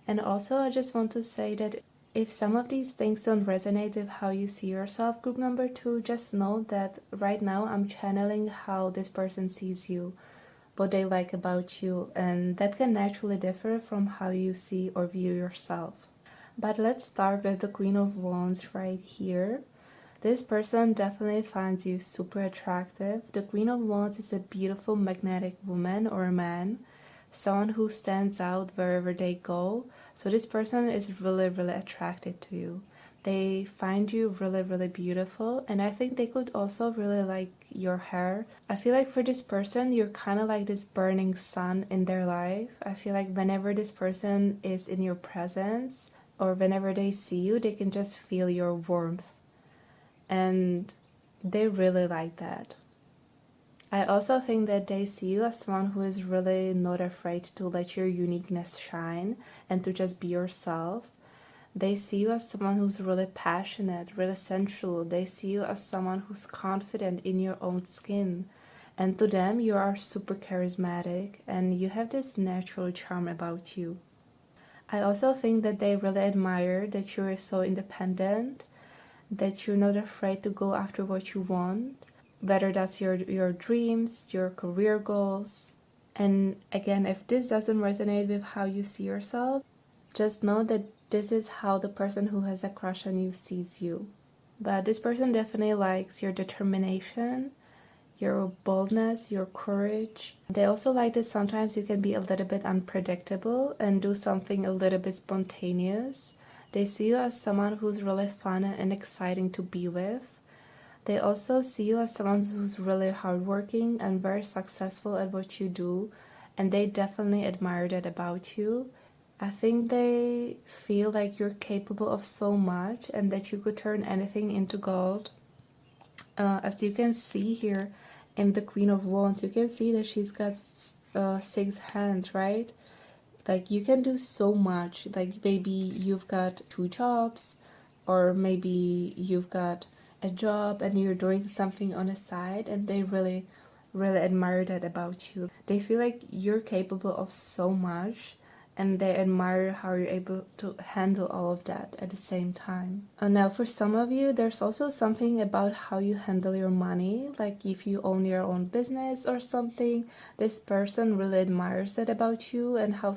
And also I just want to say that if some of these things don't resonate with how you see yourself, group number 2, just know that right now I'm channeling how this person sees you, what they like about you, and that can naturally differ from how you see or view yourself. But let's start with the Queen of Wands right here. This person definitely finds you super attractive. The Queen of Wands is a beautiful magnetic woman or a man, someone who stands out wherever they go. So this person is really, really attracted to you. They find you really, really beautiful, and I think they could also really like your hair. I feel like for this person, you're kind of like this burning sun in their life. I feel like whenever this person is in your presence or whenever they see you, they can just feel your warmth. And they really like that. I also think that they see you as someone who is really not afraid to let your uniqueness shine and to just be yourself. They see you as someone who's really passionate, really sensual. They see you as someone who's confident in your own skin. And to them, you are super charismatic and you have this natural charm about you. I also think that they really admire that you're so independent, that you're not afraid to go after what you want, whether that's your dreams, your career goals. And again, if this doesn't resonate with how you see yourself, just know that this is how the person who has a crush on you sees you. But this person definitely likes your determination, your boldness, your courage. They also like that sometimes you can be a little bit unpredictable and do something a little bit spontaneous. They see you as someone who's really fun and exciting to be with. They also see you as someone who's really hardworking and very successful at what you do, and they definitely admire that about you. I think they feel like you're capable of so much and that you could turn anything into gold. As you can see here in the Queen of Wands, you can see that she's got 6 hands, right? Like you can do so much. Like maybe you've got 2 jobs, or maybe you've got a job and you're doing something on the side, and they really, really admire that about you. They feel like you're capable of so much, and they admire how you're able to handle all of that at the same time. Now for some of you, there's also something about how you handle your money. Like if you own your own business or something, this person really admires that about you and how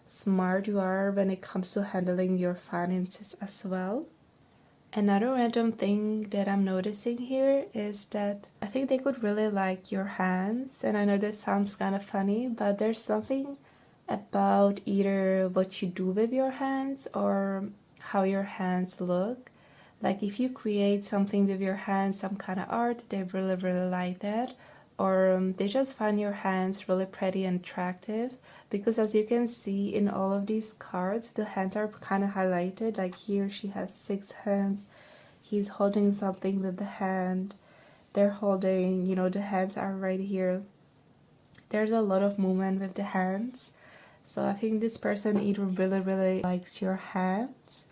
smart you are when it comes to handling your finances as well. Another random thing that I'm noticing here is that I think they could really like your hands. And I know this sounds kind of funny, but there's something about either what you do with your hands or how your hands look. Like if you create something with your hands, some kind of art, they really, really like that. Or they just find your hands really pretty and attractive, because as you can see in all of these cards, the hands are kind of highlighted. Like here she has 6 hands, he's holding something with the hand, they're holding, you know, the hands are right here. There's a lot of movement with the hands. So I think this person either really, really likes your hands,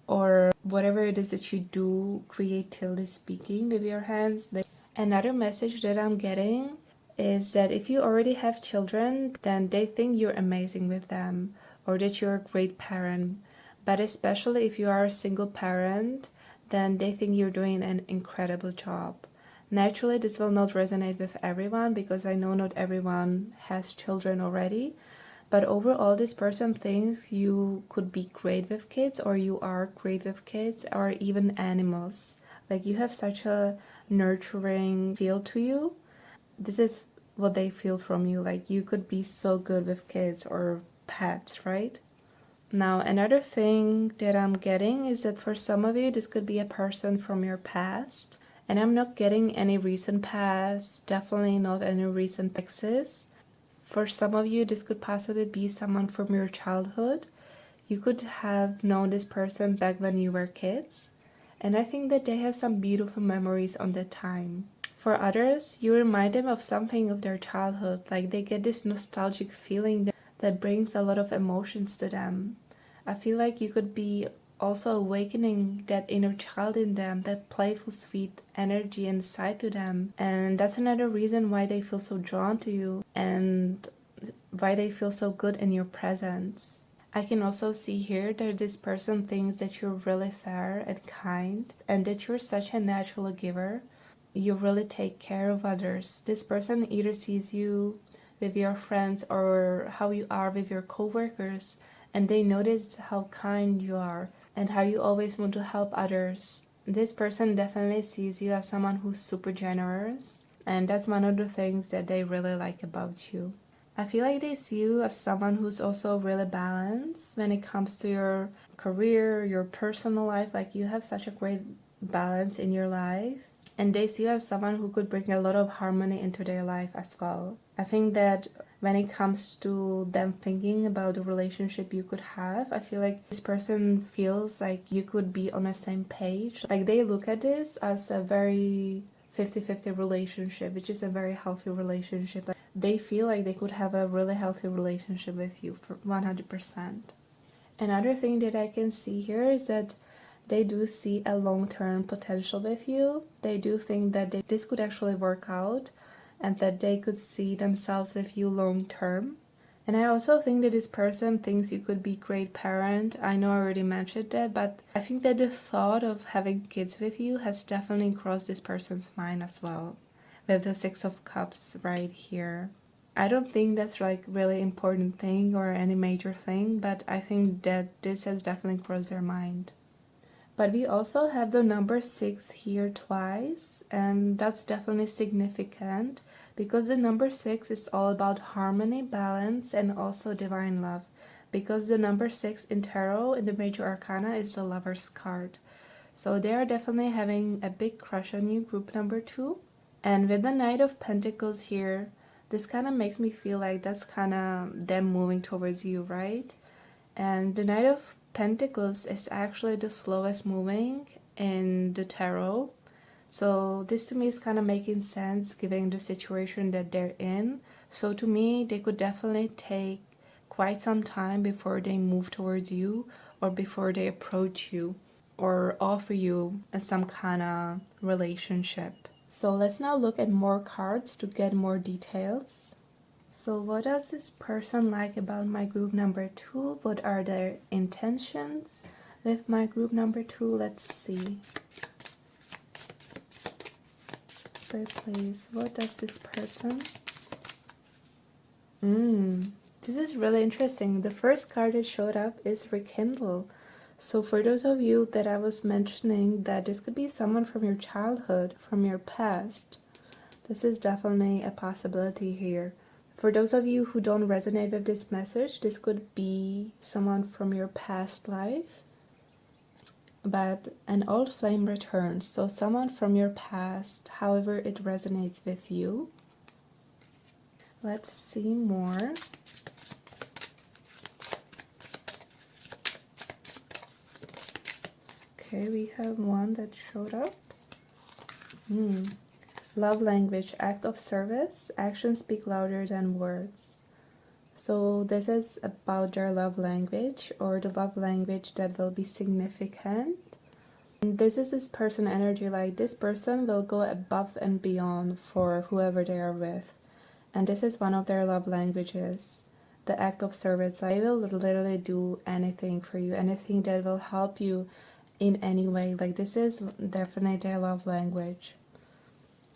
or whatever it is that you do creatively speaking with your hands, Another message that I'm getting is that if you already have children, then they think you're amazing with them or that you're a great parent. But especially if you are a single parent, then they think you're doing an incredible job. Naturally, this will not resonate with everyone because I know not everyone has children already. But overall, this person thinks you could be great with kids, or you are great with kids, or even animals. Like, you have such a nurturing feel to you. This is what they feel from you. Like, you could be so good with kids or pets, right? Now, another thing that I'm getting is that for some of you, this could be a person from your past. And I'm not getting any recent past, definitely not any recent exes. For some of you, this could possibly be someone from your childhood. You could have known this person back when you were kids. And I think that they have some beautiful memories on that time. For others, you remind them of something of their childhood, like they get this nostalgic feeling that brings a lot of emotions to them. I feel like you could be also awakening that inner child in them, that playful, sweet energy inside to them. And that's another reason why they feel so drawn to you and why they feel so good in your presence. I can also see here that this person thinks that you're really fair and kind and that you're such a natural giver. You really take care of others. This person either sees you with your friends or how you are with your coworkers, and they notice how kind you are and how you always want to help others. This person definitely sees you as someone who's super generous, and that's one of the things that they really like about you. I feel like they see you as someone who's also really balanced when it comes to your career, your personal life. Like, you have such a great balance in your life, and they see you as someone who could bring a lot of harmony into their life as well. I think that when it comes to them thinking about the relationship you could have, I feel like this person feels like you could be on the same page. Like, they look at this as a very 50-50 relationship, which is a very healthy relationship. Like, they feel like they could have a really healthy relationship with you for 100%. Another thing that I can see here is that they do see a long-term potential with you. They do think that this could actually work out and that they could see themselves with you long-term. And I also think that this person thinks you could be a great parent. I know I already mentioned that, but I think that the thought of having kids with you has definitely crossed this person's mind as well, with the Six of Cups right here. I don't think that's like really important thing or any major thing, but I think that this has definitely crossed their mind. But we also have the number 6 here twice, and that's definitely significant because the number 6 is all about harmony, balance, and also divine love. Because the number 6 in tarot, in the major arcana, is the Lover's card. So they are definitely having a big crush on you, group number 2. And with the Knight of Pentacles here, this kind of makes me feel like that's kind of them moving towards you, right? And the Knight of Pentacles is actually the slowest moving in the tarot. So this to me is kind of making sense given the situation that they're in. So to me, they could definitely take quite some time before they move towards you or before they approach you or offer you some kind of relationship. So let's now look at more cards to get more details. So what does this person like about my group number 2? What are their intentions with my group number 2? Let's see. Spirit, please. What does this person? This is really interesting. The first card that showed up is Rekindle. So for those of you that I was mentioning that this could be someone from your childhood, from your past, this is definitely a possibility here. For those of you who don't resonate with this message, this could be someone from your past life. But an old flame returns, so someone from your past, however it resonates with you. Let's see more. Okay, we have one that showed up. Love language, act of service, actions speak louder than words. So this is about their love language or the love language that will be significant. This is this person energy, like this person will go above and beyond for whoever they are with. And this is one of their love languages, the act of service. They will literally do anything for you, anything that will help you in any way. Like this is definitely their love language.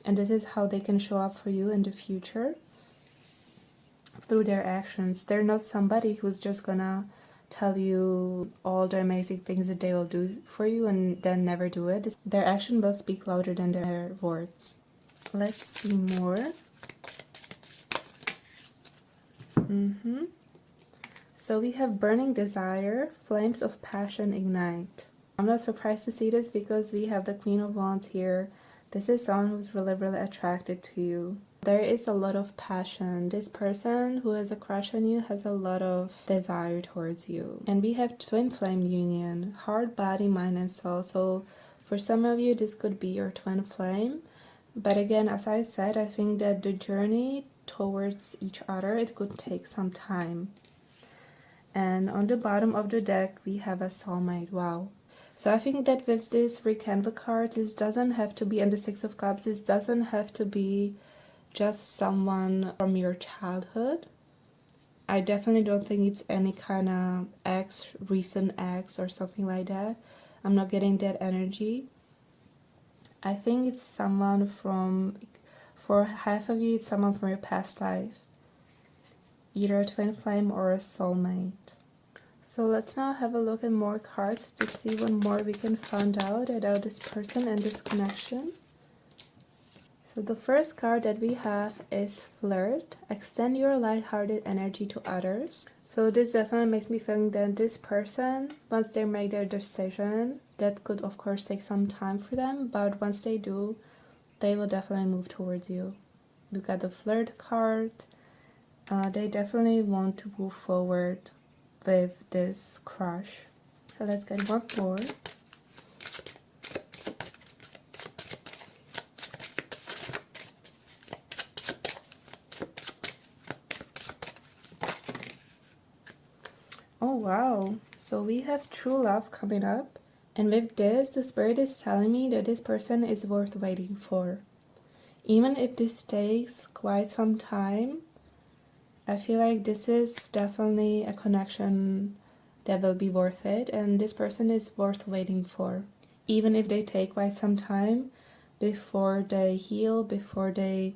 And this is how they can show up for you in the future, through their actions. They're not somebody who's just gonna tell you all the amazing things that they will do for you and then never do it. Their action will speak louder than their words. Let's see more. So we have burning desire, flames of passion ignite. I'm not surprised to see this because we have the Queen of Wands here. This is someone who's really attracted to you. There is a lot of passion. This person who has a crush on you has a lot of desire towards you. And we have twin flame union, heart, body, mind, and soul. So for some of you, this could be your twin flame. But again, as I said, I think that the journey towards each other, it could take some time. And on the bottom of the deck, we have a soulmate. Wow. So I think that with this rekindle card, this doesn't have to be, and the Six of Cups, this doesn't have to be just someone from your childhood. I definitely don't think it's any kind of ex, recent ex or something like that. I'm not getting that energy. I think it's someone from, for half of you, it's someone from your past life. Either a twin flame or a soulmate. So let's now have a look at more cards to see what more we can find out about this person and this connection. So the first card that we have is Flirt. Extend your light-hearted energy to others. So this definitely makes me think that this person, once they make their decision, that could of course take some time for them, but once they do, they will definitely move towards you. We got the Flirt card. They definitely want to move forward with this crush. So let's get one more. Oh wow, so we have true love coming up, and with this, the spirit is telling me that this person is worth waiting for. Even if this takes quite some time, I feel like this is definitely a connection that will be worth it, and this person is worth waiting for. Even if they take quite some time before they heal, before they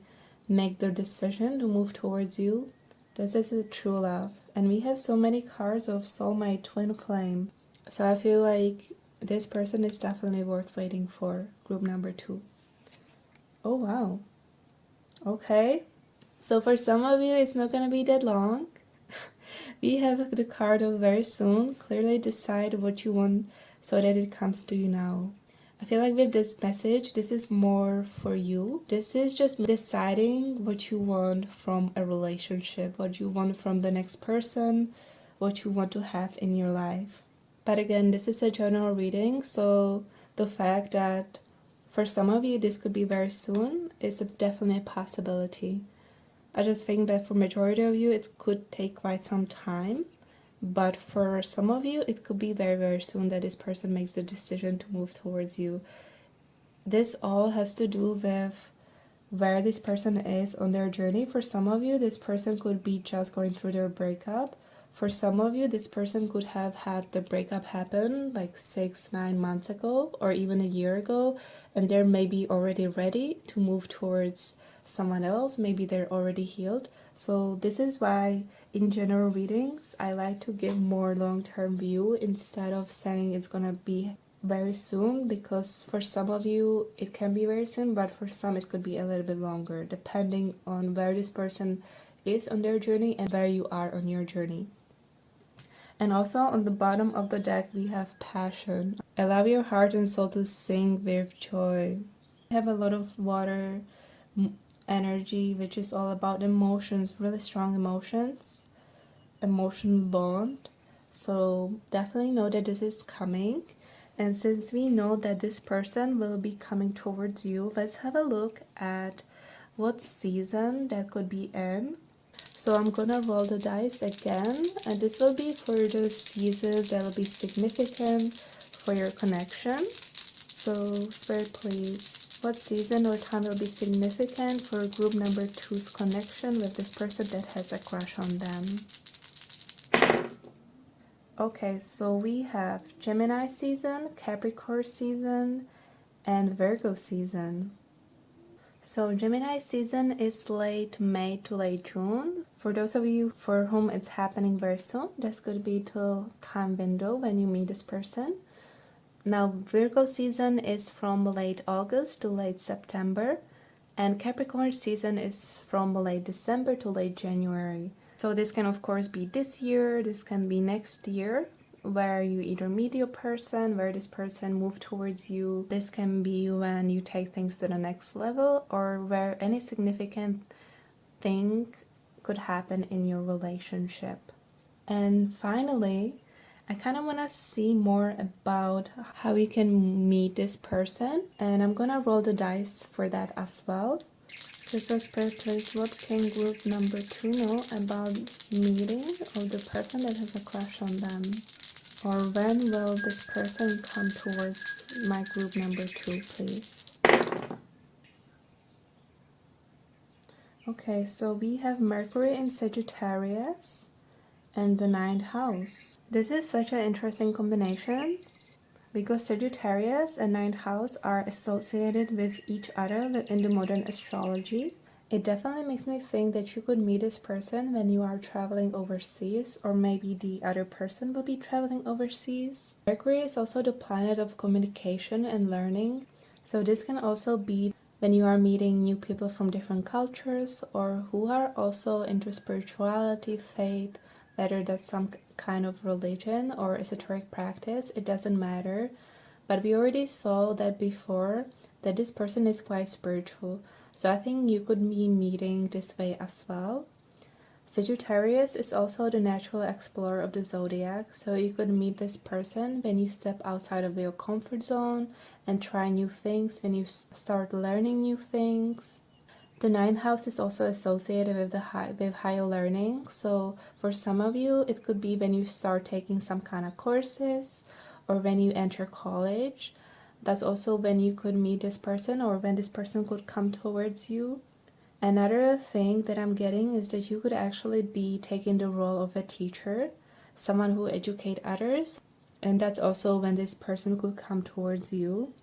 make their decision to move towards you, this is a true love. And we have so many cards of soulmate, twin flame. So I feel like this person is definitely worth waiting for. Group number 2. Oh wow. Okay. So for some of you, it's not going to be that long. We have the card of very soon. Clearly decide what you want so that it comes to you now. I feel like with this message, this is more for you. This is just deciding what you want from a relationship, what you want from the next person, what you want to have in your life. But again, this is a general reading, so the fact that for some of you this could be very soon is definitely a possibility. I just think that for majority of you it could take quite some time. But for some of you, it could be very soon that this person makes the decision to move towards you. This all has to do with where this person is on their journey. For some of you, this person could be just going through their breakup. For some of you, this person could have had the breakup happen like 6-9 months ago or even a year ago, and they're maybe already ready to move towards someone else. Maybe they're already healed. So this is why in general readings I like to give more long-term view instead of saying it's gonna be very soon, because for some of you it can be very soon, but for some it could be a little bit longer depending on where this person is on their journey and where you are on your journey. And also on the bottom of the deck we have passion. Allow your heart and soul to sing with joy. We have a lot of water energy, which is all about emotions, really strong emotions, emotional bond. So definitely know that this is coming. And since we know that this person will be coming towards you, let's have a look at what season that could be in. So I'm gonna roll the dice again, and this will be for the seasons that will be significant for your connection. So, Spirit, please, what season or time will be significant for group number 2's connection with this person that has a crush on them? Okay, so we have Gemini season, Capricorn season, and Virgo season. So Gemini season is late May to late June. For those of you for whom it's happening very soon, this could be till time window when you meet this person. Now Virgo season is from late August to late September, and Capricorn season is from late December to late January. So this can of course be this year, this can be next year, where you either meet your person, where this person moves towards you. This can be when you take things to the next level, or where any significant thing could happen in your relationship. And finally, I kind of want to see more about how you can meet this person, and I'm gonna roll the dice for that as well. So Spirit, please, what can group number 2 know about meeting of the person that has a crush on them? Or when will this person come towards my group number 2, please? Okay, so we have Mercury in Sagittarius and the 9th house. This is such an interesting combination because Sagittarius and 9th house are associated with each other in the modern astrology. It definitely makes me think that you could meet this person when you are traveling overseas, or maybe the other person will be traveling overseas. Mercury is also the planet of communication and learning, so this can also be when you are meeting new people from different cultures or who are also into spirituality, faith, whether that's some kind of religion or esoteric practice, it doesn't matter. But we already saw that before, that this person is quite spiritual. So I think you could be meeting this way as well. Sagittarius is also the natural explorer of the zodiac, so you could meet this person when you step outside of your comfort zone and try new things, when you start learning new things. The 9th house is also associated with higher learning, so for some of you it could be when you start taking some kind of courses or when you enter college. That's also when you could meet this person, or when this person could come towards you. Another thing that I'm getting is that you could actually be taking the role of a teacher, someone who educates others, and that's also when this person could come towards you.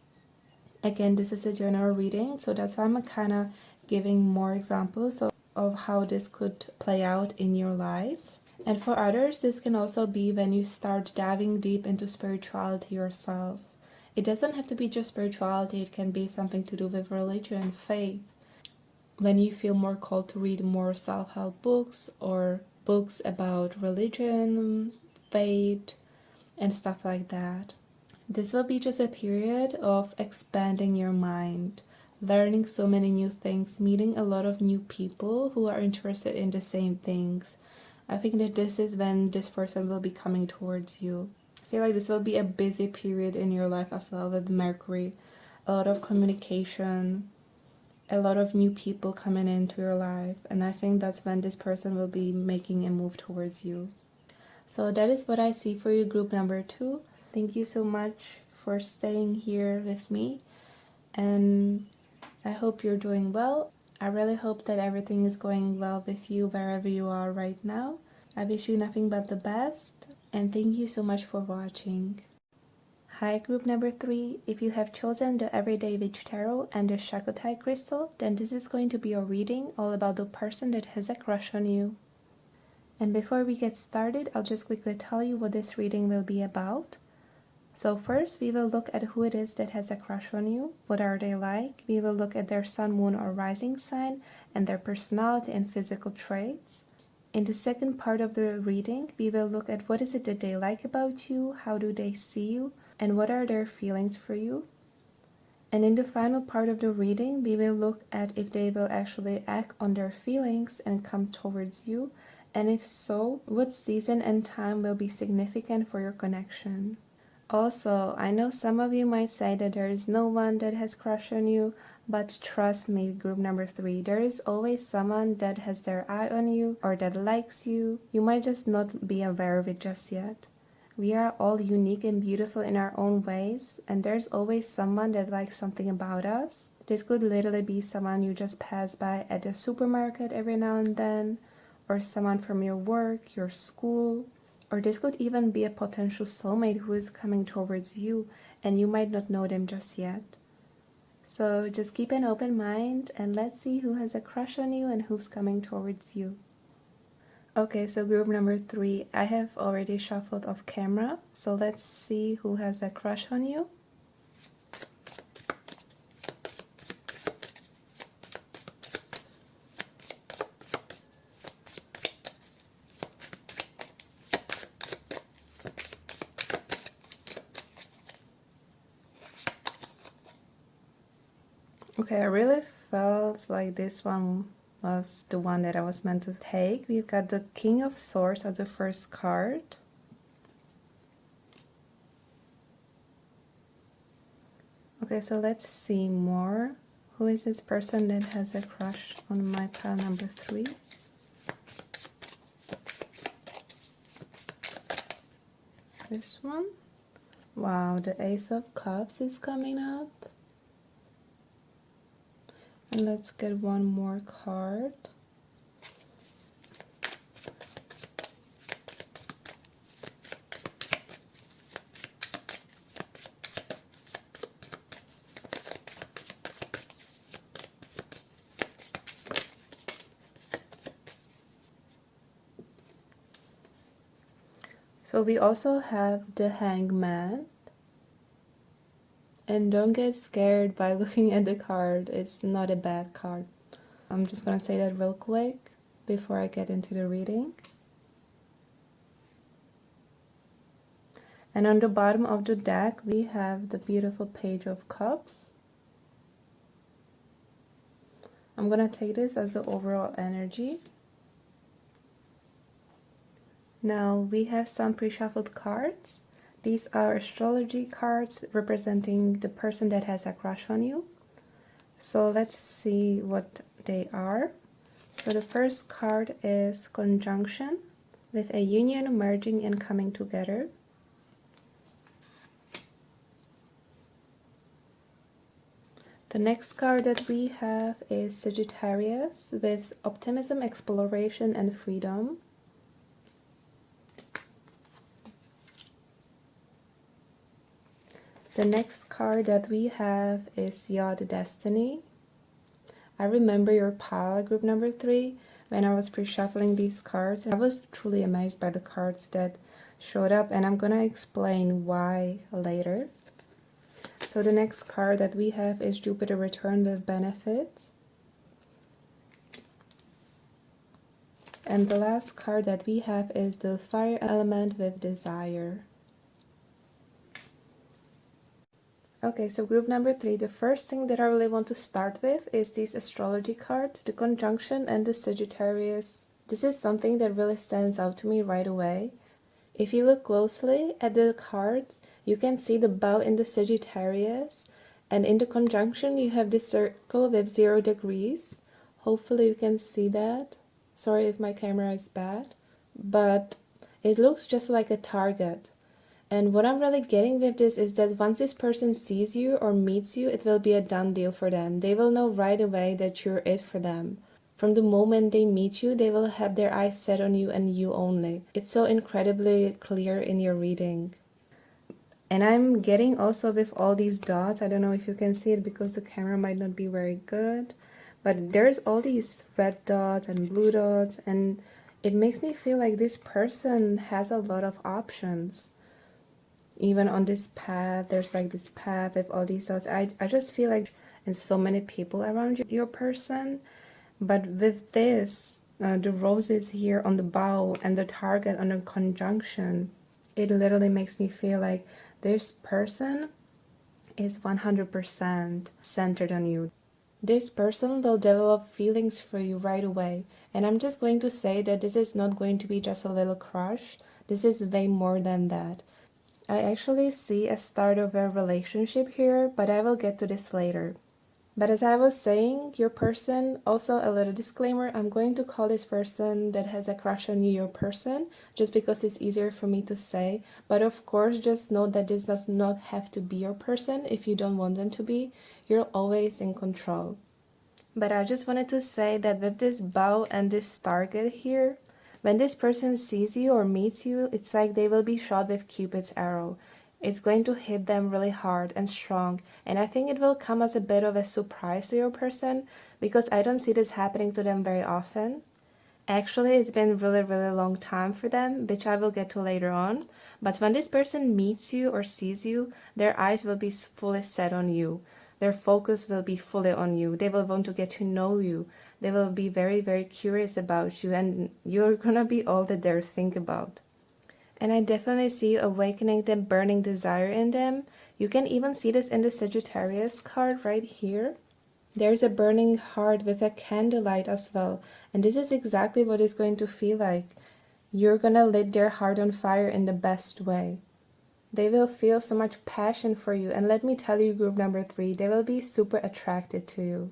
Again, this is a general reading, so that's why I'm kind of giving more examples of how this could play out in your life. And for others, this can also be when you start diving deep into spirituality yourself. It doesn't have to be just spirituality, it can be something to do with religion, faith. When you feel more called to read more self-help books or books about religion, faith, and stuff like that. This will be just a period of expanding your mind, learning so many new things, meeting a lot of new people who are interested in the same things. I think that this is when this person will be coming towards you. I feel like this will be a busy period in your life as well with Mercury. A lot of communication, a lot of new people coming into your life, and I think that's when this person will be making a move towards you. So that is what I see for you, group number 2. Thank you so much for staying here with me, and I hope you're doing well. I really hope that everything is going well with you wherever you are right now. I wish you nothing but the best, and thank you so much for watching. Hi, group number 3. If you have chosen the Everyday Witch Tarot and the Shakotai Crystal, then this is going to be a reading all about the person that has a crush on you. And before we get started, I'll just quickly tell you what this reading will be about. So first, we will look at who it is that has a crush on you. What are they like? We will look at their sun, moon, or rising sign and their personality and physical traits. In the second part of the reading, we will look at what is it that they like about you, how do they see you, and what are their feelings for you. And in the final part of the reading, we will look at if they will actually act on their feelings and come towards you, and if so, what season and time will be significant for your connection. Also, I know some of you might say that there is no one that has crush on you, but trust me, group number 3, there is always someone that has their eye on you or that likes you. You might just not be aware of it just yet. We are all unique and beautiful in our own ways, and there's always someone that likes something about us. This could literally be someone you just pass by at the supermarket every now and then, or someone from your work, your school, or this could even be a potential soulmate who is coming towards you, and you might not know them just yet. So just keep an open mind, and let's see who has a crush on you and who's coming towards you. Okay, so group number 3, I have already shuffled off camera, so let's see who has a crush on you. Okay, I really felt like this one was the one that I was meant to take. We've got the King of Swords as the first card. Okay, so let's see more. Who is this person that has a crush on my pile number 3? This one? Wow, the Ace of Cups is coming up. And let's get one more card. So we also have the Hangman. And don't get scared by looking at the card, it's not a bad card. I'm just gonna say that real quick before I get into the reading. And on the bottom of the deck, we have the beautiful Page of Cups. I'm gonna take this as the overall energy. Now we have some pre-shuffled cards. These are astrology cards representing the person that has a crush on you. So let's see what they are. So the first card is Conjunction, with a union merging and coming together. The next card that we have is Sagittarius, with optimism, exploration, and freedom. The next card that we have is Yacht Destiny. I remember your pile, group number 3, when I was pre-shuffling these cards. I was truly amazed by the cards that showed up, and I'm gonna explain why later. So the next card that we have is Jupiter Return with Benefits. And the last card that we have is the Fire Element with Desire. Okay, so group number 3, the first thing that I really want to start with is these astrology cards, the Conjunction and the Sagittarius. This is something that really stands out to me right away. If you look closely at the cards, you can see the bow in the Sagittarius, and in the Conjunction you have this circle with 0 degrees. Hopefully you can see that. Sorry if my camera is bad, but it looks just like a target. And what I'm really getting with this is that once this person sees you or meets you, it will be a done deal for them. They will know right away that you're it for them. From the moment they meet you, they will have their eyes set on you and you only. It's so incredibly clear in your reading. And I'm getting also with all these dots, I don't know if you can see it because the camera might not be very good, but there's all these red dots and blue dots, and it makes me feel like this person has a lot of options. Even on this path, there's like this path with all these dots. I just feel like there's so many people around your person. But with this, the roses here on the bow and the target on the Conjunction, it literally makes me feel like this person is 100% centered on you. This person will develop feelings for you right away. And I'm just going to say that this is not going to be just a little crush. This is way more than that. I actually see a start of a relationship here, but I will get to this later. But as I was saying, your person, also a little disclaimer, I'm going to call this person that has a crush on you your person, just because it's easier for me to say. But of course, just know that this does not have to be your person if you don't want them to be. You're always in control. But I just wanted to say that with this bow and this target here, when this person sees you or meets you, it's like they will be shot with Cupid's arrow. It's going to hit them really hard and strong, and I think it will come as a bit of a surprise to your person, because I don't see this happening to them very often. Actually, it's been really long time for them, which I will get to later on. But when this person meets you or sees you, their eyes will be fully set on you. Their focus will be fully on you. They will want to get to know you. They will be very curious about you, and you're gonna be all that they think about. And I definitely see you awakening the burning desire in them. You can even see this in the Sagittarius card right here. There's a burning heart with a candlelight as well. And this is exactly what it's going to feel like. You're gonna lit their heart on fire in the best way. They will feel so much passion for you. And let me tell you, group number 3, they will be super attracted to you.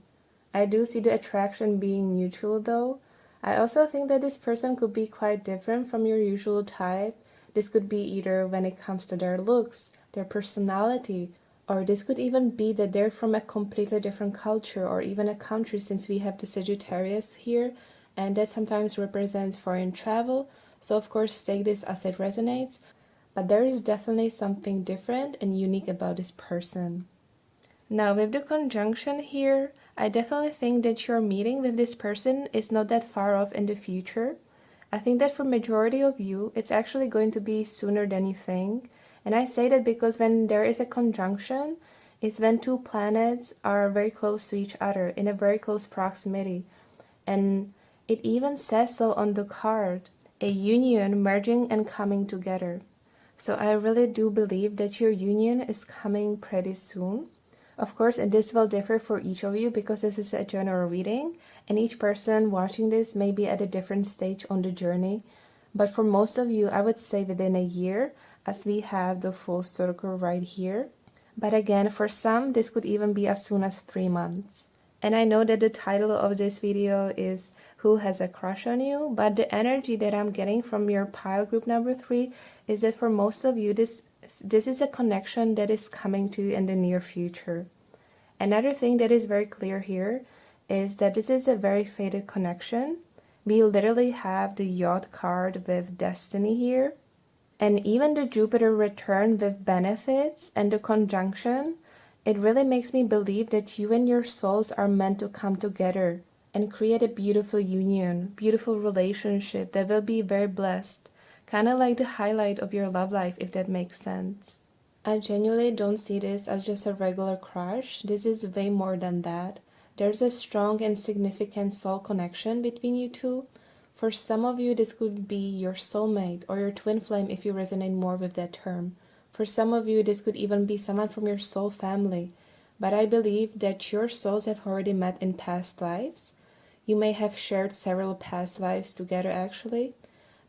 I do see the attraction being mutual though. I also think that this person could be quite different from your usual type. This could be either when it comes to their looks, their personality, or this could even be that they're from a completely different culture or even a country, since we have the Sagittarius here, and that sometimes represents foreign travel. So of course take this as it resonates, but there is definitely something different and unique about this person. Now with the conjunction here, I definitely think that your meeting with this person is not that far off in the future. I think that for majority of you, it's actually going to be sooner than you think. And I say that because when there is a conjunction, it's when two planets are very close to each other, in a very close proximity. And it even says so on the card, a union merging and coming together. So I really do believe that your union is coming pretty soon. Of course, and this will differ for each of you because this is a general reading, and each person watching this may be at a different stage on the journey. But for most of you, I would say within a year, as we have the full circle right here. But again, for some, this could even be as soon as 3 months. And I know that the title of this video is Who Has a Crush on You? But the energy that I'm getting from your pile group number 3 is that for most of you, this is a connection that is coming to you in the near future. Another thing that is very clear here is that this is a very fated connection. We literally have the Yacht card with destiny here. And even the Jupiter return with benefits and the conjunction, it really makes me believe that you and your souls are meant to come together and create a beautiful union, beautiful relationship that will be very blessed. Kind of like the highlight of your love life, if that makes sense. I genuinely don't see this as just a regular crush. This is way more than that. There's a strong and significant soul connection between you two. For some of you, this could be your soulmate or your twin flame if you resonate more with that term. For some of you, this could even be someone from your soul family. But I believe that your souls have already met in past lives. You may have shared several past lives together actually.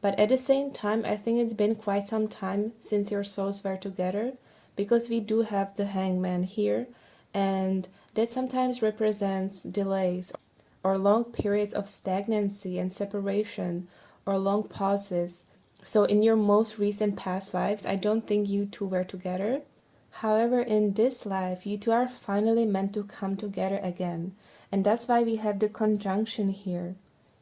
But at the same time, I think it's been quite some time since your souls were together, because we do have the Hangman here, and that sometimes represents delays or long periods of stagnancy and separation or long pauses. So in your most recent past lives, I don't think you two were together. However, in this life, you two are finally meant to come together again, and that's why we have the conjunction here.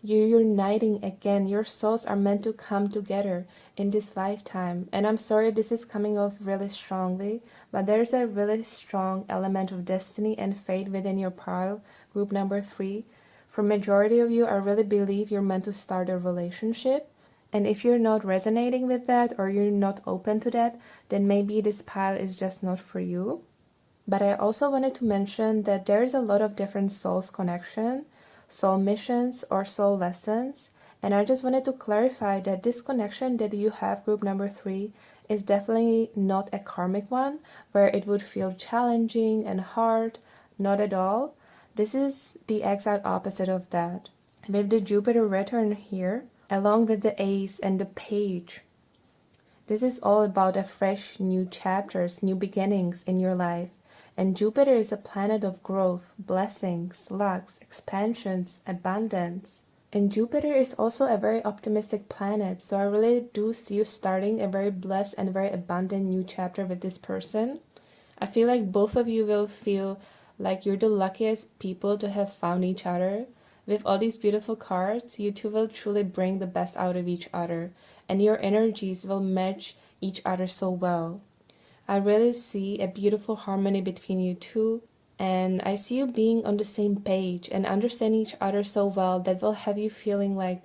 You're uniting again. Your souls are meant to come together in this lifetime. And I'm sorry this is coming off really strongly, but there's a really strong element of destiny and fate within your pile, group number 3. For majority of you, I really believe you're meant to start a relationship. And if you're not resonating with that or you're not open to that, then maybe this pile is just not for you. But I also wanted to mention that there's a lot of different souls connection, soul missions or soul lessons, and I just wanted to clarify that this connection that you have, group number 3, is definitely not a karmic one where it would feel challenging and hard. Not at all. This is the exact opposite of that. With the Jupiter return here, along with the Ace and the Page, this is all about a fresh new chapters, new beginnings in your life. And Jupiter is a planet of growth, blessings, lucks, expansions, abundance. And Jupiter is also a very optimistic planet, so I really do see you starting a very blessed and very abundant new chapter with this person. I feel like both of you will feel like you're the luckiest people to have found each other. With all these beautiful cards, you two will truly bring the best out of each other, and your energies will match each other so well. I really see a beautiful harmony between you two, and I see you being on the same page and understanding each other so well that will have you feeling like,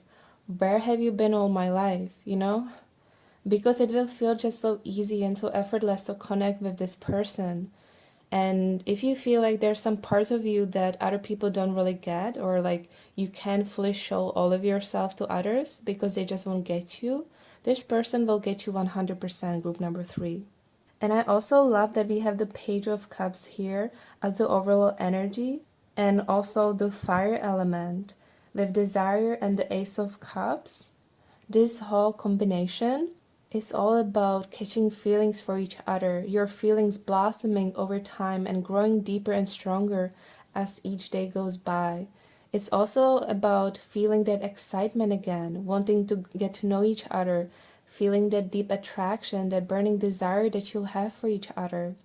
where have you been all my life, you know? Because it will feel just so easy and so effortless to connect with this person. And if you feel like there's some parts of you that other people don't really get, or like you can't fully show all of yourself to others because they just won't get you, this person will get you 100%, group number 3. And I also love that we have the Page of Cups here as the overall energy, and also the fire element with Desire and the Ace of Cups. This whole combination is all about catching feelings for each other, your feelings blossoming over time and growing deeper and stronger as each day goes by. It's also about feeling that excitement again, wanting to get to know each other, feeling that deep attraction, that burning desire that you'll have for each other.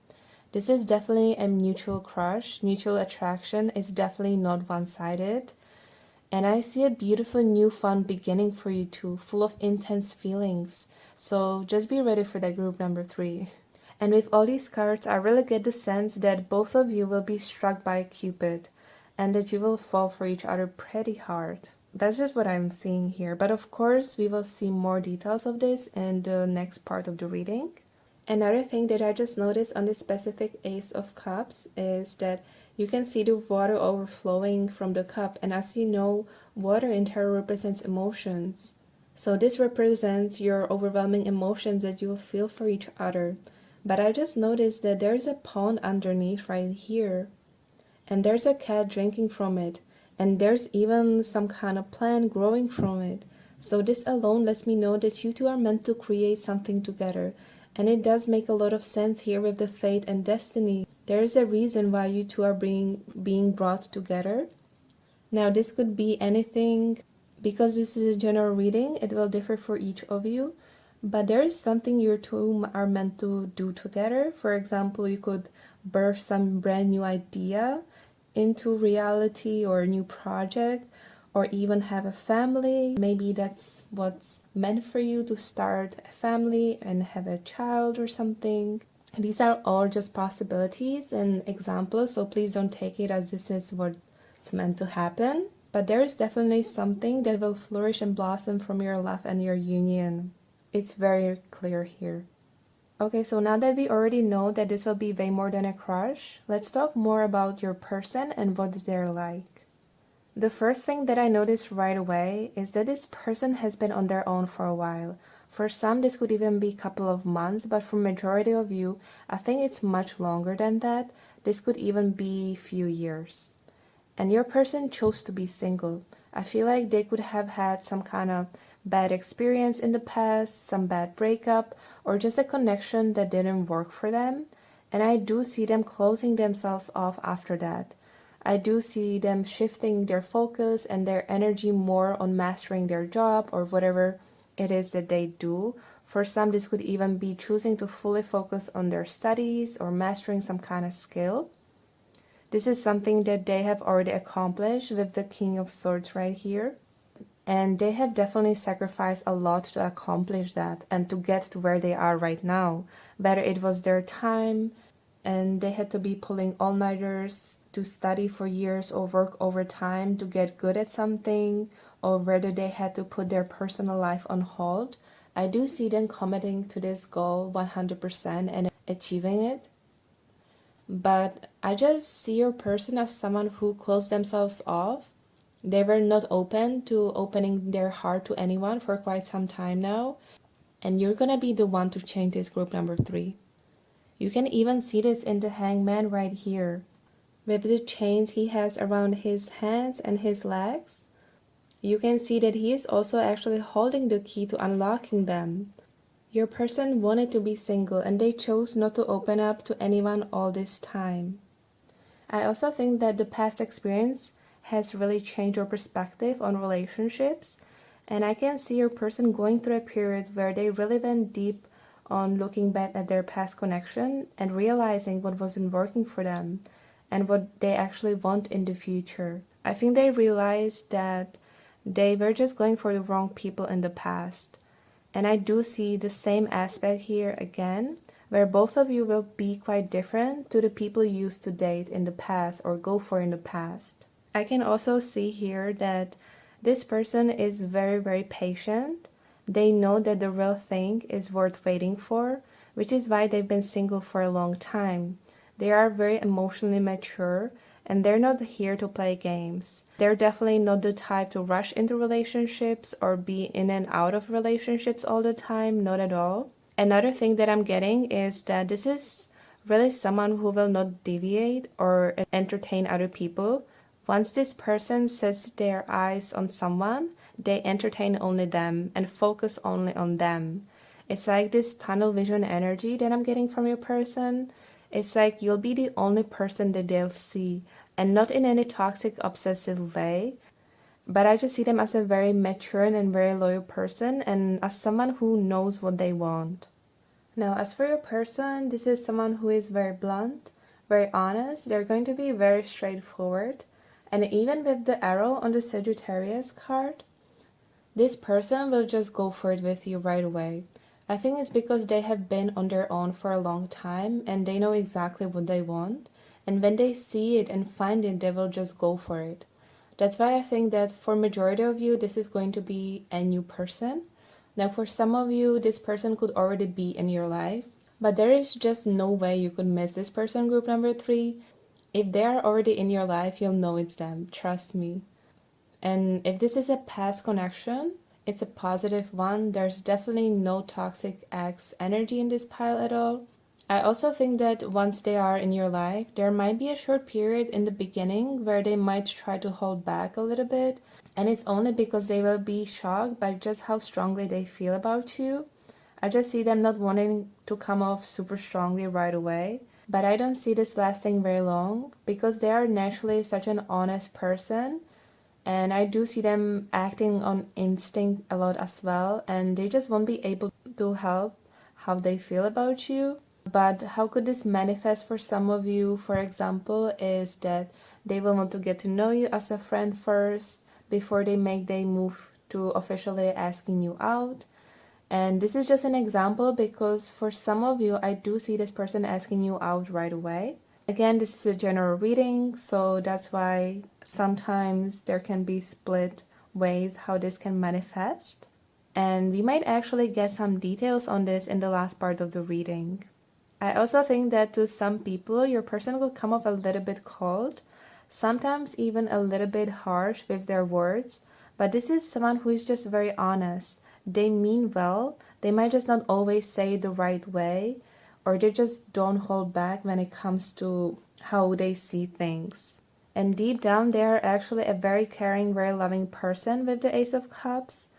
This is definitely a mutual crush. Mutual attraction is definitely not one-sided. And I see a beautiful new fun beginning for you two, full of intense feelings. So just be ready for that, group number 3. And with all these cards, I really get the sense that both of you will be struck by Cupid and that you will fall for each other pretty hard. That's just what I'm seeing here. But of course, we will see more details of this in the next part of the reading. Another thing that I just noticed on this specific Ace of Cups is that you can see the water overflowing from the cup. And as you know, water in tarot represents emotions. So this represents your overwhelming emotions that you'll feel for each other. But I just noticed that there's a pond underneath right here. And there's a cat drinking from it. And there's even some kind of plant growing from it. So this alone lets me know that you two are meant to create something together. And it does make a lot of sense here with the fate and destiny. There is a reason why you two are being brought together. Now this could be anything. Because this is a general reading, it will differ for each of you. But there is something you two are meant to do together. For example, you could birth some brand new idea into reality or a new project, or even have a family. Maybe that's what's meant for you, to start a family and have a child or something. These are all just possibilities and examples, so please don't take it as this is what's meant to happen. But there is definitely something that will flourish and blossom from your love and your union. It's very clear here. Okay, so now that we already know that this will be way more than a crush, let's talk more about your person and what they're like. The first thing that I noticed right away is that this person has been on their own for a while. For some, this could even be a couple of months, but for majority of you, I think it's much longer than that. This could even be a few years. And your person chose to be single. I feel like they could have had some kind of bad experience in the past, some bad breakup, or just a connection that didn't work for them. And I do see them closing themselves off after that. I do see them shifting their focus and their energy more on mastering their job or whatever it is that they do. For some, this could even be choosing to fully focus on their studies or mastering some kind of skill. This is something that they have already accomplished with the King of Swords right here. And they have definitely sacrificed a lot to accomplish that and to get to where they are right now. Whether it was their time and they had to be pulling all-nighters to study for years or work overtime to get good at something, or whether they had to put their personal life on hold, I do see them committing to this goal 100% and achieving it. But I just see your person as someone who closed themselves off. They were not open to opening their heart to anyone for quite some time now. And you're gonna be the one to change this, group number 3. You can even see this in the Hangman right here. With the chains he has around his hands and his legs, you can see that he is also actually holding the key to unlocking them. Your person wanted to be single and they chose not to open up to anyone all this time. I also think that the past experience has really changed your perspective on relationships, and I can see your person going through a period where they really went deep on looking back at their past connection and realizing what wasn't working for them and what they actually want in the future. I think they realized that they were just going for the wrong people in the past. And I do see the same aspect here again, where both of you will be quite different to the people you used to date in the past or go for in the past. I can also see here that this person is very, very patient. They know that the real thing is worth waiting for, which is why they've been single for a long time. They are very emotionally mature and they're not here to play games. They're definitely not the type to rush into relationships or be in and out of relationships all the time, not at all. Another thing that I'm getting is that this is really someone who will not deviate or entertain other people. Once this person sets their eyes on someone, they entertain only them and focus only on them. It's like this tunnel vision energy that I'm getting from your person. It's like you'll be the only person that they'll see, and not in any toxic, obsessive way. But I just see them as a very mature and very loyal person and as someone who knows what they want. Now, as for your person, this is someone who is very blunt, very honest. They're going to be very straightforward. And even with the arrow on the Sagittarius card, this person will just go for it with you right away. I think it's because they have been on their own for a long time and they know exactly what they want. And when they see it and find it, they will just go for it. That's why I think that for majority of you, this is going to be a new person. Now, for some of you, this person could already be in your life, but there is just no way you could miss this person, group number 3. If they are already in your life, you'll know it's them, trust me. And if this is a past connection, it's a positive one. There's definitely no toxic ex energy in this pile at all. I also think that once they are in your life, there might be a short period in the beginning where they might try to hold back a little bit. And it's only because they will be shocked by just how strongly they feel about you. I just see them not wanting to come off super strongly right away. But I don't see this lasting very long because they are naturally such an honest person. And I do see them acting on instinct a lot as well. And they just won't be able to help how they feel about you. But how could this manifest for some of you, for example, is that they will want to get to know you as a friend first before they make their move to officially asking you out. And this is just an example because for some of you, I do see this person asking you out right away. Again, this is a general reading, so that's why sometimes there can be split ways how this can manifest. And we might actually get some details on this in the last part of the reading. I also think that to some people, your person will come off a little bit cold, sometimes even a little bit harsh with their words, but this is someone who is just very honest. They mean well, they might just not always say it the right way, or they just don't hold back when it comes to how they see things. And deep down, they are actually a very caring, very loving person with the Ace of Cups.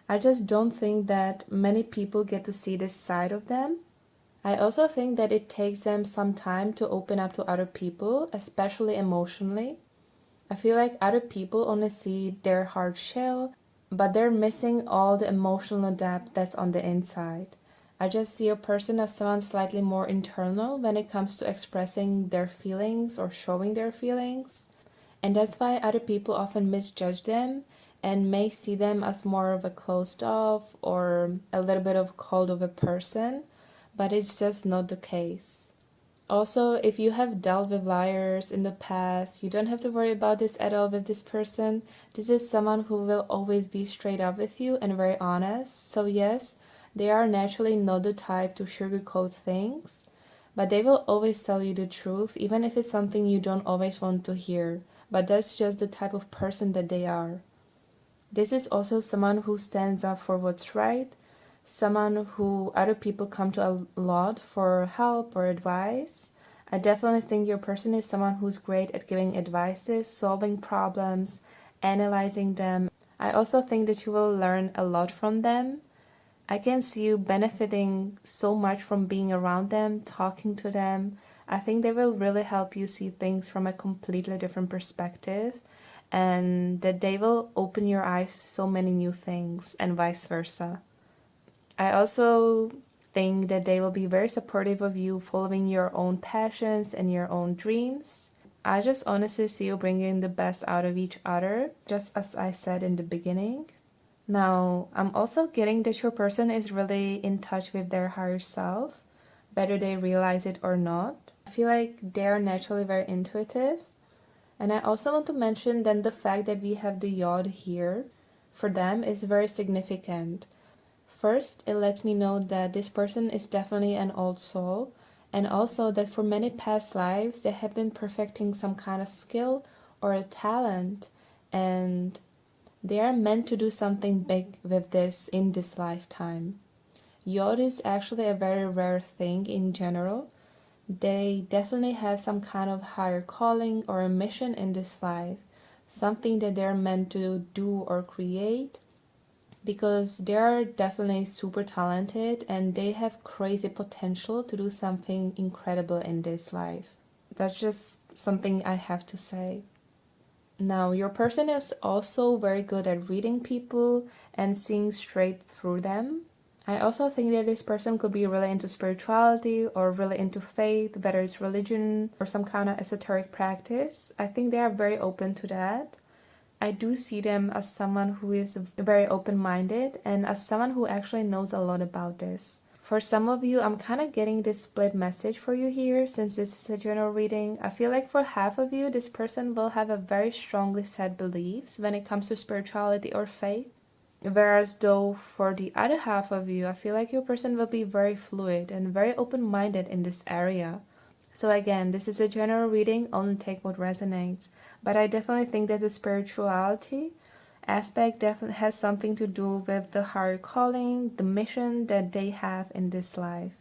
I just don't think that many people get to see this side of them. I also think that it takes them some time to open up to other people, especially emotionally. I feel like other people only see their hard shell, but they're missing all the emotional depth that's on the inside. I just see a person as someone slightly more internal when it comes to expressing their feelings or showing their feelings. And that's why other people often misjudge them and may see them as more of a closed off or a little bit of cold of a person, but it's just not the case. Also, if you have dealt with liars in the past, you don't have to worry about this at all with this person. This is someone who will always be straight up with you and very honest. So yes, they are naturally not the type to sugarcoat things, but they will always tell you the truth, even if it's something you don't always want to hear. But that's just the type of person that they are. This is also someone who stands up for what's right, someone who other people come to a lot for help or advice. I definitely think your person is someone who's great at giving advices, solving problems, analyzing them. I also think that you will learn a lot from them. I can see you benefiting so much from being around them, talking to them. I think they will really help you see things from a completely different perspective, and that they will open your eyes to so many new things and vice versa. I also think that they will be very supportive of you following your own passions and your own dreams. I just honestly see you bringing the best out of each other, just as I said in the beginning. Now, I'm also getting that your person is really in touch with their higher self, whether they realize it or not. I feel like they are naturally very intuitive. And I also want to mention then the fact that we have the yod here for them is very significant. First, it lets me know that this person is definitely an old soul, and also that for many past lives they have been perfecting some kind of skill or a talent, and they are meant to do something big with this in this lifetime. Yod is actually a very rare thing in general. They definitely have some kind of higher calling or a mission in this life, something that they're meant to do or create, because they are definitely super talented and they have crazy potential to do something incredible in this life. That's just something I have to say. Now, your person is also very good at reading people and seeing straight through them. I also think that this person could be really into spirituality or really into faith, whether it's religion or some kind of esoteric practice. I think they are very open to that. I do see them as someone who is very open-minded and as someone who actually knows a lot about this. For some of you, I'm kind of getting this split message for you here, since this is a general reading. I feel like for half of you, this person will have a very strongly set beliefs when it comes to spirituality or faith. Whereas though for the other half of you, I feel like your person will be very fluid and very open-minded in this area. So again, this is a general reading, only take what resonates. But I definitely think that the spirituality aspect definitely has something to do with the higher calling, the mission that they have in this life.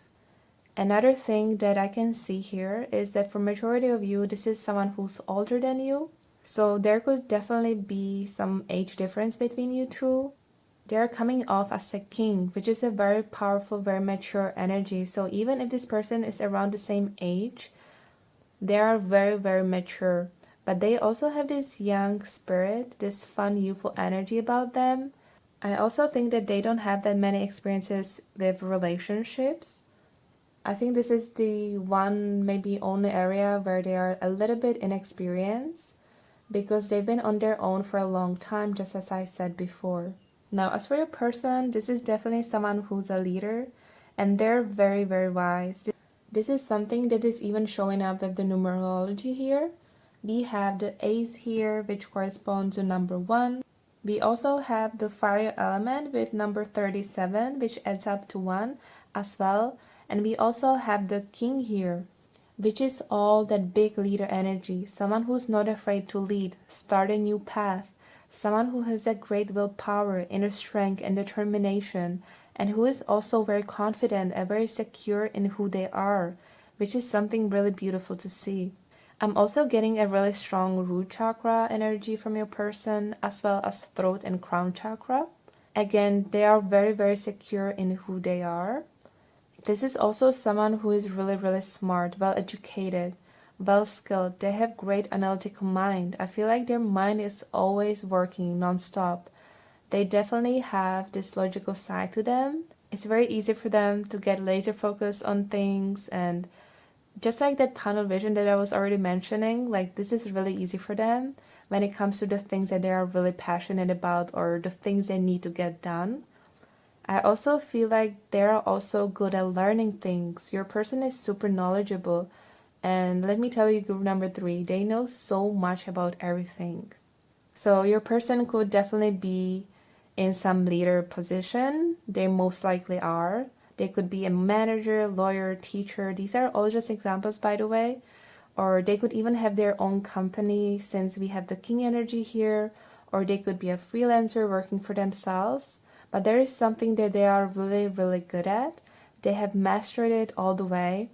Another thing that I can see here is that for majority of you, this is someone who's older than you. So there could definitely be some age difference between you two. They are coming off as a king, which is a very powerful, very mature energy. So even if this person is around the same age, they are very, very mature. But they also have this young spirit, this fun, youthful energy about them. I also think that they don't have that many experiences with relationships. I think this is the one, maybe only area where they are a little bit inexperienced, because they've been on their own for a long time, just as I said before. Now, as for your person, this is definitely someone who's a leader, and they're very, very wise. This is something that is even showing up with the numerology here. We have the ace here, which corresponds to number 1. We also have the fire element with number 37, which adds up to 1 as well. And we also have the king here, which is all that big leader energy, someone who's not afraid to lead, start a new path, someone who has that great willpower, inner strength, and determination, and who is also very confident and very secure in who they are, which is something really beautiful to see. I'm also getting a really strong root chakra energy from your person, as well as throat and crown chakra. Again, they are very, very secure in who they are. This is also someone who is really, really smart, well educated, well skilled. They have great analytical mind. I feel like their mind is always working non-stop. They definitely have this logical side to them. It's very easy for them to get laser focused on things, and just like that tunnel vision that I was already mentioning, like this is really easy for them when it comes to the things that they are really passionate about or the things they need to get done. I also feel like they're also good at learning things. Your person is super knowledgeable. And let me tell you, group number 3, they know so much about everything. So your person could definitely be in some leader position. They most likely are. They could be a manager, lawyer, teacher. These are all just examples, by the way. Or they could even have their own company, since we have the king energy here. Or they could be a freelancer working for themselves. But there is something that they are really, really good at. They have mastered it all the way.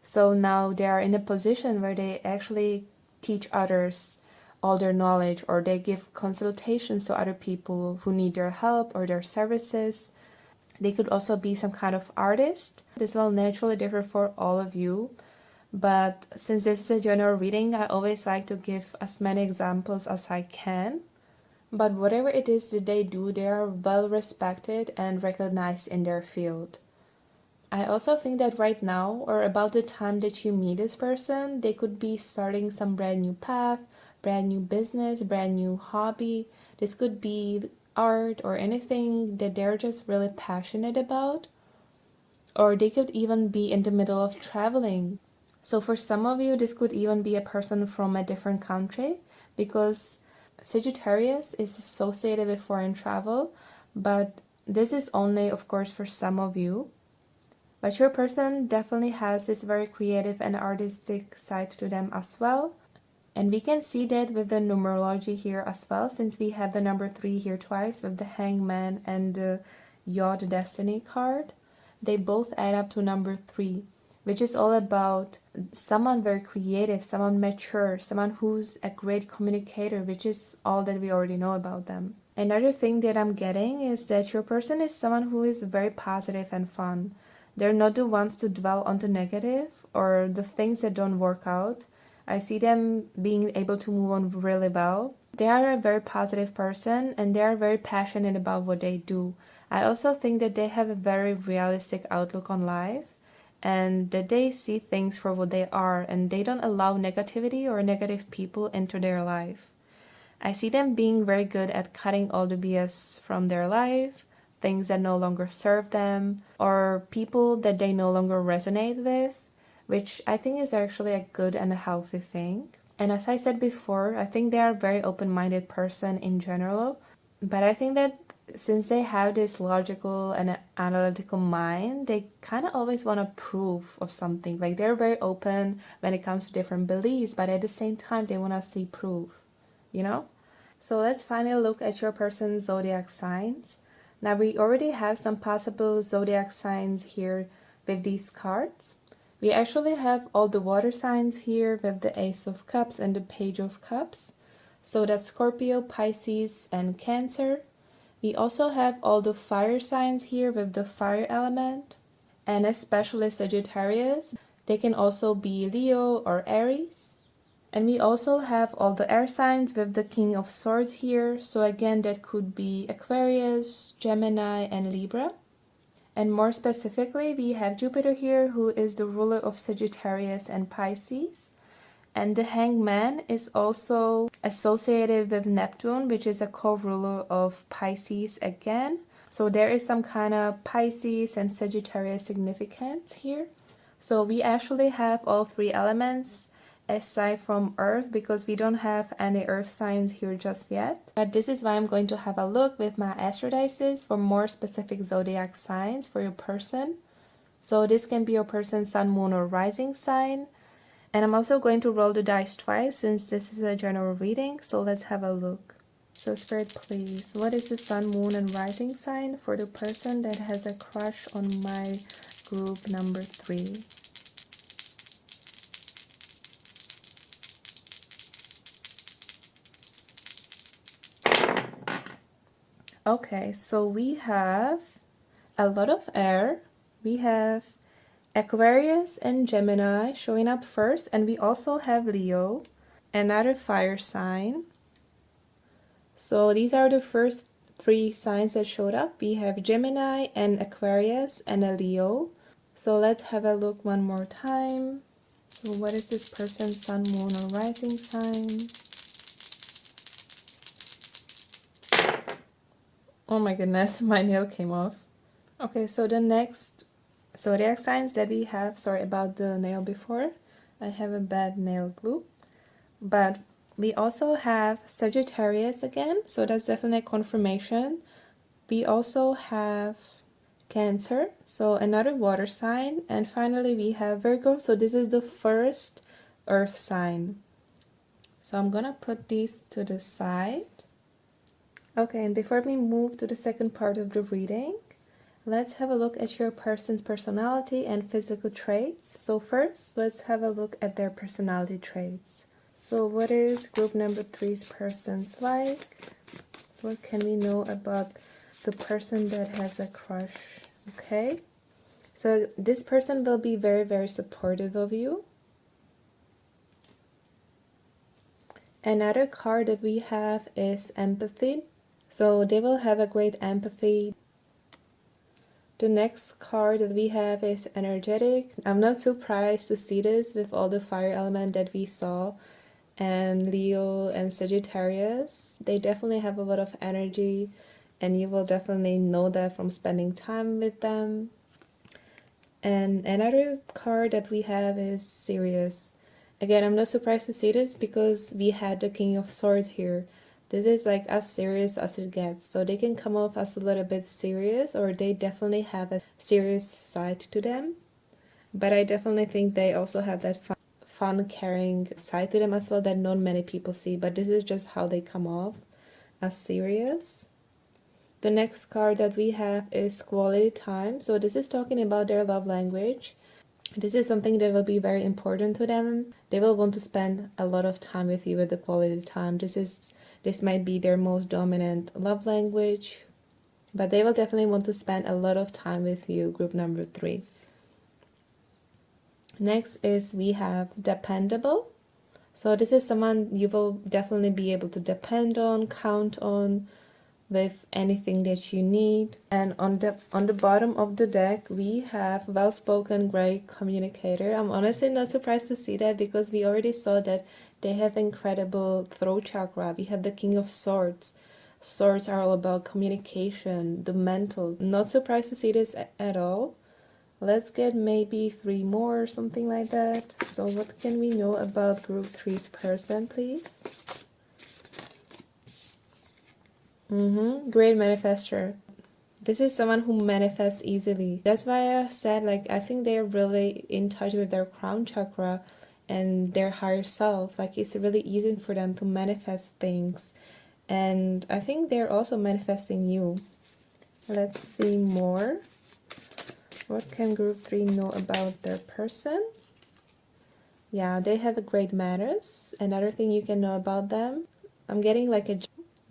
So now they are in a position where they actually teach others all their knowledge, or they give consultations to other people who need their help or their services. They could also be some kind of artist. This will naturally differ for all of you. But since this is a general reading, I always like to give as many examples as I can. But whatever it is that they do, they are well respected and recognized in their field. I also think that right now, or about the time that you meet this person, they could be starting some brand new path, brand new business, brand new hobby. This could be art or anything that they're just really passionate about. Or they could even be in the middle of traveling. So for some of you, this could even be a person from a different country, because Sagittarius is associated with foreign travel, but this is only, of course, for some of you. But your person definitely has this very creative and artistic side to them as well. And we can see that with the numerology here as well, since we have the number 3 here twice with the Hangman and the Yacht Destiny card. They both add up to number 3, which is all about someone very creative, someone mature, someone who's a great communicator, which is all that we already know about them. Another thing that I'm getting is that your person is someone who is very positive and fun. They're not the ones to dwell on the negative or the things that don't work out. I see them being able to move on really well. They are a very positive person and they are very passionate about what they do. I also think that they have a very realistic outlook on life and that they see things for what they are and they don't allow negativity or negative people into their life. I see them being very good at cutting all the BS from their life, things that no longer serve them, or people that they no longer resonate with, which I think is actually a good and a healthy thing. And as I said before, I think they are a very open-minded person in general, but I think that since they have this logical and analytical mind, they kind of always want to prove of something. Like they're very open when it comes to different beliefs, but at the same time, they want to see proof, you know? So let's finally look at your person's zodiac signs. Now we already have some possible zodiac signs here with these cards. We actually have all the water signs here with the Ace of Cups and the Page of Cups. So that's Scorpio, Pisces, and Cancer. We also have all the fire signs here with the fire element, and especially Sagittarius. They can also be Leo or Aries. And we also have all the air signs with the King of Swords here. So again, that could be Aquarius, Gemini, and Libra. And more specifically, we have Jupiter here, who is the ruler of Sagittarius and Pisces. And the Hangman is also associated with Neptune, which is a co-ruler of Pisces again. So there is some kind of Pisces and Sagittarius significance here. So we actually have all 3 elements aside from Earth, because we don't have any Earth signs here just yet. But this is why I'm going to have a look with my Astrodices for more specific zodiac signs for your person. So this can be your person's sun, moon, or rising sign. And I'm also going to roll the dice twice since this is a general reading. So let's have a look. So Spirit, please, what is the sun, moon, and rising sign for the person that has a crush on my group number 3? Okay, so we have a lot of air. We have Aquarius and Gemini showing up first, and we also have Leo, another fire sign. So these are the first 3 signs that showed up. We have Gemini and Aquarius and a Leo. So let's have a look one more time. So what is this person's sun, moon, or rising sign? Oh my goodness, my nail came off. Okay, so the next zodiac signs that we have, sorry about the nail before, I have a bad nail glue. But we also have Sagittarius again, so that's definitely a confirmation. We also have Cancer, so another water sign. And finally we have Virgo, so this is the first earth sign. So I'm gonna put these to the side. Okay, and before we move to the second part of the reading, let's have a look at your person's personality and physical traits. So first, let's have a look at their personality traits. So what is group number 3's person's like? What can we know about the person that has a crush Okay, so this person will be very, very supportive of you. Another card that we have is empathy. So they will have a great empathy. The next card that we have is energetic. I'm not surprised to see this with all the fire element that we saw, and Leo and Sagittarius. They definitely have a lot of energy, and you will definitely know that from spending time with them. And another card that we have is serious. Again, I'm not surprised to see this because we had the King of Swords here. This is like as serious as it gets. So they can come off as a little bit serious, or they definitely have a serious side to them. But I definitely think they also have that fun, caring side to them as well that not many people see. But this is just how they come off, as serious. The next card that we have is quality time. So this is talking about their love language. This is something that will be very important to them. They will want to spend a lot of time with you with the quality time. This might be their most dominant love language, but they will definitely want to spend a lot of time with you, group number 3. Next is we have dependable. So this is someone you will definitely be able to depend on, count on, with anything that you need. And on the bottom of the deck we have well-spoken, great communicator. I'm honestly not surprised to see that because we already saw that they have incredible throat chakra. We have the King of Swords. Swords are all about communication, the mental. Not surprised to see this at all. Let's get maybe 3 more or something like that. So what can we know about group 3's person, please? Great manifester. This is someone who manifests easily. That's why I said, like, I think they're really in touch with their crown chakra and their higher self. Like, it's really easy for them to manifest things. And I think they're also manifesting you. Let's see more. What can group 3 know about their person? Yeah, they have a great manners. Another thing you can know about them. I'm getting like a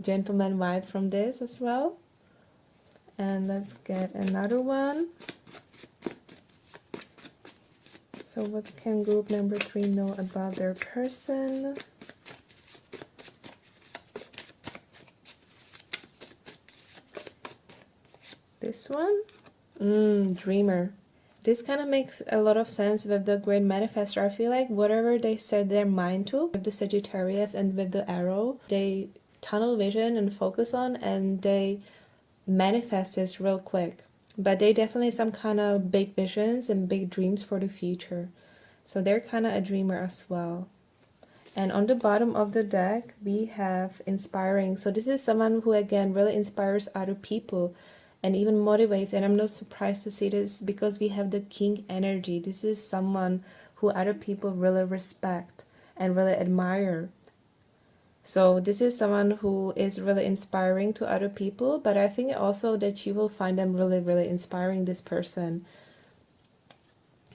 gentleman vibe from this as well. And let's get another one. So what can group number 3 know about their person? This one? Dreamer. This kind of makes a lot of sense with the great manifestor. I feel like whatever they set their mind to, with the Sagittarius and with the arrow, they tunnel vision and focus on, and they manifest this real quick. But they definitely some kind of big visions and big dreams for the future. So they're kind of a dreamer as well. And on the bottom of the deck, we have inspiring. So this is someone who, again, really inspires other people and even motivates. And I'm not surprised to see this because we have the king energy. This is someone who other people really respect and really admire. So this is someone who is really inspiring to other people, but I think also that you will find them really, really inspiring, this person.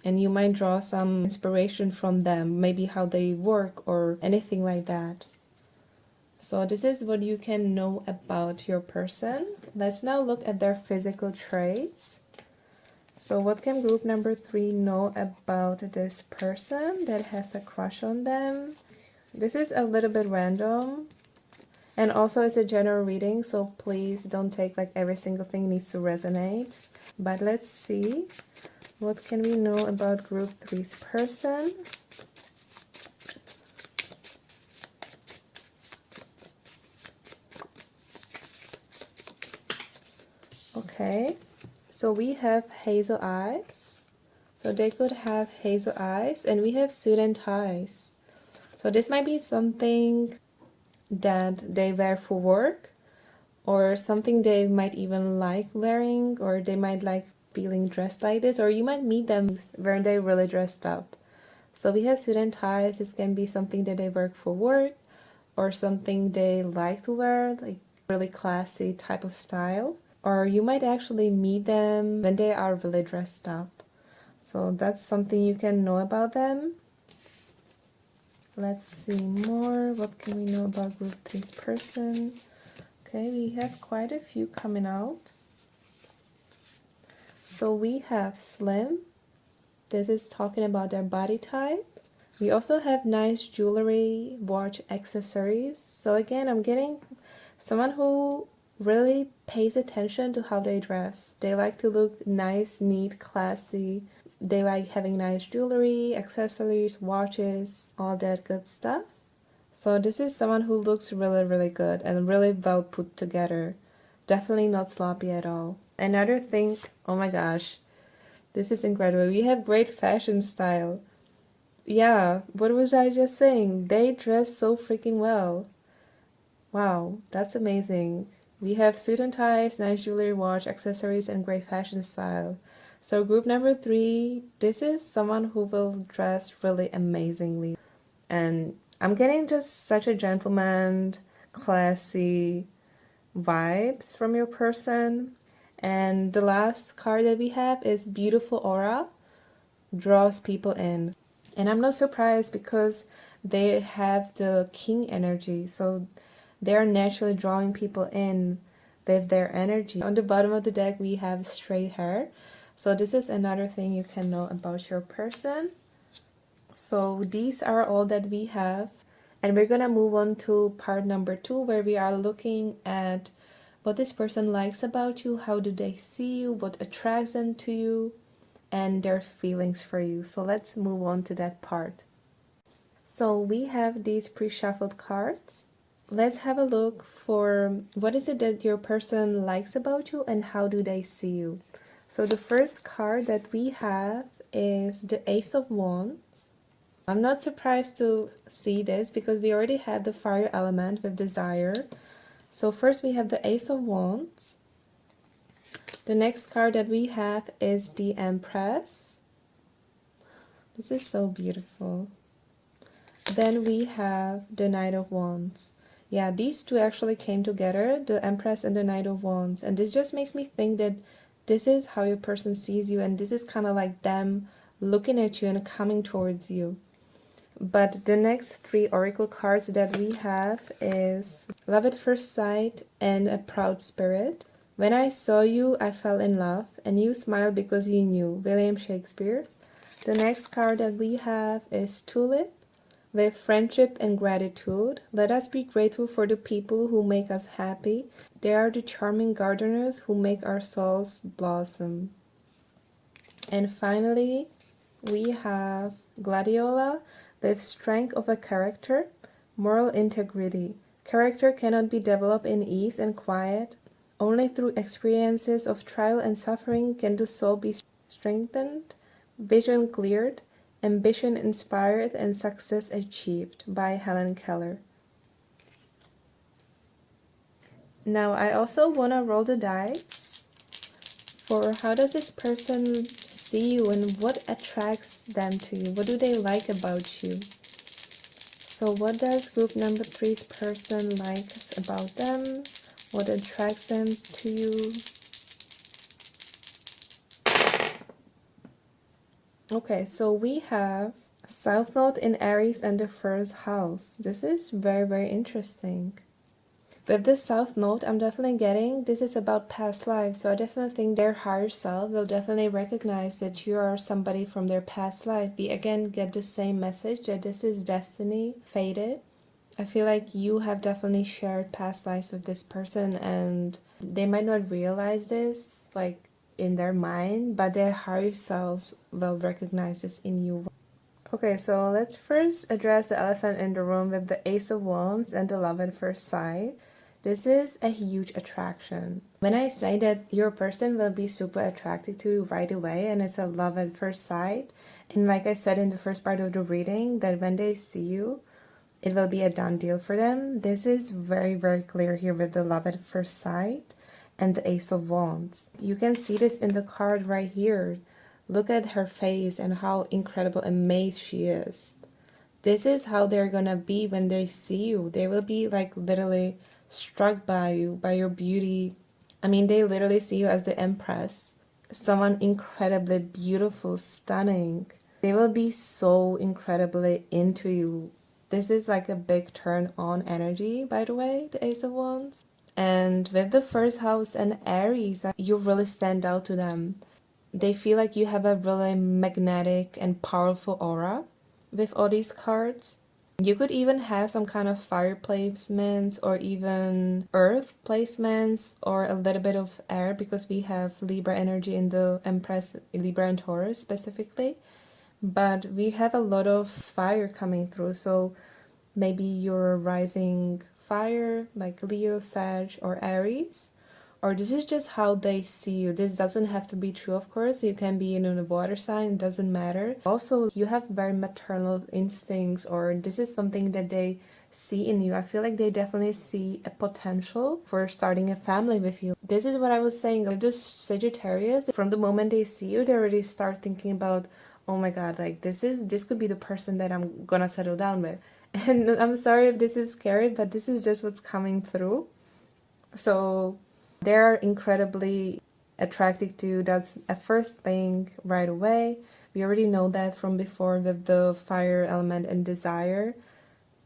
And you might draw some inspiration from them, maybe how they work or anything like that. So this is what you can know about your person. Let's now look at their physical traits. So what can group number 3 know about this person that has a crush on them? This is a little bit random, and also it's a general reading, so please don't take like every single thing needs to resonate. But let's see, what can we know about group 3's person? Okay, so we have hazel eyes. So they could have hazel eyes, and we have suit and ties. So this might be something that they wear for work, or something they might even like wearing, or they might like feeling dressed like this, or you might meet them when they're really dressed up. So we have suit and ties. This can be something that they wear for work, or something they like to wear, like really classy type of style. Or you might actually meet them when they are really dressed up. So that's something you can know about them. Let's see more. What can we know about group 3's person? Okay, we have quite a few coming out. So we have slim. This is talking about their body type. We also have nice jewelry, watch, accessories. So again, I'm getting someone who really pays attention to how they dress. They like to look nice, neat, classy. They like having nice jewelry, accessories, watches, all that good stuff. So this is someone who looks really, really good and really well put together. Definitely not sloppy at all. Another thing, oh my gosh, this is incredible. We have great fashion style. Yeah, what was I just saying? They dress so freaking well. Wow, that's amazing. We have suit and ties, nice jewelry, watch, accessories, and great fashion style. So group number 3, this is someone who will dress really amazingly. And I'm getting just such a gentleman, classy vibes from your person. And the last card that we have is Beautiful Aura, draws people in. And I'm not surprised because they have the king energy, so they're naturally drawing people in with their energy. On the bottom of the deck we have straight hair, so this is another thing you can know about your person. So these are all that we have, and we're gonna move on to part number 2, where we are looking at what this person likes about you, how do they see you, what attracts them to you, and their feelings for you. So let's move on to that part. So we have these pre-shuffled cards. Let's have a look for what is it that your person likes about you and how do they see you. So the first card that we have is the Ace of Wands. I'm not surprised to see this because we already had the fire element with desire. So first we have the Ace of Wands. The next card that we have is the Empress. This is so beautiful. Then we have the Knight of Wands. Yeah, these two actually came together, the Empress and the Knight of Wands. And this just makes me think that this is how your person sees you, and this is kind of like them looking at you and coming towards you. But the next 3 oracle cards that we have is Love at First Sight and A Proud Spirit. When I saw you, I fell in love, and you smiled because you knew. William Shakespeare. The next card that we have is Tulip, with Friendship and Gratitude. Let us be grateful for the people who make us happy. They are the charming gardeners who make our souls blossom. And finally, we have Gladiola, with Strength of a Character, Moral Integrity. Character cannot be developed in ease and quiet. Only through experiences of trial and suffering can the soul be strengthened, vision cleared, ambition inspired, and success achieved. By Helen Keller. Now I also want to roll the dice for how does this person see you and what attracts them to you. What do they like about you? So what does group number 3's person like about them? What attracts them to you? Okay, so we have South Node in Aries and the first house. This is very, very interesting. With the South Node, I'm definitely getting this is about past lives. So I definitely think their higher self will definitely recognize that you are somebody from their past life. We again get the same message that this is destiny, fated. I feel like you have definitely shared past lives with this person, and they might not realize this like in their mind, but their higher selves will recognize this in you. Okay, so let's first address the elephant in the room with the Ace of Wands and the Love at First Sight. This is a huge attraction. When I say that your person will be super attracted to you right away and it's a love at first sight, and like I said in the first part of the reading, that when they see you, it will be a done deal for them. This is very, very clear here with the Love at First Sight and the Ace of Wands. You can see this in the card right here. Look at her face and how incredible amazed she is. This is how they're gonna be when they see you. They will be like literally struck by you, by your beauty. I mean, they literally see you as the Empress. Someone incredibly beautiful, stunning. They will be so incredibly into you. This is like a big turn on energy, by the way, the Ace of Wands. And with the first house and Aries, you really stand out to them. they feel like you have a really magnetic and powerful aura with all these cards. You could even have some kind of fire placements or even earth placements or a little bit of air, because we have Libra energy in the Empress, Libra and Taurus specifically. But we have a lot of fire coming through, so maybe you're rising fire like Leo, Sag, or Aries. Or this is just how they see you. This doesn't have to be true, of course. You can be in a water sign, it doesn't matter. Also, you have very maternal instincts, or this is something that they see in you. I feel like they definitely see a potential for starting a family with you. This is what I was saying. With this Sagittarius, from the moment they see you, they already start thinking about, oh my god, like this could be the person that I'm gonna settle down with. And I'm sorry if this is scary, but this is just what's coming through. So they're incredibly attracted to you. That's a first thing right away. We already know that from before with the fire element and desire.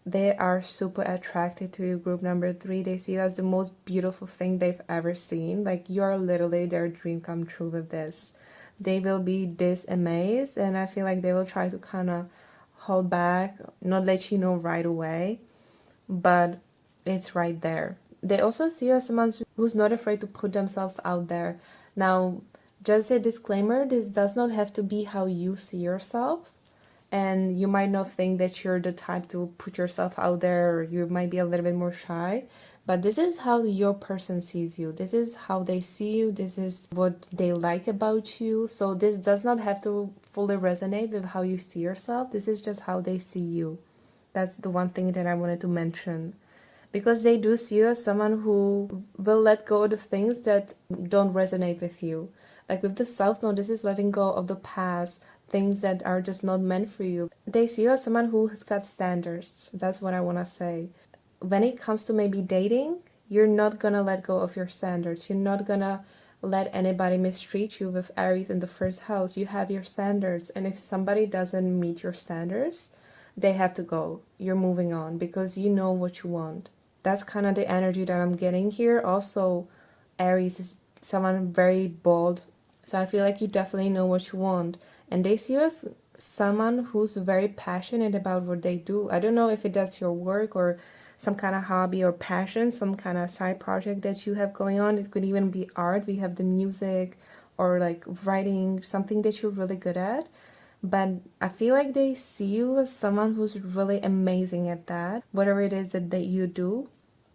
They are super attracted to you. Group number 3, they see you as the most beautiful thing they've ever seen. Like, you are literally their dream come true with this. They will be this amazed, and I feel like they will try to kind of hold back, not let you know right away, but it's right there. They also see you as someone who's not afraid to put themselves out there. Now, just a disclaimer, this does not have to be how you see yourself. And you might not think that you're the type to put yourself out there, or you might be a little bit more shy. But this is how your person sees you. This is how they see you. This is what they like about you. So this does not have to fully resonate with how you see yourself. This is just how they see you. That's the one thing that I wanted to mention. Because they do see you as someone who will let go of the things that don't resonate with you. Like with the South Node, this is letting go of the past, things that are just not meant for you. They see you as someone who has got standards. That's what I want to say. When it comes to maybe dating, you're not gonna let go of your standards. You're not gonna let anybody mistreat you. With Aries in the first house, you have your standards, and if somebody doesn't meet your standards, they have to go. You're moving on because you know what you want. That's kind of the energy that I'm getting here. Also, Aries is someone very bold, so I feel like you definitely know what you want. And they see you as someone who's very passionate about what they do. I don't know if that's your work or some kind of hobby or passion, some kind of side project that you have going on. It could even be art. We have the music or like writing, something that you're really good at. But I feel like they see you as someone who's really amazing at that. Whatever it is that you do,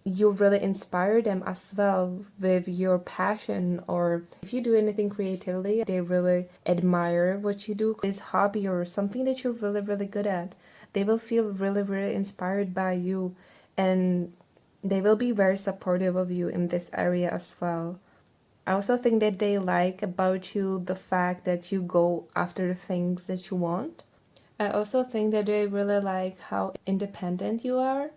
you really inspire them as well with your passion. Or if you do anything creatively, they really admire what you do. This hobby or something that you're really, really good at, they will feel really, really inspired by you. And they will be very supportive of you in this area as well. I also think that they like about you the fact that you go after the things that you want. I also think that they really like how independent you are.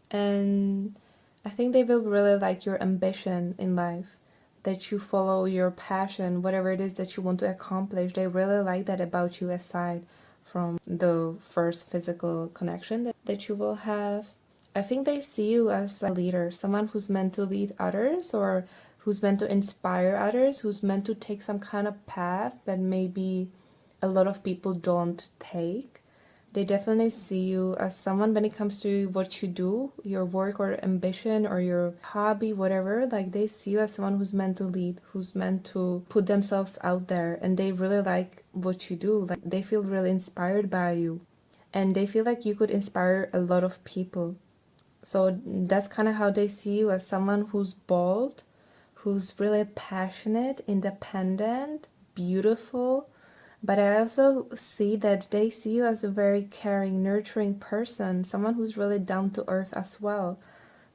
And I think they will really like your ambition in life, that you follow your passion, whatever it is that you want to accomplish. They really like that about you, aside from the first physical connection that you will have. I think they see you as a leader, someone who's meant to lead others, or who's meant to inspire others, who's meant to take some kind of path that maybe a lot of people don't take. They definitely see you as someone, when it comes to what you do, your work or ambition or your hobby, whatever, like they see you as someone who's meant to lead, who's meant to put themselves out there, and they really like what you do. Like they feel really inspired by you, and they feel like you could inspire a lot of people. So that's kind of how they see you, as someone who's bold, who's really passionate, independent, beautiful. But I also see that they see you as a very caring, nurturing person, someone who's really down to earth as well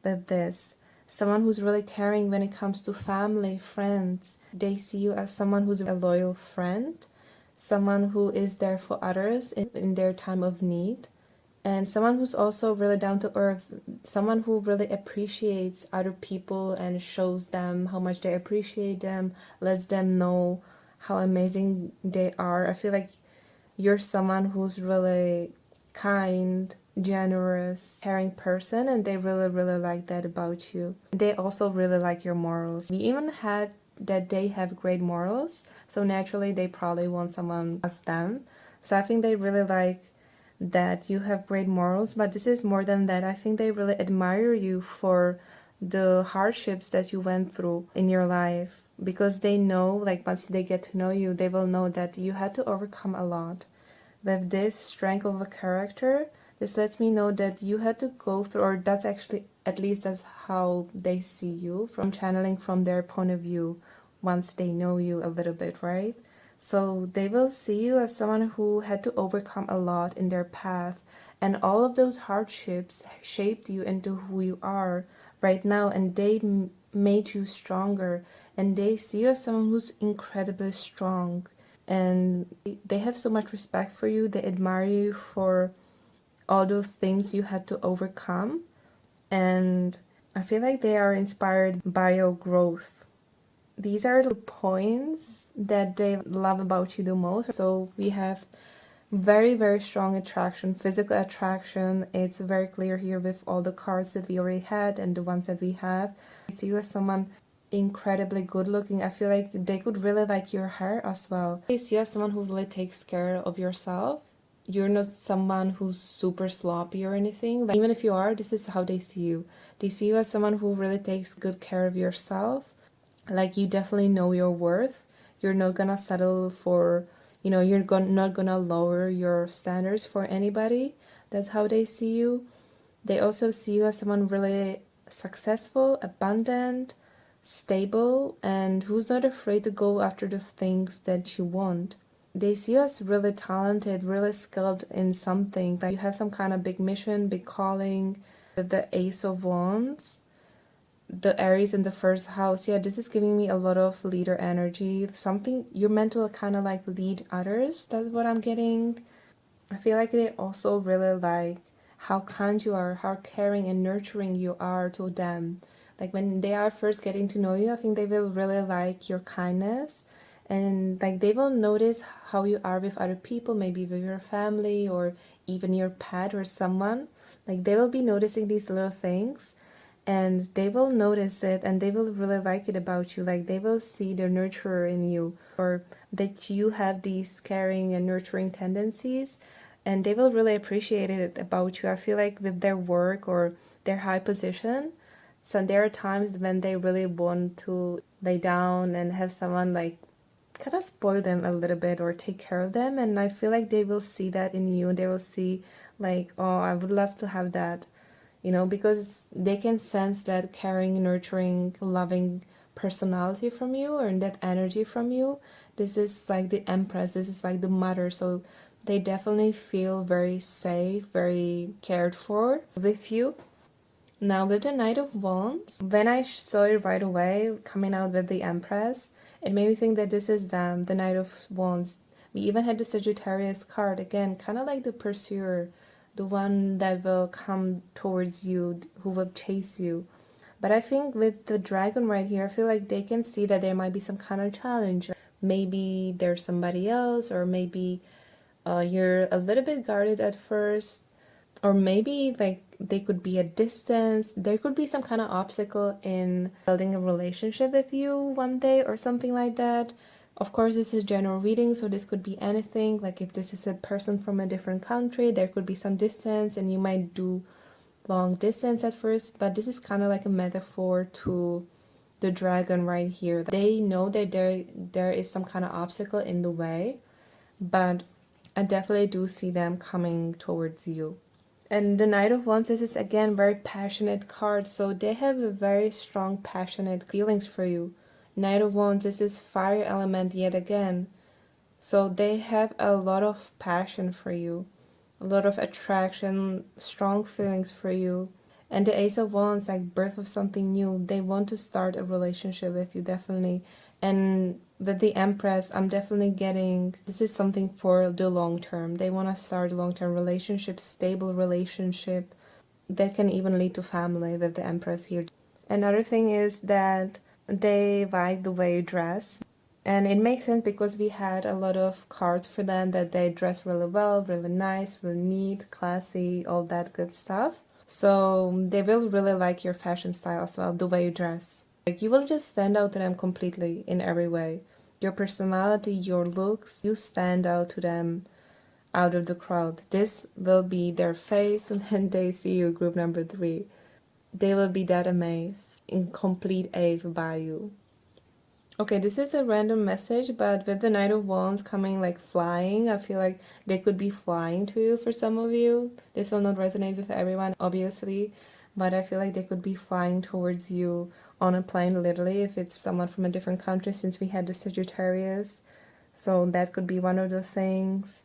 with this. Someone who's really caring when it comes to family, friends. They see you as someone who's a loyal friend, someone who is there for others in their time of need, and someone who's also really down to earth, someone who really appreciates other people and shows them how much they appreciate them, lets them know how amazing they are. I feel like you're someone who's really kind, generous, caring person, and they really, really like that about you. They also really like your morals. We even had that they have great morals, so naturally they probably want someone as them. So I think they really like that you have great morals, but this is more than that. I think they really admire you for the hardships that you went through in your life, because they know, like, once they get to know you, they will know that you had to overcome a lot. With this strength of a character, this lets me know that you had to go through, or that's actually, at least that's how they see you, from channeling from their point of view once they know you a little bit, right? So they will see you as someone who had to overcome a lot in their path, and all of those hardships shaped you into who you are right now, and they made you stronger, and they see you as someone who's incredibly strong, and they have so much respect for you. They admire you for all those things you had to overcome, and I feel like they are inspired by your growth. These are the points that they love about you the most. So we have very, very strong attraction, physical attraction. It's very clear here with all the cards that we already had and the ones that we have. I see you as someone incredibly good looking. I feel like they could really like your hair as well. I see you as someone who really takes care of yourself. You're not someone who's super sloppy or anything. Like, even if you are, this is how they see you. They see you as someone who really takes good care of yourself. Like, you definitely know your worth. You're not gonna settle for, you're not gonna lower your standards for anybody. That's how they see you. They also see you as someone really successful, abundant, stable, and who's not afraid to go after the things that you want. They see you as really talented, really skilled in something. Like, you have some kind of big mission, big calling. With the Ace of Wands, the Aries in the first house, yeah, this is giving me a lot of leader energy. Something you're meant to kind of like lead others. That's what I'm getting. I feel like they also really like how kind you are, how caring and nurturing you are to them. Like, when they are first getting to know you, I think they will really like your kindness, and like they will notice how you are with other people, maybe with your family or even your pet or someone. Like, they will be noticing these little things, and they will notice it, and they will really like it about you. Like, they will see the nurturer in you, or that you have these caring and nurturing tendencies, and they will really appreciate it about you. I feel like with their work or their high position, so there are times when they really want to lay down and have someone like kind of spoil them a little bit or take care of them, and I feel like they will see that in you. They will see like, oh, I would love to have that, because they can sense that caring, nurturing, loving personality from you, or that energy from you. This is like the Empress, this is like the mother, so they definitely feel very safe, very cared for with you. Now, with the Knight of Wands, when I saw it right away coming out with the Empress, it made me think that this is them, the Knight of Wands. We even had the Sagittarius card, again, kind of like the pursuer, the one that will come towards you, who will chase you. But I think with the dragon right here, I feel like they can see that there might be some kind of challenge. Maybe there's somebody else, or maybe you're a little bit guarded at first, or maybe like they could be a distance. There could be some kind of obstacle in building a relationship with you one day or something like that. Of course, this is general reading, so this could be anything. Like, if this is a person from a different country, there could be some distance, and you might do long distance at first, but this is kind of like a metaphor to the dragon right here. They know that there is some kind of obstacle in the way, but I definitely do see them coming towards you. And the Knight of Wands, this is again very passionate card, so they have a very strong passionate feelings for you. Knight of Wands, this is fire element yet again, so they have a lot of passion for you, a lot of attraction, strong feelings for you. And the Ace of Wands, like birth of something new. They want to start a relationship with you, definitely. And with the Empress, I'm definitely getting, this is something for the long term. They want to start a long-term relationship, stable relationship that can even lead to family with the Empress here. Another thing is that they like the way you dress. And it makes sense because we had a lot of cards for them that they dress really well, really nice, really neat, classy, all that good stuff. So they will really like your fashion style as well, the way you dress. Like, you will just stand out to them completely in every way. Your personality, your looks, you stand out to them out of the crowd. This will be their face when they see you, group number 3. They will be that amazed, in complete awe by you. Okay, this is a random message, but with the Knight of Wands coming like flying, I feel like they could be flying to you for some of you. This will not resonate with everyone, obviously, but I feel like they could be flying towards you on a plane, literally, if it's someone from a different country, since we had the Sagittarius. So that could be one of the things.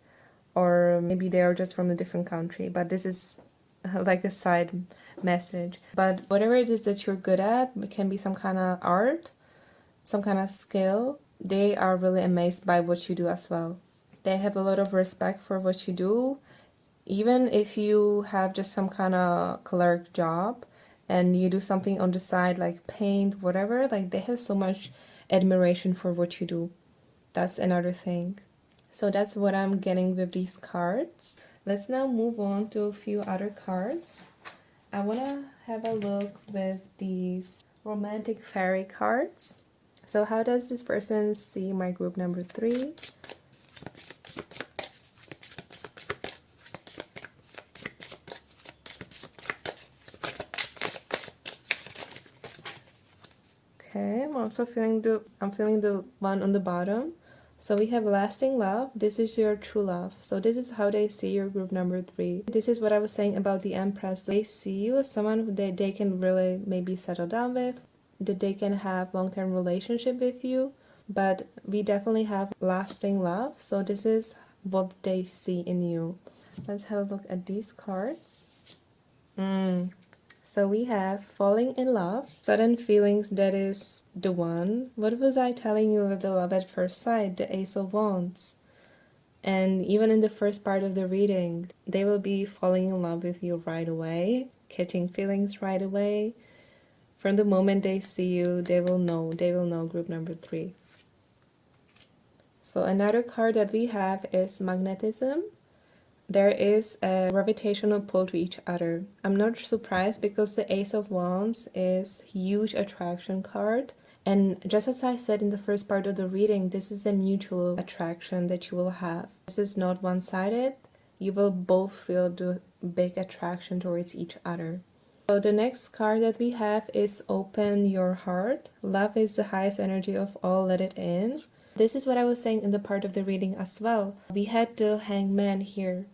Or maybe they are just from a different country, but this is like a side message. But whatever it is that you're good at, it can be some kind of art, some kind of skill, they are really amazed by what you do as well. They have a lot of respect for what you do, even if you have just some kind of clerk job and you do something on the side like paint, whatever, like they have so much admiration for what you do. That's another thing. So that's what I'm getting with these cards. Let's now move on to a few other cards. I want to have a look with these romantic fairy cards. So how does this person see my group number 3? Okay, I'm feeling the one on the bottom. So we have lasting love. This is your true love. So this is how they see your group number 3. This is what I was saying about the Empress. They see you as someone who they can really maybe settle down with, that they can have long-term relationship with you, but we definitely have lasting love. So this is what they see in you. Let's have a look at these cards. So we have falling in love, sudden feelings, that is the one. What was I telling you with the love at first sight? The Ace of Wands. And even in the first part of the reading, they will be falling in love with you right away, catching feelings right away. From the moment they see you, they will know group number 3. So another card that we have is magnetism. There is a gravitational pull to each other. I'm not surprised because the Ace of Wands is huge attraction card. And just as I said in the first part of the reading, this is a mutual attraction that you will have. This is not one-sided. You will both feel the big attraction towards each other. So the next card that we have is open your heart. Love is the highest energy of all, let it in. This is what I was saying in the part of the reading as well. We had the Hangman here,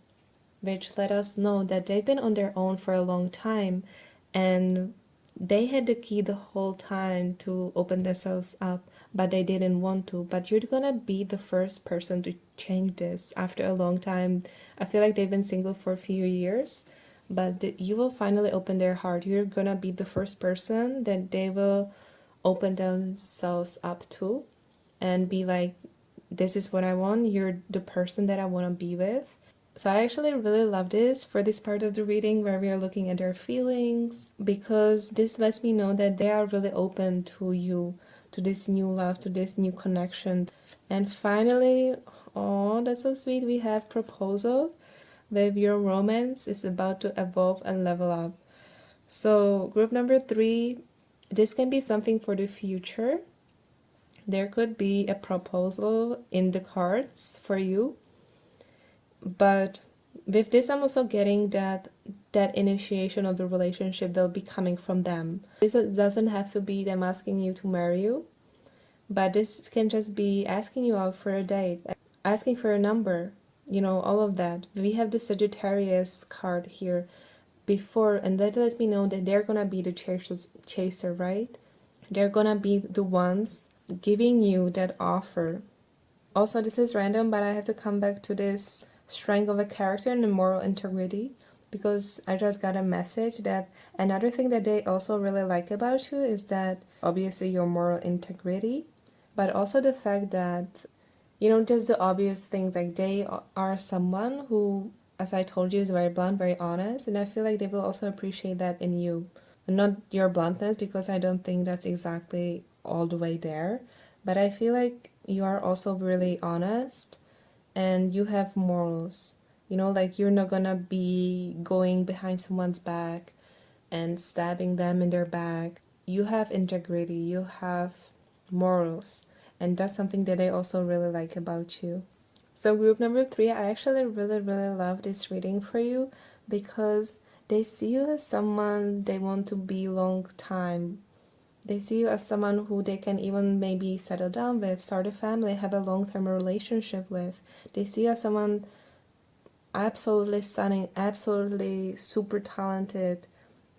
which let us know that they've been on their own for a long time and they had the key the whole time to open themselves up, but they didn't want to. But you're gonna be the first person to change this after a long time. I feel like they've been single for a few years, but you will finally open their heart. You're gonna be the first person that they will open themselves up to and be like, this is what I want, you're the person that I want to be with. So I actually really love this for this part of the reading where we are looking at their feelings, because this lets me know that they are really open to you, to this new love, to this new connection. And finally, oh, that's so sweet, we have proposal, where your romance is about to evolve and level up. So group number 3, this can be something for the future. There could be a proposal in the cards for you. But with this, I'm also getting that initiation of the relationship will be coming from them. This doesn't have to be them asking you to marry you, but this can just be asking you out for a date, asking for a number, you know, all of that. We have the Sagittarius card here before, and that lets me know that they're gonna be the chaser, right? They're gonna be the ones giving you that offer. Also, this is random, but I have to come back to this strength of a character and the moral integrity, because I just got a message that another thing that they also really like about you is that obviously your moral integrity, but also the fact that, you know, just the obvious things, like they are someone who, as I told you, is very blunt, very honest, and I feel like they will also appreciate that in you. And not your bluntness, because I don't think that's exactly all the way there, but I feel like you are also really honest and you have morals, you know, like you're not gonna be going behind someone's back and stabbing them in their back. you have integrity, you have morals, and that's something that I also really like about you. So group number 3, I actually really love this reading for you because they see you as someone they want to be long time. They see you as someone who they can even maybe settle down with, start a family, have a long-term relationship with. They see you as someone absolutely stunning, absolutely super talented,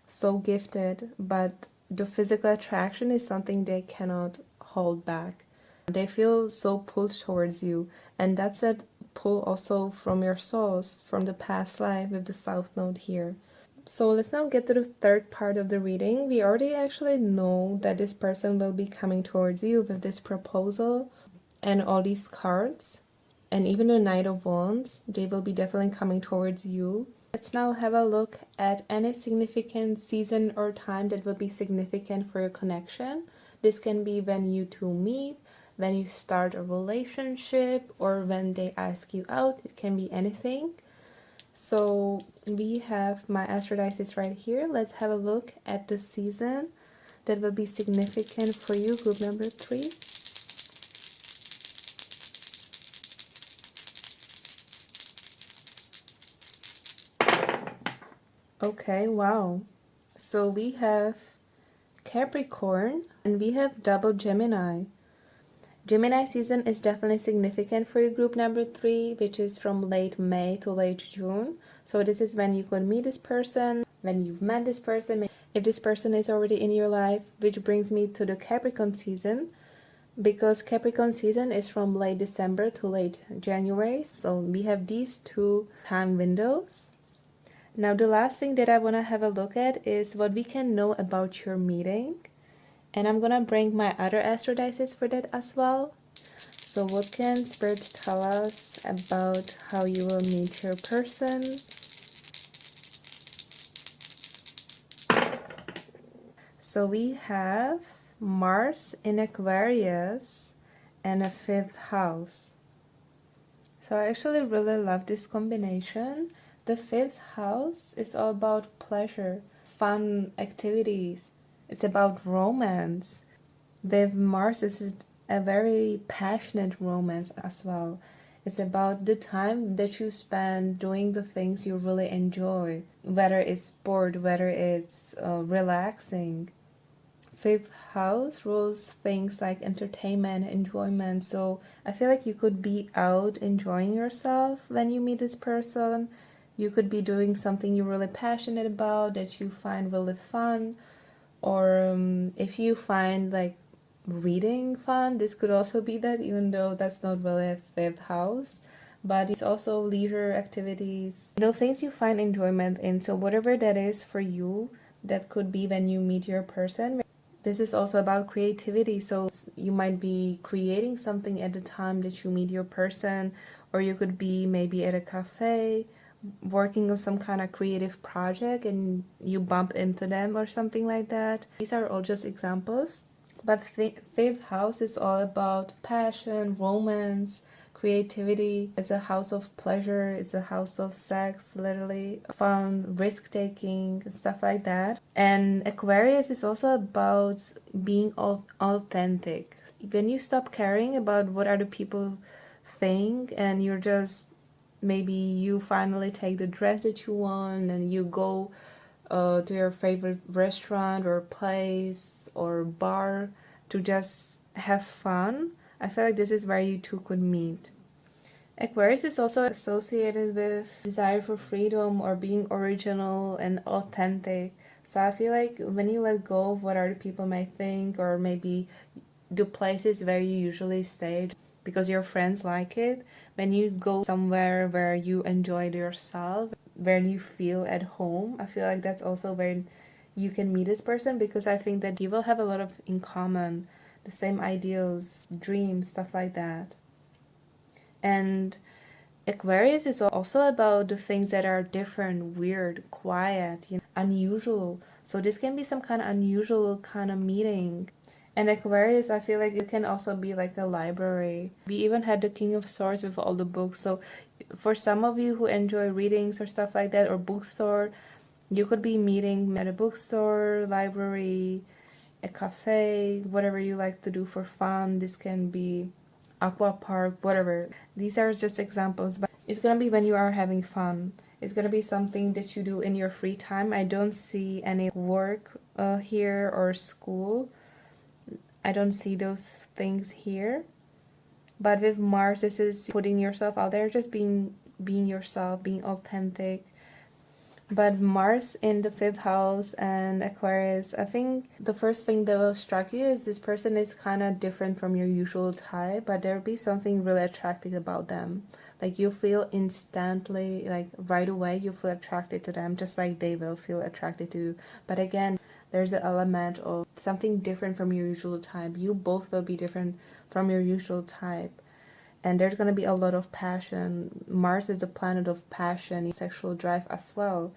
so gifted, but the physical attraction is something they cannot hold back. They feel so pulled towards you, and that's a pull also from your souls, from the past life with the South Node here. So let's now get to the third part of the reading. We already actually know that this person will be coming towards you with this proposal and all these cards, and even the Knight of Wands. They will be definitely coming towards you. Let's now have a look at any significant season or time that will be significant for your connection. This can be when you two meet, when you start a relationship, or when they ask you out. It can be anything. So we have my Astrology right here. Let's have a look at the season that will be significant for you, group number 3. Okay, wow. So we have Capricorn and we have double Gemini. Gemini season is definitely significant for your group number 3, which is from late May to late June. So this is when you could meet this person, when you've met this person, if this person is already in your life, which brings me to the Capricorn season, because Capricorn season is from late December to late January. So we have these two time windows. Now the last thing that I want to have a look at is what we can know about your meeting. And I'm gonna bring my other astro dices for that as well. So what can Spirit tell us about how you will meet your person? So we have Mars in Aquarius and a 5th house. So I actually really love this combination. The 5th house is all about pleasure, fun activities. It's about romance. With Mars, this is a very passionate romance as well. It's about the time that you spend doing the things you really enjoy, whether it's sport, whether it's relaxing. 5th house rules things like entertainment, enjoyment. So I feel like you could be out enjoying yourself when you meet this person. You could be doing something you're really passionate about that you find really fun. Or if you find like reading fun, this could also be that, even though that's not really a 5th house. But it's also leisure activities, things you find enjoyment in. So whatever that is for you, that could be when you meet your person. This is also about creativity. So you might be creating something at the time that you meet your person, or you could be maybe at a cafe working on some kind of creative project and you bump into them or something like that. These are all just examples. But 5th house is all about passion, romance, creativity. It's a house of pleasure. It's a house of sex, literally fun, risk-taking, stuff like that. And Aquarius is also about being authentic. When you stop caring about what other people think and you're just, maybe you finally take the dress that you want and you go to your favorite restaurant or place or bar to just have fun. I feel like this is where you two could meet. Aquarius is also associated with desire for freedom or being original and authentic. So I feel like when you let go of what other people may think, or maybe the places where you usually stay because your friends like it, when you go somewhere where you enjoy yourself, where you feel at home, I feel like that's also where you can meet this person, because I think that you will have a lot of in common, the same ideals, dreams, stuff like that. And Aquarius is also about the things that are different, weird, quiet, unusual. So this can be some kind of unusual kind of meeting. And Aquarius, I feel like it can also be like a library. We even had the King of Swords with all the books. So for some of you who enjoy readings or stuff like that, or bookstore, you could be meeting at a bookstore, library, a cafe, whatever you like to do for fun. This can be aqua park, whatever. These are just examples, but it's gonna be when you are having fun. It's gonna be something that you do in your free time. I don't see any work here or school. I don't see those things here. But with Mars, this is putting yourself out there, just being yourself, being authentic. But Mars in the 5th house and Aquarius, I think the first thing that will strike you is this person is kind of different from your usual type, but there'll be something really attractive about them. Like you feel instantly, like right away, you feel attracted to them, just like they will feel attracted to you. But again, there's an element of something different from your usual type. You both will be different from your usual type. And there's going to be a lot of passion. Mars is a planet of passion, sexual drive as well,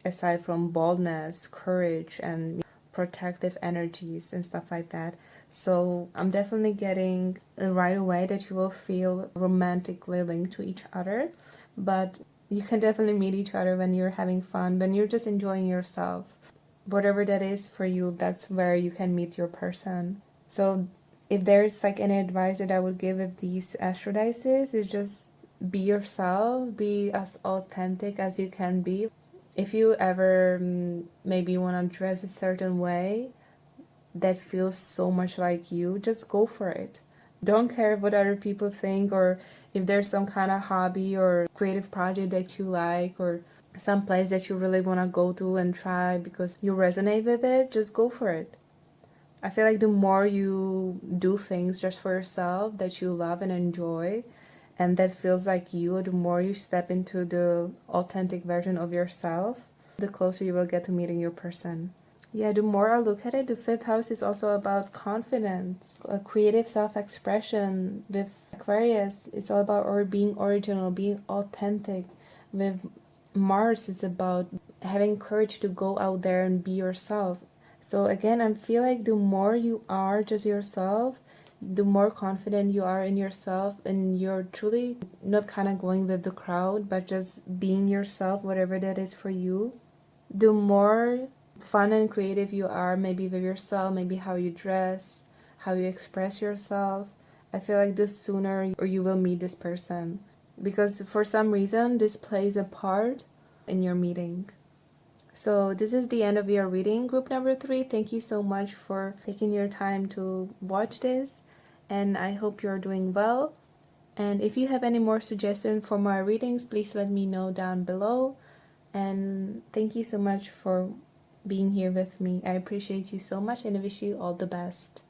aside from boldness, courage, and protective energies and stuff like that. So I'm definitely getting right away that you will feel romantically linked to each other. But you can definitely meet each other when you're having fun, when you're just enjoying yourself. Whatever that is for you, that's where you can meet your person. So if there's like any advice that I would give with these astrodices, is just be yourself, be as authentic as you can be. If you ever maybe want to dress a certain way that feels so much like you, just go for it. Don't care what other people think, or if there's some kind of hobby or creative project that you like, or some place that you really want to go to and try because you resonate with it, just go for it. I feel like the more you do things just for yourself that you love and enjoy and that feels like you, the more you step into the authentic version of yourself, the closer you will get to meeting your person. Yeah, the more I look at it, the 5th house is also about confidence, a creative self-expression. With Aquarius, it's all about being original, being authentic. With Mars, it's about having courage to go out there and be yourself. So again, I feel like the more you are just yourself, the more confident you are in yourself, and you're truly not kind of going with the crowd, but just being yourself, whatever that is for you. The more fun and creative you are, maybe with yourself, maybe how you dress, how you express yourself, I feel like the sooner you will meet this person. Because for some reason, this plays a part in your meeting. So this is the end of your reading, group number 3. Thank you so much for taking your time to watch this, and I hope you're doing well. And if you have any more suggestions for my readings, please let me know down below. And thank you so much for being here with me. I appreciate you so much and I wish you all the best.